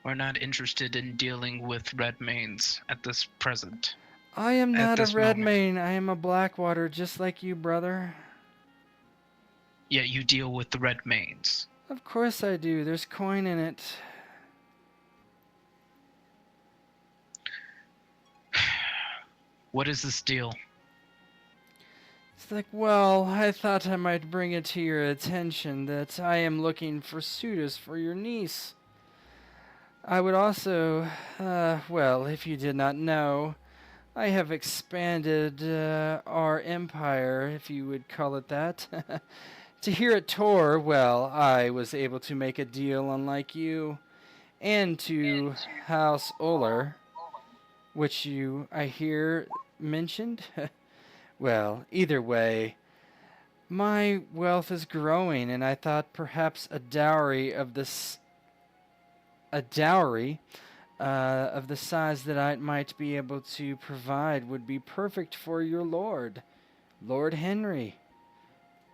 we're not interested in dealing with Redmanes at this present. I am At not a this moment. Redmane. I am a Blackwater, just like you, brother. Yet you deal with the Redmanes. Of course I do. There's coin in it. What is this deal? It's like, well, I thought I might bring it to your attention that I am looking for suitors for your niece. I would also, if you did not know, I have expanded our empire, if you would call it that. To here at Tor, I was able to make a deal unlike you, and to House Oler, which you, I hear, mentioned. Well, either way, my wealth is growing, and I thought perhaps a dowry of the size that I might be able to provide would be perfect for your lord, Lord Henry.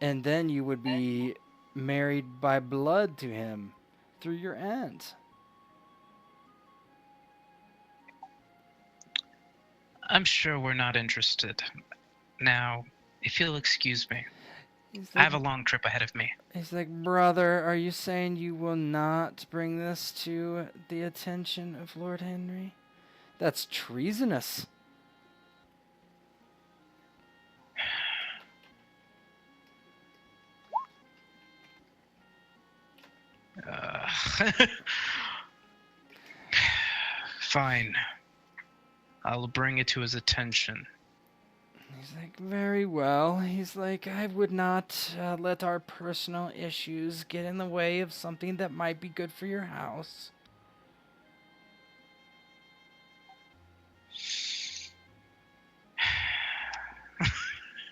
And then you would be married by blood to him through your aunt. I'm sure we're not interested. Now, if you'll excuse me. I have a long trip ahead of me. He's like, brother, are you saying you will not bring this to the attention of Lord Henry? That's treasonous. Fine. I'll bring it to his attention. He's like, very well. He's like, I would not let our personal issues get in the way of something that might be good for your house.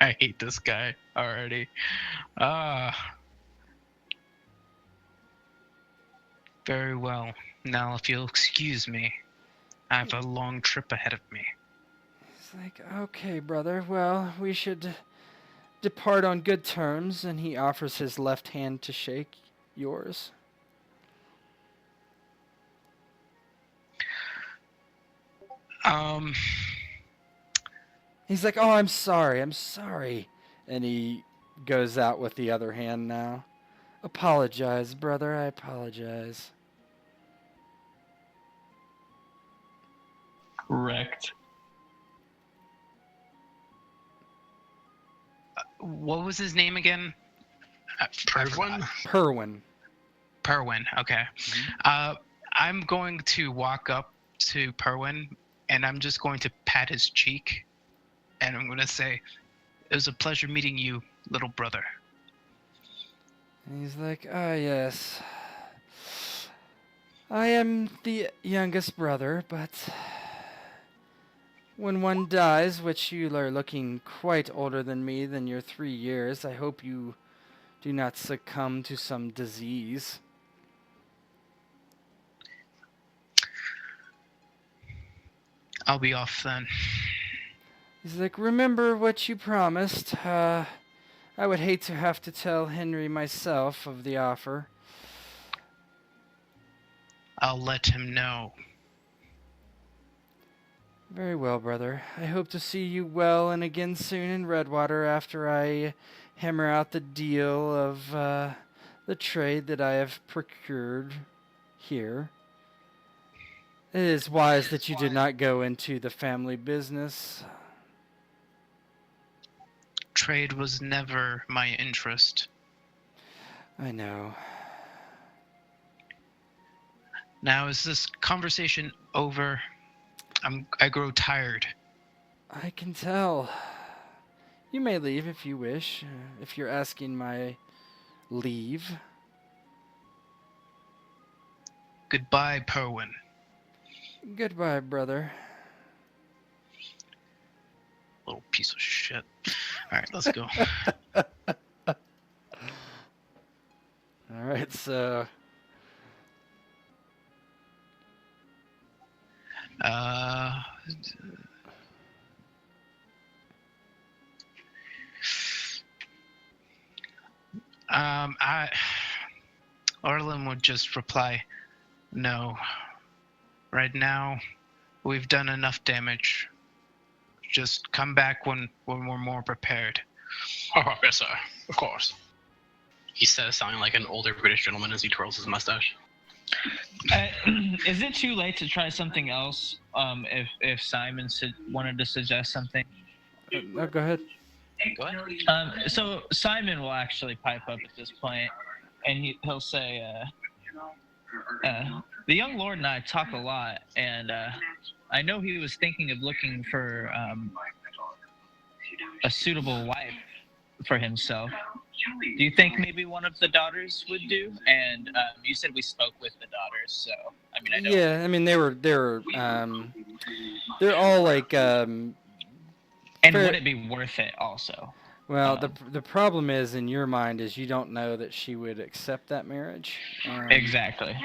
I hate this guy already. Very well. Now, if you'll excuse me, I have a long trip ahead of me. He's like, okay, brother, well, we should depart on good terms, and he offers his left hand to shake yours. He's like, oh, I'm sorry. And he goes out with the other hand now. Apologize, brother, I apologize. Correct. What was his name again? Perwin? Perwin. Okay. I'm going to walk up to Perwin, and I'm just going to pat his cheek, and I'm going to say, it was a pleasure meeting you, little brother. And he's like, ah, yes. I am the youngest brother, but when one dies, which you are looking quite older than me than your 3 years, I hope you do not succumb to some disease. I'll be off then. He's like, remember what you promised. I would hate to have to tell Henry myself of the offer. I'll let him know. Very well, brother. I hope to see you well and again soon in Redwater after I hammer out the deal of the trade that I have procured here. It is wise that you did not go into the family business. Trade was never my interest. I know. Now, is this conversation over? I grow tired. I can tell. You may leave if you wish, if you're asking my leave. Goodbye, Perwin. Goodbye, brother. Little piece of shit. Alright, let's go. Alright, so... Orlin would just reply, no. Right now, we've done enough damage. Just come back when we're more prepared. Oh, yes, sir. Of course. He says, sounding like an older British gentleman as he twirls his mustache. Is it too late to try something else? If Simon wanted to suggest something. No, go ahead. Go ahead. So Simon will actually pipe up at this point, and he'll say, "The young lord and I talk a lot, and I know he was thinking of looking for a suitable wife for himself. Do you think maybe one of the daughters would do?" And you said we spoke with the daughters, so I mean, I know. Yeah, I mean they're all like And would it be worth it also? well, the problem is in your mind is you don't know that she would accept that marriage. Exactly.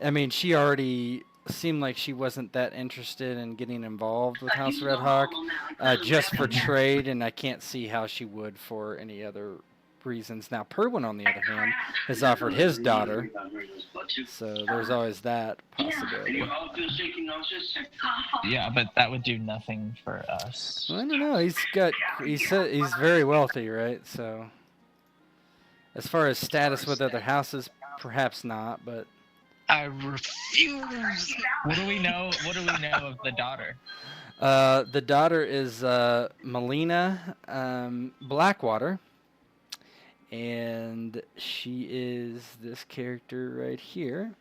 I mean, she already seemed like she wasn't that interested in getting involved with House Redhawk, just for trade, and I can't see how she would for any other reasons. Now, Perwin, on the other hand, has offered his daughter, so there's always that possibility. Yeah, but that would do nothing for us. I don't know. He's very wealthy, right? So, as far as status with other houses, perhaps not, but I refuse. What do we know? What do we know of the daughter? the daughter is Melina Blackwater, and she is this character right here.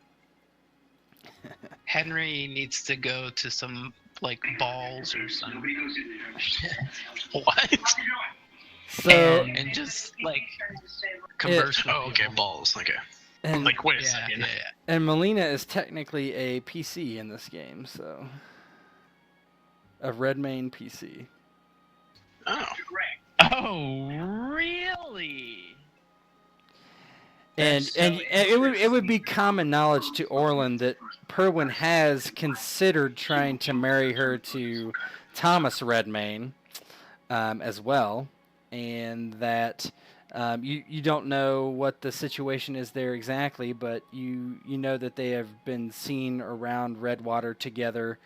Henry needs to go to some like balls or something. What? So, And just like converse with Oh, okay, people. balls. Okay. I'm and, like, wait a Yeah, second. yeah. and Melina is technically a PC in this game, so a Redmayne PC. Oh. Oh, really? And That's and so it would be common knowledge to Orland that Perwin has considered trying to marry her to Thomas Redmayne as well, and that you don't know what the situation is there exactly, but you know that they have been seen around Redwater together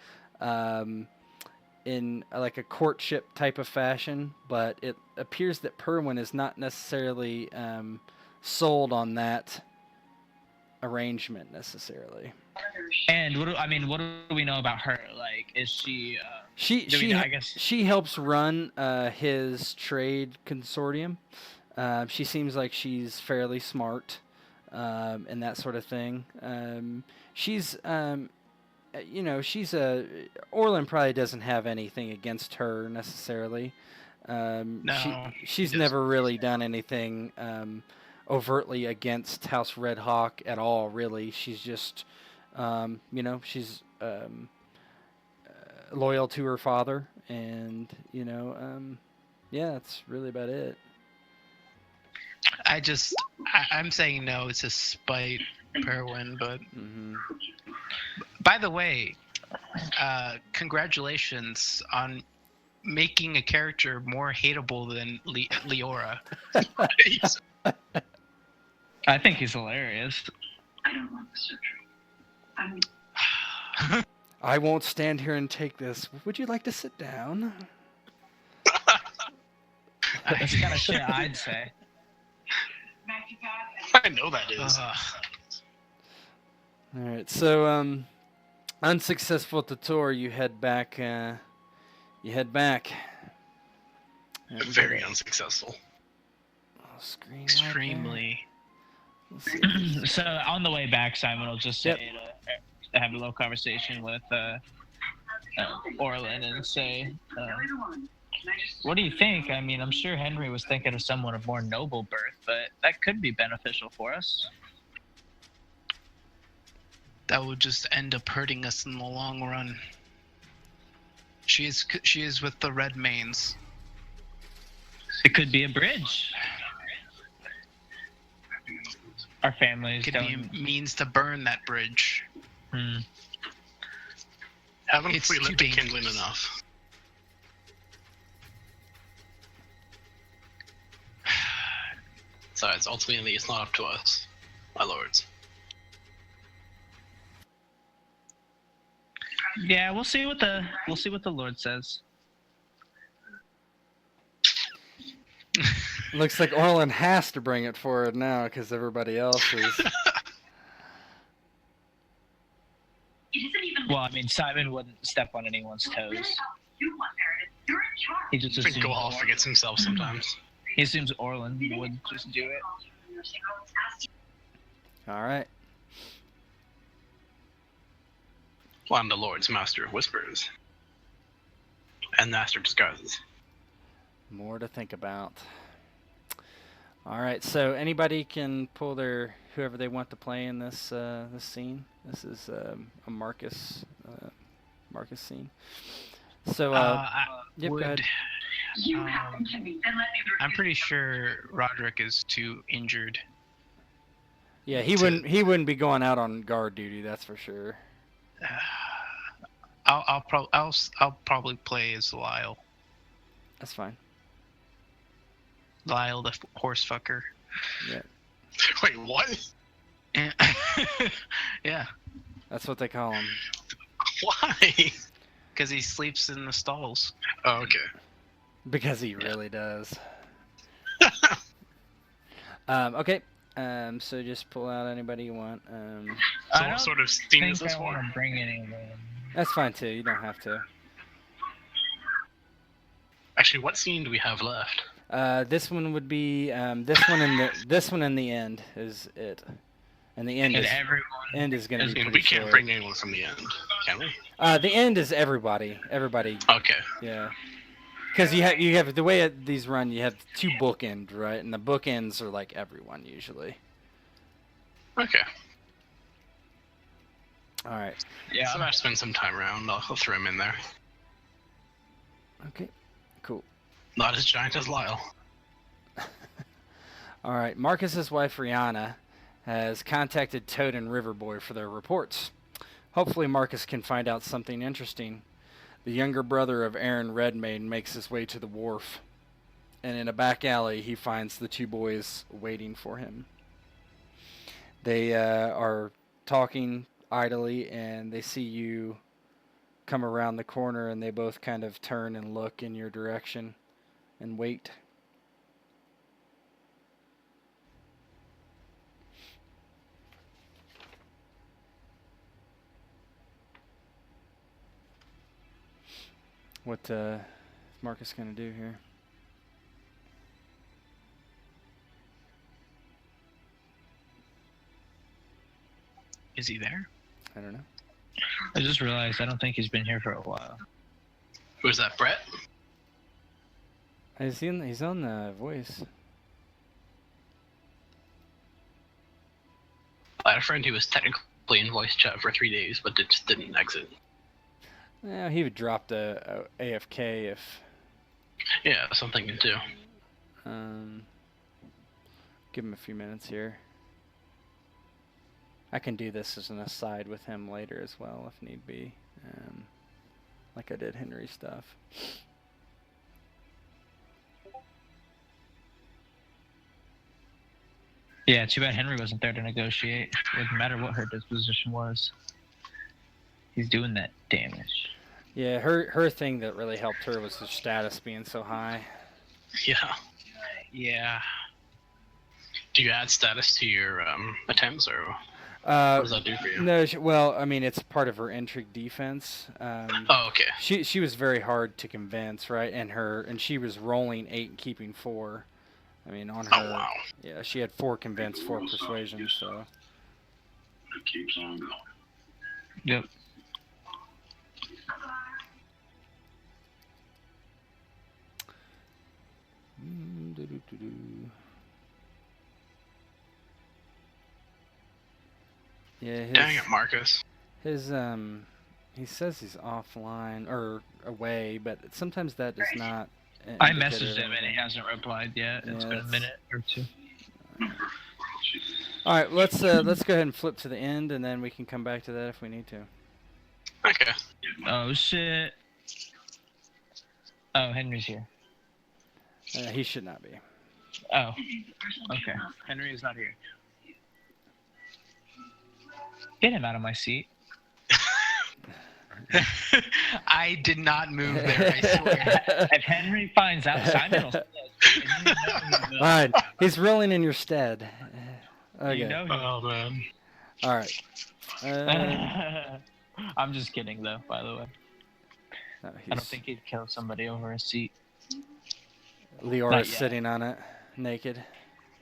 in like a courtship type of fashion, but it appears that Perwin is not necessarily sold on that arrangement necessarily. And what do we know about her? Like, is she? I guess She helps run his trade consortium. She seems like she's fairly smart and that sort of thing. She's she's Orland probably doesn't have anything against her necessarily. No, she's he never really done anything overtly against House Redhawk at all, really. She's just, she's loyal to her father, and, yeah, that's really about it. I'm saying no. It's a spite, Perwin. But Mm-hmm. by the way, congratulations on making a character more hateable than Leora. I think he's hilarious. I don't want the surgery. I won't stand here and take this. Would you like to sit down? That's kind of shit I'd say. I know that is. All right, so unsuccessful tutor. You head back. Very unsuccessful. Screen Extremely. So on the way back, Simon will just say to have a little conversation with Orland and say, what do you think? I mean, I'm sure Henry was thinking of someone of more noble birth, but that could be beneficial for us. That would just end up hurting us in the long run. She is with the Redmaynes. It could be a bridge. Our families Could don't. be a means to burn that bridge. Haven't It's we too lit the dangerous. kindling enough? Besides, ultimately, it's not up to us, my lords. Yeah, we'll see what the Lord says. Looks like Orland has to bring it forward now because everybody else is. Well, I mean, Simon wouldn't step on anyone's toes. He just I think assumes, Gohal forgets himself sometimes. he assumes Orland would just do it. All right. Well, I'm the Lord's master of whispers. And master of disguises. More to think about. All right, so anybody can pull their whoever they want to play in this this scene. This is a Marcus scene. So yep, go ahead. I'm pretty sure Roderick is too injured. Yeah, he wouldn't be going out on guard duty. That's for sure. I'll probably play as Lyle. That's fine. Lyle the horse fucker. Yeah, Wait, what? Yeah, that's what they call him. Why? because he sleeps in the stalls. Oh, okay. Because he really does. Okay. So just pull out anybody you want. So I what don't sort of scene is think this I for? want to bring anyone. That's fine too. You don't have to. Actually, what scene do we have left? This one would be this one in the end is it, and the end And is everyone. going to be pretty We can't short. bring anyone from the end, can we? The end is everybody. Everybody. Okay. Yeah. Because you have the way these run, you have two bookends, right? And the bookends are like everyone usually. Okay. All right. Yeah. So I spend some time around. I'll throw him in there. Okay. Cool. Not as giant as Lyle. All right. Marcus's wife Rihanna has contacted Toad and Riverboy for their reports. Hopefully, Marcus can find out something interesting. The younger brother of Aaron Redmayne makes his way to the wharf, and in a back alley, he finds the two boys waiting for him. They are talking idly, and they see you come around the corner, and they both kind of turn and look in your direction and wait. What is Marcus going to do here? Is he there? I don't know. I just realized I don't think he's been here for a while. Who's that, Brett? He's on the voice. I had a friend who was technically in voice chat for 3 days, but just didn't exit. Yeah, he would drop the AFK if. Yeah, something to do. Give him a few minutes here. I can do this as an aside with him later as well if need be, like I did Henry stuff. Yeah, too bad Henry wasn't there to negotiate. It wouldn't matter what her disposition was. He's doing that damage. Yeah, her thing that really helped her was her status being so high. Yeah. Yeah. Do you add status to your attempts, or what does that do for you? No, well, I mean, it's part of her intrigue defense. Oh, okay. She was very hard to convince, right? And she was rolling 8 and keeping 4. I mean, on her. Oh, wow. Yeah, she had 4 convince, 4 persuasion. So. It keeps on going. Yep. Yeah, Dang it, Marcus. his he says he's offline or away, but sometimes that does not. I indicate messaged him and he anything. hasn't replied yet. It's been a minute or two. All right, let's go ahead and flip to the end, and then we can come back to that if we need to. Okay. Oh shit. Oh, Henry's here. He should not be. Oh. Okay. Henry is not here. Get him out of my seat. I did not move there, I swear. If Henry finds out, Simon will. Fine, he's rolling in your stead. Okay. You know Oh, man. All right. I'm just kidding, though. By the way, No, I don't think he'd kill somebody over a seat. Leora's Not yet. sitting on it, naked.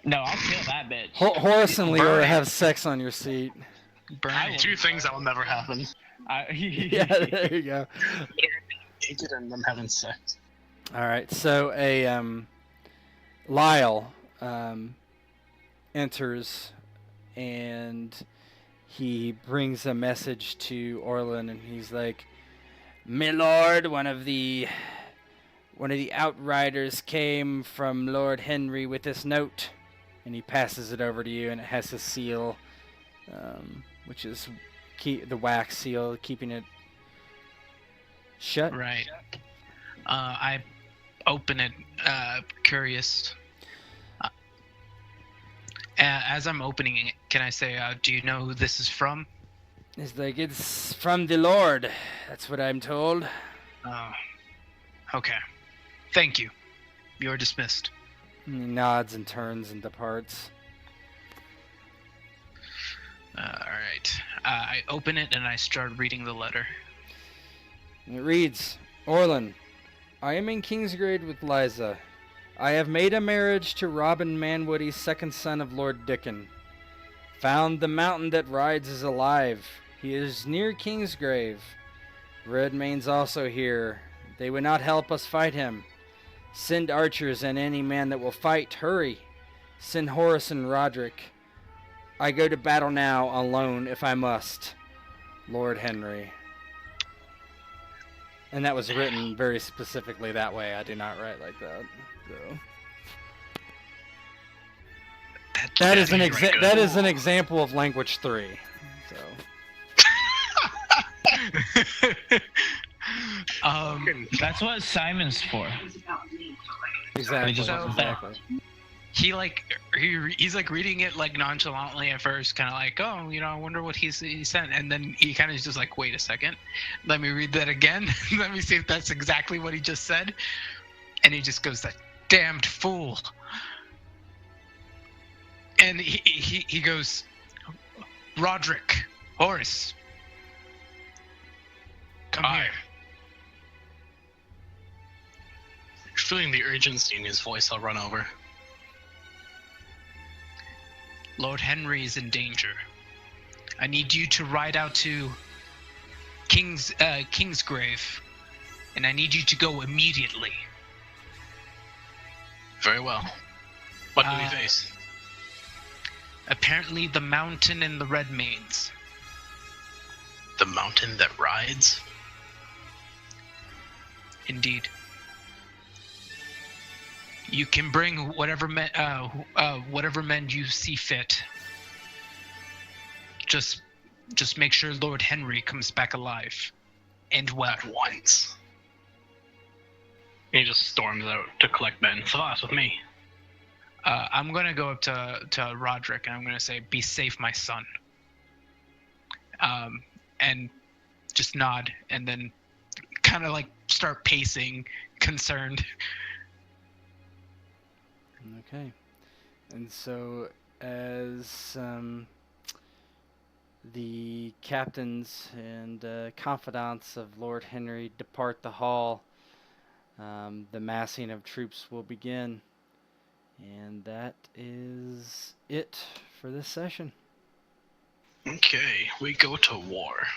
No, I'll kill that bitch. Horace and Leora Burn. have sex on your seat. Burn I it. will- 2 things that will never happen. Yeah, there you go. Naked and them having sex. All right, so Lyle enters, and he brings a message to Orlin, and he's like, "My lord, one of the outriders came from Lord Henry with this note," and he passes it over to you, and it has his seal, which is the wax seal, keeping it shut. Right. I open it, curious. As I'm opening it, can I say, do you know who this is from? It's like, it's from the Lord. That's what I'm told. Oh, okay. Thank you. You're dismissed. And he nods and turns and departs. Alright. I open it and I start reading the letter. And it reads, Orlin, I am in Kingsgrave with Liza. I have made a marriage to Robin Manwoody, second son of Lord Dickon. Found the mountain that rides is alive. He is near Kingsgrave. Redmane's also here. They would not help us fight him. Send archers and any man that will fight. Hurry. Send Horace and Roderick. I go to battle now, alone if I must. Lord Henry. And that was written very specifically that way. I do not write like that. So. That is an example of language 3. So. That's what Simon's for. Exactly. So, he's like reading it like nonchalantly at first, kind of like, oh, I wonder what he sent, and then he kind of just like, wait a second, let me read that again. Let me see if that's exactly what he just said. And he just goes, that damned fool. And he goes, Roderick, Horace, come here. Feeling the urgency in his voice, I'll run over. Lord Henry is in danger. I need you to ride out to Kingsgrave, and I need you to go immediately. Very well. What do we face? Apparently the mountain in the Redmanes. The mountain that rides? Indeed. You can bring whatever men you see fit. Just make sure Lord Henry comes back alive and well. At once. He just storms out to collect men. Savas with me. I'm gonna go up to Roderick and I'm gonna say, "Be safe, my son." And just nod and then kind of like start pacing, concerned. Okay. And so as the captains and confidants of Lord Henry depart the hall, the massing of troops will begin. And that is it for this session. Okay, we go to war.